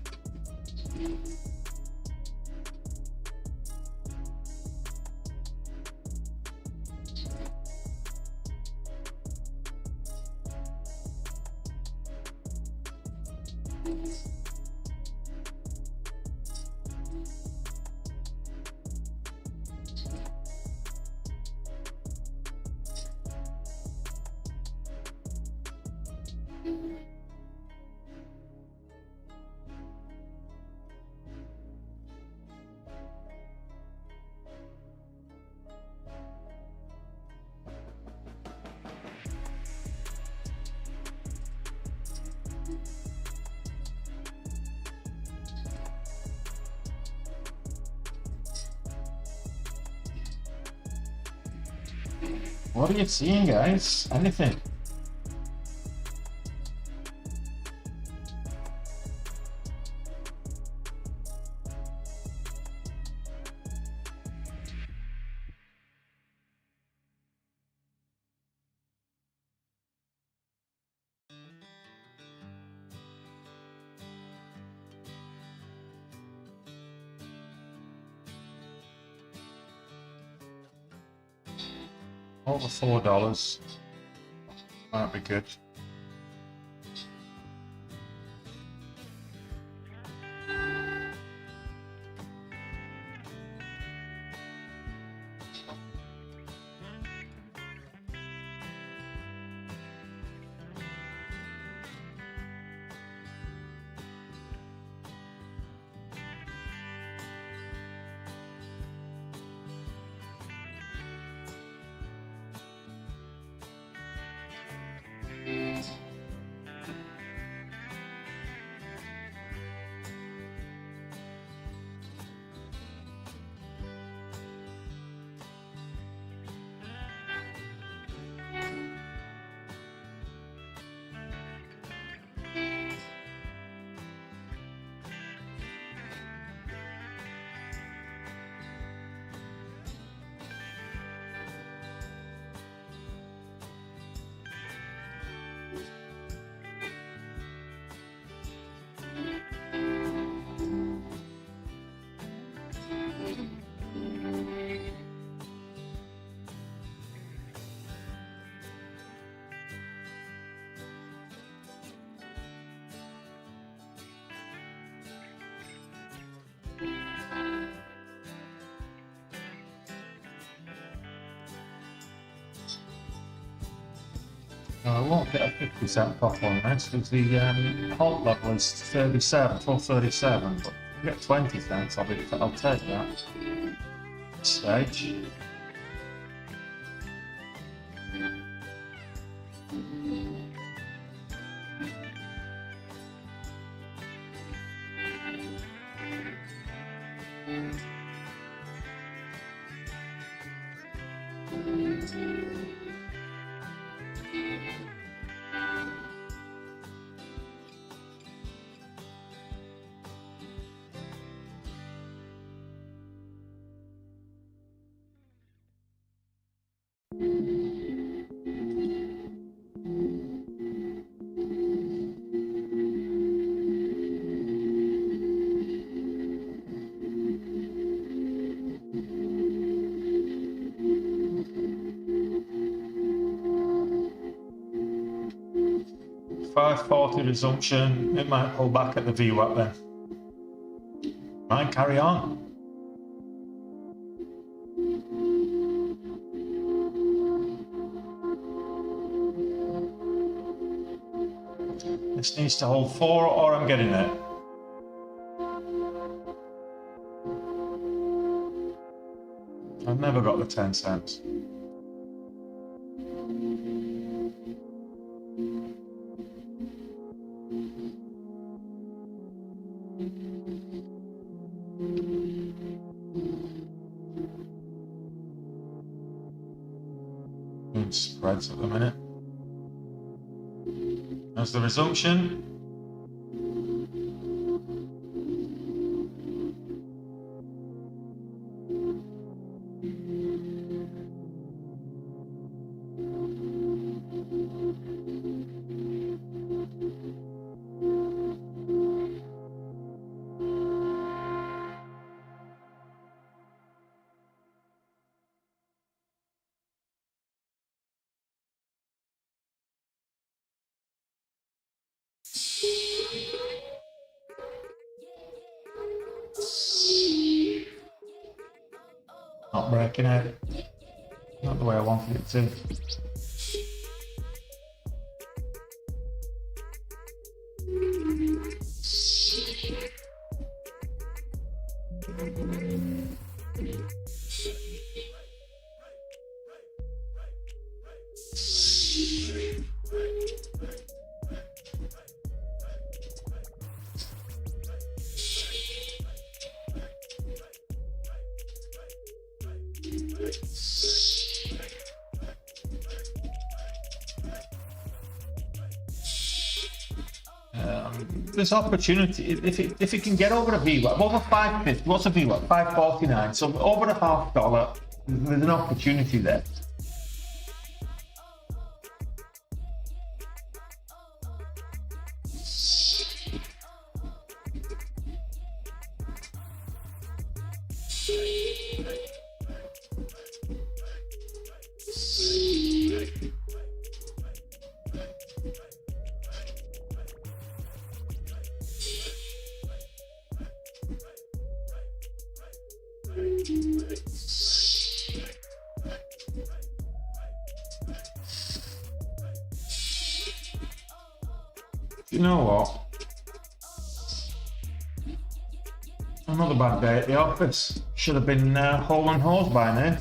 What are you seeing, guys? Anything? Over $4 might be good. No, I won't get a 50% pop on this because the halt level is 37, 437, but if I get 20 cents, I'll take that. Stage. $5.40 resumption. It might pull back at the VWAP then. Might carry on. This needs to hold 4 or I'm getting it. I've never got the 10 cents. Doing spreads at the minute. That's the resumption. Not breaking out. Not the way I wanted it to. This opportunity, if it can get over a VWAP, over 550, what's a VWAP? 549. So over a $0.50, there's an opportunity there. You know what? Another bad day at the office. Should have been hole and hose by now.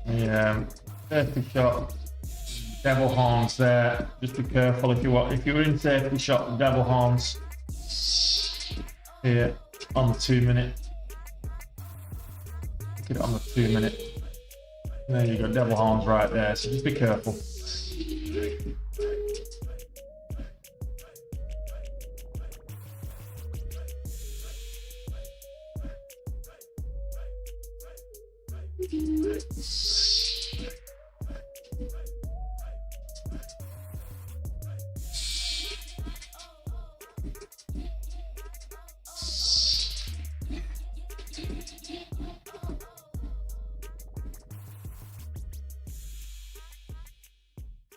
Yeah, safety shot, devil horns there. Just be careful if you're in safety shot, devil horns here on the 2 minute. Get it on the 2 minute. There you go, devil horns right there. So just be careful.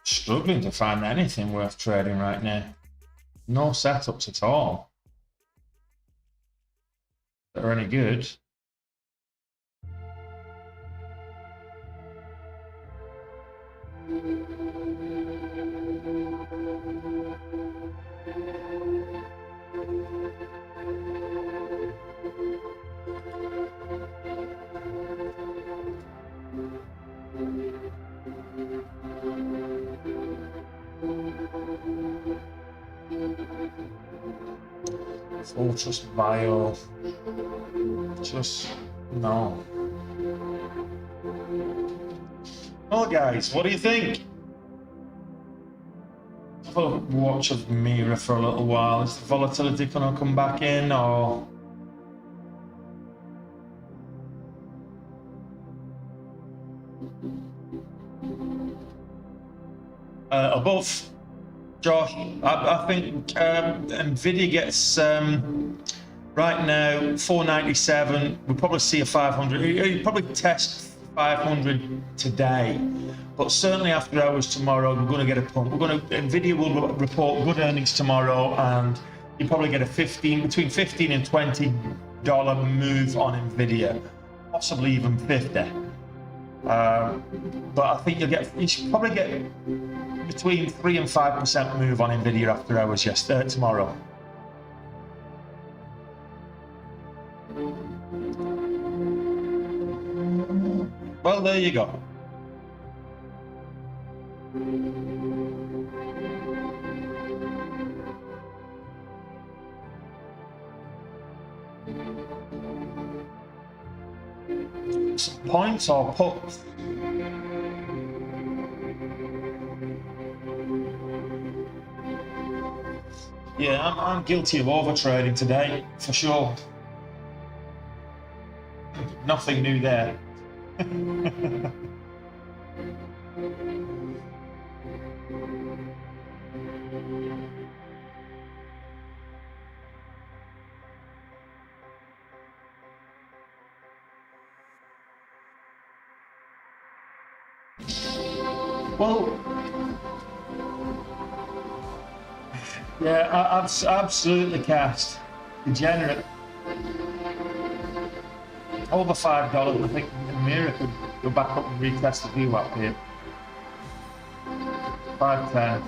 Struggling to find anything worth trading right now. No setups at all that are any good. Fortress Bio, just no. Well, guys, what do you think? Let's have a watch of Mira for a little while. Is the volatility going to come back in, or? Above, Josh, I think Nvidia gets right now 497. We'll probably see a 500. It'll probably test 500 today, but certainly after hours tomorrow, we're going to get a pump. Nvidia will report good earnings tomorrow, and you probably get a between 15 and $20 move on Nvidia, possibly even 50. But I think you should probably get between 3 and 5% move on Nvidia after hours tomorrow. Well, there you go. Some points or puts. Yeah, I'm guilty of overtrading today, for sure. Nothing new there. Well, yeah, absolutely cast. Degenerate. Over $5, I think Mira could go back up and retest the view up here. 510.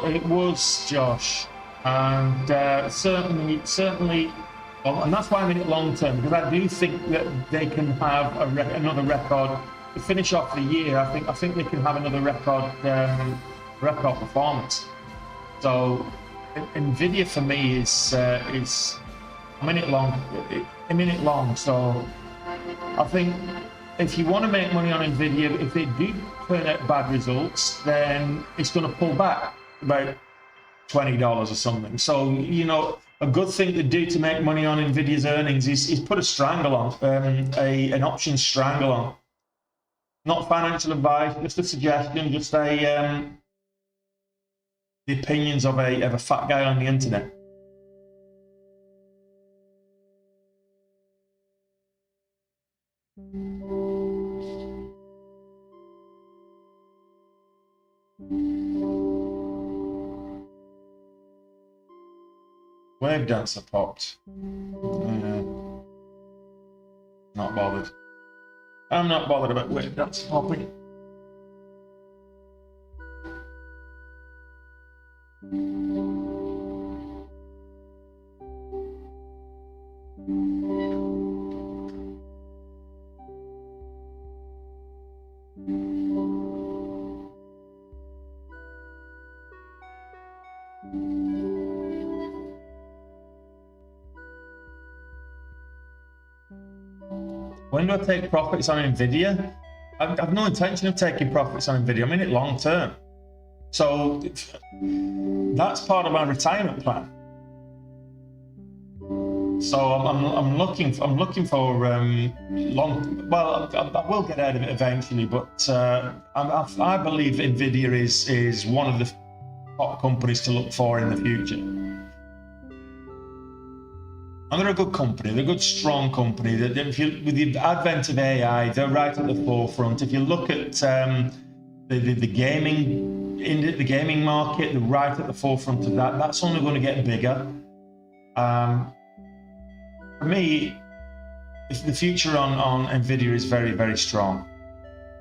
It was Josh, and certainly, well, and that's why I'm in it long term, because I do think that they can have another record to finish off the year. I think they can have another record performance. So Nvidia for me is a minute long. So I think if you want to make money on Nvidia, if they do turn out bad results, then it's going to pull back about $20 or something. So, you know, a good thing to do to make money on Nvidia's earnings is put a strangle on, an option strangle on. Not financial advice, just a suggestion, just the opinions of a fat guy on the internet. Wave dancer popped. Not bothered. I'm not bothered about wave dancer popping. When do I take profits on Nvidia? I've no intention of taking profits on Nvidia. I'm in it long term. So that's part of my retirement plan. So I'm looking for long. Well, I will get out of it eventually, but I believe Nvidia is one of the top companies to look for in the future. And they're a good company. They're a good, strong company. With the advent of AI, they're right at the forefront. If you look at the gaming market, they're right at the forefront of that. That's only going to get bigger. For me, the future on Nvidia is very, very strong.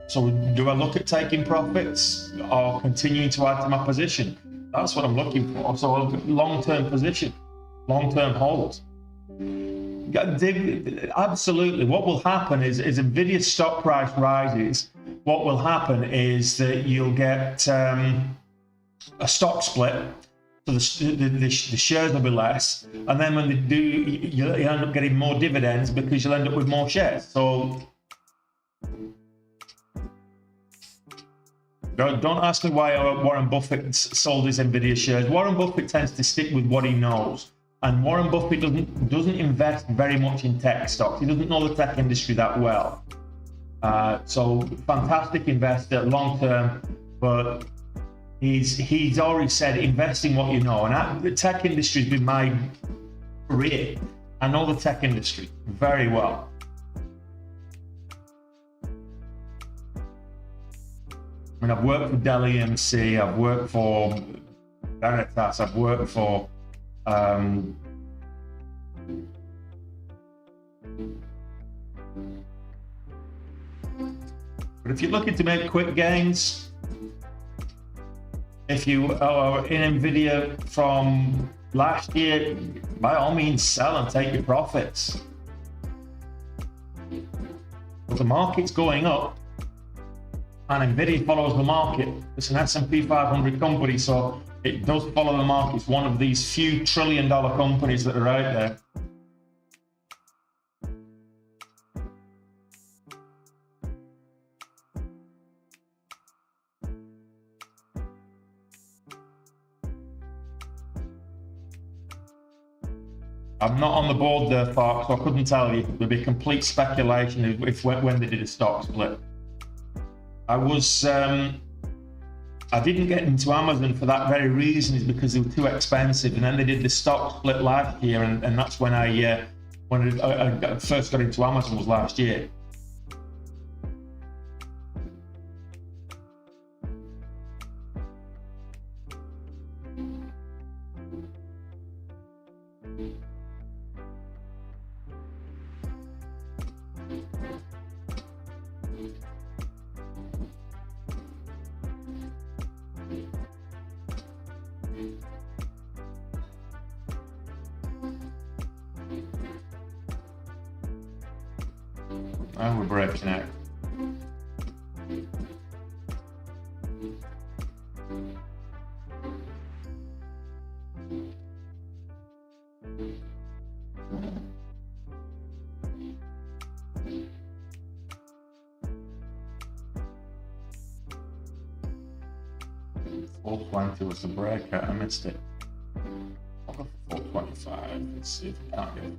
So do I look at taking profits or continuing to add to my position? That's what I'm looking for. So a long-term position, long-term hold. Absolutely. What will happen is Nvidia's stock price rises. What will happen is that you'll get a stock split, so the shares will be less, and then when they do, you end up getting more dividends because you'll end up with more shares. So don't ask me why Warren Buffett sold his Nvidia shares. Warren Buffett tends to stick with what he knows, and Warren Buffett doesn't invest very much in tech stocks. He doesn't know the tech industry that well. So fantastic investor, long term, but he's already said invest in what you know. And the tech industry has been my career. I know the tech industry very well. I mean, I've worked for Dell EMC, I've worked for Veritas, I've worked for but if you're looking to make quick gains, if you are in Nvidia from last year, by all means sell and take your profits. But the market's going up, and Nvidia follows the market. It's an S&P 500 company, so it does follow the market. It's one of these few trillion-dollar companies that are out there. I'm not on the board there, Fark, so I couldn't tell you. There'd be complete speculation if when they did a stock split. I didn't get into Amazon for that very reason, is because they were too expensive, and then they did the stock split last year, and that's when I first got into Amazon, was last year. And we're breaking out. $420 was the breakout. I missed it. I'll go for $425. Let's see if we can't get it.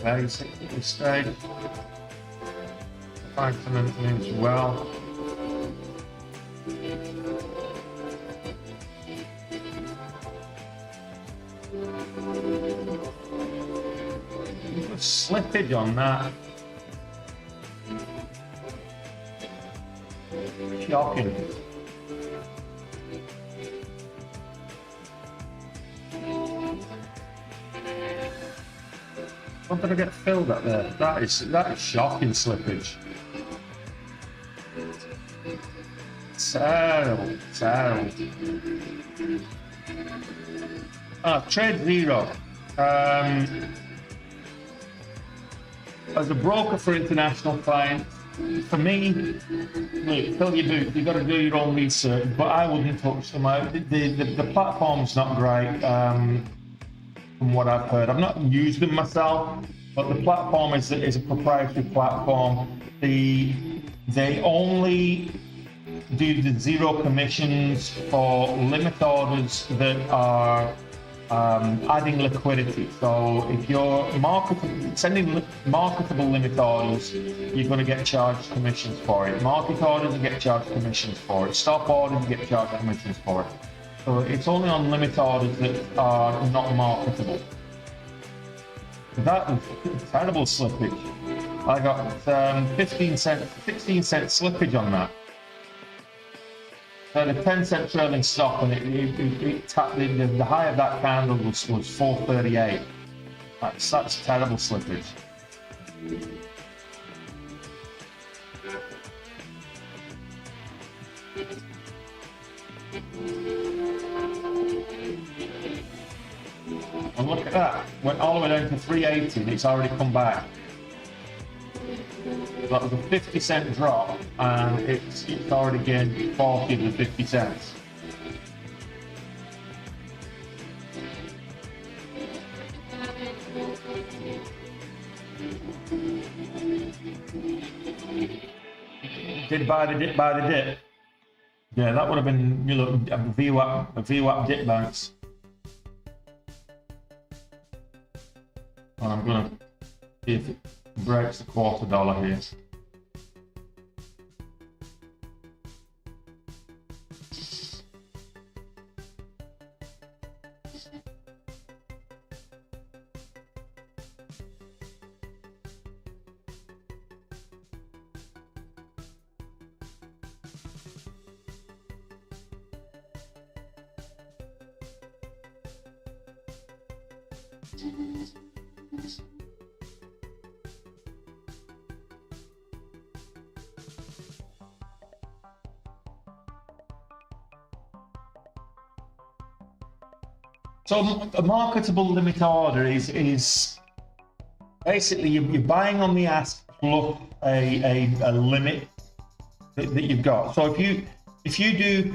Basically stayed. Python moves well. Slippage on that. Shocking. What did I get filled at there? That is shocking slippage. Terrible, terrible. Trade zero. As a broker for international clients, for me, look, fill your boots. You've got to do your own research, but I wouldn't touch them. The platform's not great, from what I've heard. I've not used them myself, but the platform is a proprietary platform. They only do the zero commissions for limit orders that are adding liquidity. So if you're sending marketable limit orders, you're going to get charged commissions for it. Market orders, you get charged commissions for it. Stop orders, you get charged commissions for it. So it's only on limit orders that are not marketable. That was terrible slippage. I got 16 cent slippage on that. So the 10-cent trailing stop, and the high of that candle was 438. That's terrible slippage. And look at that, went all the way down to 380 and it's already come back. That was a 50-cent drop and it's already gained 40 of the 50 cents. Did buy the dip. Yeah, that would have been, you know, a VWAP dip bounce. And I'm gonna see if it breaks the $0.25 here. So a marketable limit order is basically you're buying on the ask plus a limit that you've got. So if you do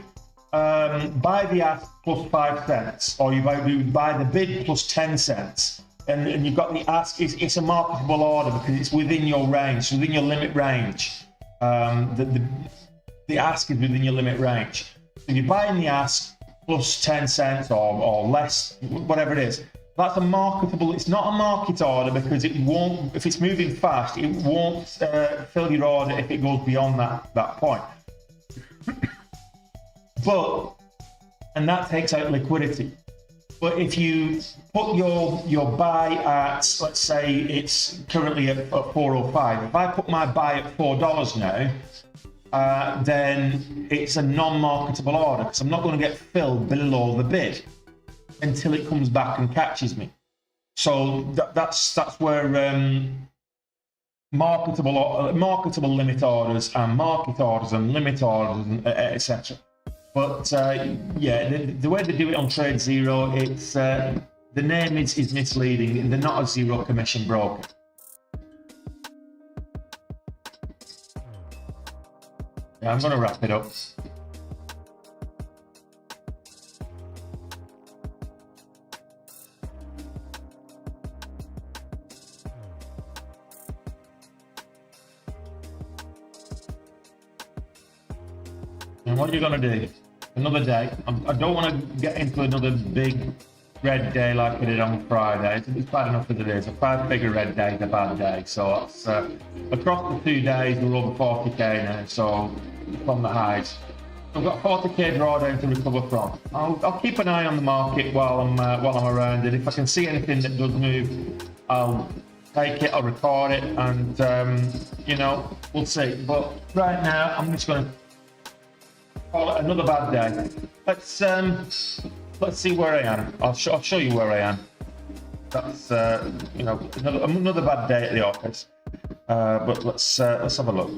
buy the ask plus 5 cents, or you buy the bid plus 10 cents, and you've got the ask, it's a marketable order because it's within your range, within your limit range. The ask is within your limit range. So you're buying the ask plus 10 cents or less, whatever it is. That's a marketable. It's not a market order because it won't, if it's moving fast, it won't fill your order if it goes beyond that point. And that takes out liquidity. But if you put your buy at, let's say it's currently at 4.05. If I put my buy at $4 now, then it's a non-marketable order because I'm not going to get filled below the bid until it comes back and catches me. So that's where marketable limit orders and market orders and limit orders, etc. But yeah, the way they do it on Trade Zero, it's the name is misleading. They're not a zero commission broker. Yeah, I'm going to wrap it up. And what are you going to do? Another day. I don't want to get into another big red day like we did on Friday. It's bad enough as it is. A 5-figure red day is a bad day. So it's, across the 2 days, we're over 40k now. So from the highs, I've got 40k drawdown to recover from. I'll keep an eye on the market while I'm around it. If I can see anything that does move, I'll take it. I'll record it, and you know, we'll see. But right now, I'm just going to call it another bad day. Let's see where I am. I'll show you where I am. that's you know, another bad day at the office. But let's have a look.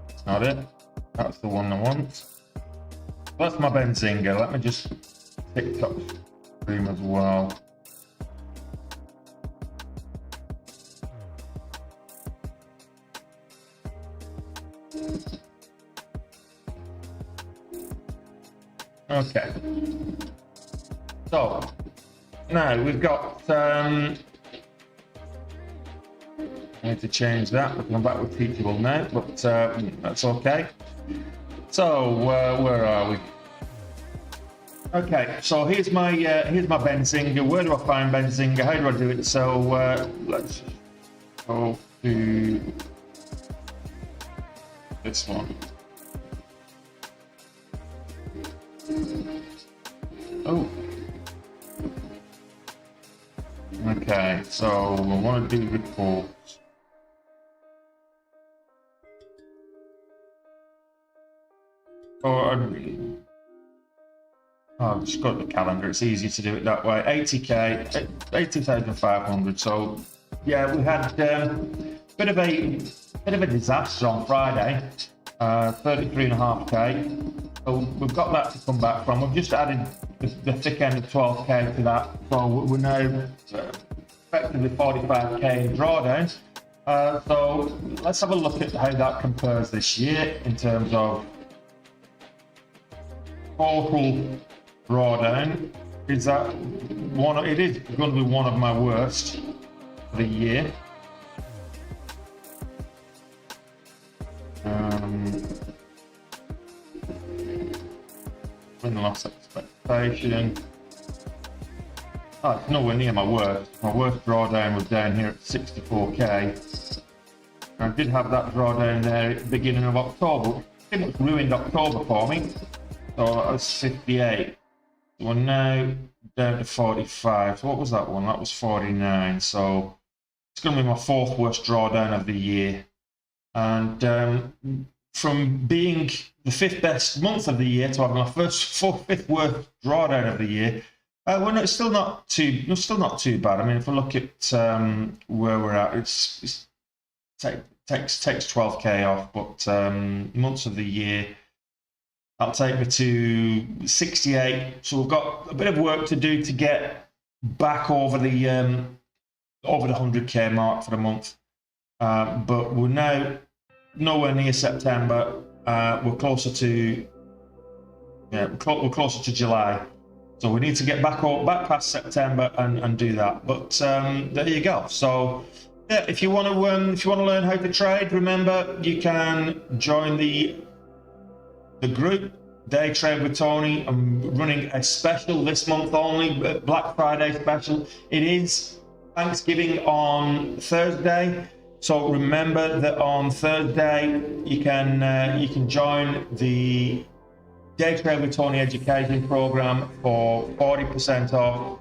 That's not it. That's the one I want. That's my Benzinga. Let me just tick top stream as well. Okay. So now we've got. I need to change that. We'll come back with teachable now, but that's okay. So where are we? Okay, so here's my Benzinga. Where do I find Benzinga? How do I do it? So let's go to this one. Oh. Okay, so I want to do reports. I've just got the calendar, it's easy to do it that way. 80k, 80,500. So yeah, we had a bit of a disaster on Friday, 33.5k. So we've got that to come back from. We've just added the thick end of 12k to that. So we're now effectively 45k in drawdowns. So let's have a look at how that compares this year in terms of total drawdown. Is that one? It is going to be one of my worst for the year. Win loss expectation. Oh, it's nowhere near my worst. My worst drawdown was down here at 64k. I did have that drawdown there at the beginning of October, which pretty much ruined October for me. So that was 58. So we're now down to 45. So what was that one? That was 49. So it's going to be my fourth worst drawdown of the year. And from being the fifth best month of the year to having my fifth worst drawdown of the year, still not too bad. I mean, if we look at where we're at, it takes 12k off, but months of the year, that'll take me to 68. So we've got a bit of work to do to get back over the 100k mark for the month. But we're now nowhere near September. We're closer to we're closer to July. So we need to get back past September and do that. But there you go. So yeah, if you want to learn how to trade, remember you can join the group Day Trade with Tony. I'm running a special this month only, Black Friday special. It is Thanksgiving on Thursday. So remember that on Thursday you can join the Day Trade with Tony education program for 40% off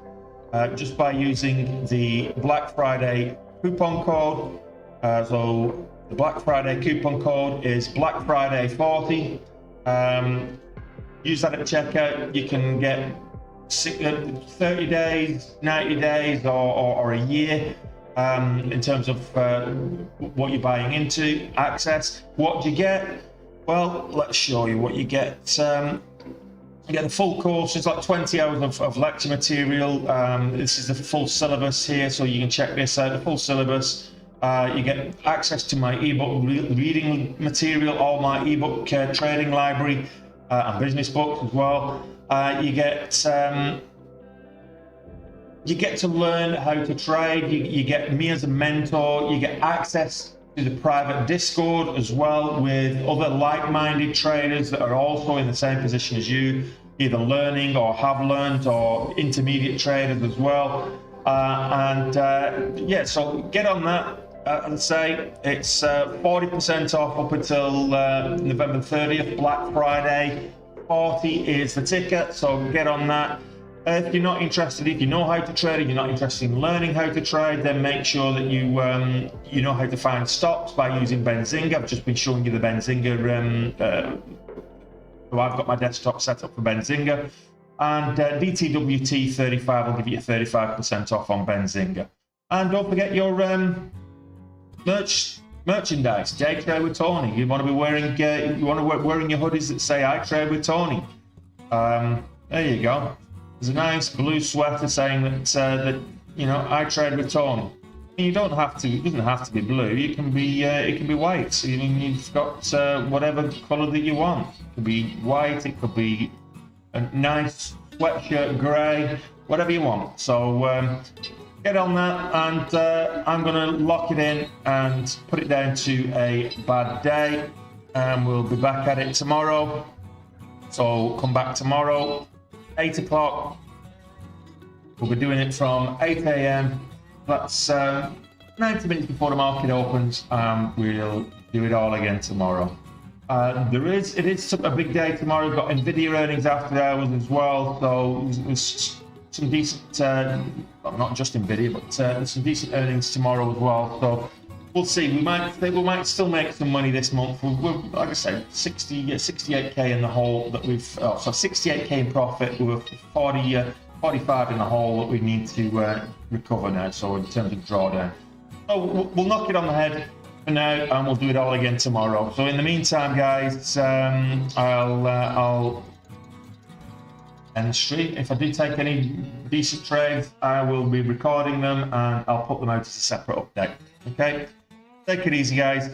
just by using the Black Friday coupon code. So the Black Friday coupon code is Black Friday 40. Use that at checkout. You can get 30 days, 90 days, or a year. In terms of what you're buying into, access. What do you get? Well, let's show you what you get. You get the full course. It's like 20 hours of lecture material. This is the full syllabus here, so you can check this out. The full syllabus. You get access to my ebook reading material, all my ebook trading library, and business books as well. You get to learn how to trade. You get me as a mentor. You get access to the private Discord as well with other like-minded traders that are also in the same position as you, either learning or have learned, or intermediate traders as well. Yeah, so get on that. As I say, it's 40% off up until November 30th, Black Friday. 40 is the ticket, so get on that. If you're not interested, if you know how to trade, if you're not interested in learning how to trade, then make sure that you you know how to find stops by using Benzinga. I've just been showing you the Benzinga. So I've got my desktop set up for Benzinga, and DTWT 35 will give you 35% off on Benzinga. And don't forget your merchandise. Day Trade with Tony. You want to be wearing wearing your hoodies that say "I trade with Tony." There you go. There's a nice blue sweater saying that you know, I trade with Tony. You don't have to. It doesn't have to be blue. It can be white. So you've got whatever colour that you want. It could be white. It could be a nice sweatshirt, grey, whatever you want. So get on that, and I'm gonna lock it in and put it down to a bad day, and we'll be back at it tomorrow. So come back tomorrow, 8 o'clock. We'll be doing it from 8 a.m. That's 90 minutes before the market opens. We'll do it all again tomorrow. It is a big day tomorrow. We've got Nvidia earnings after hours as well. So there's some decent, well, not just Nvidia, but there's some decent earnings tomorrow as well. So we'll see. We might still make some money this month. We're like I said, 68k in the hole that we've. So 68k in profit. We're 45 in the hole that we need to recover now. So in terms of drawdown, so we'll knock it on the head for now, and we'll do it all again tomorrow. So in the meantime, guys, I'll end the stream. If I do take any decent trades, I will be recording them and I'll put them out as a separate update. Okay, take it easy, guys.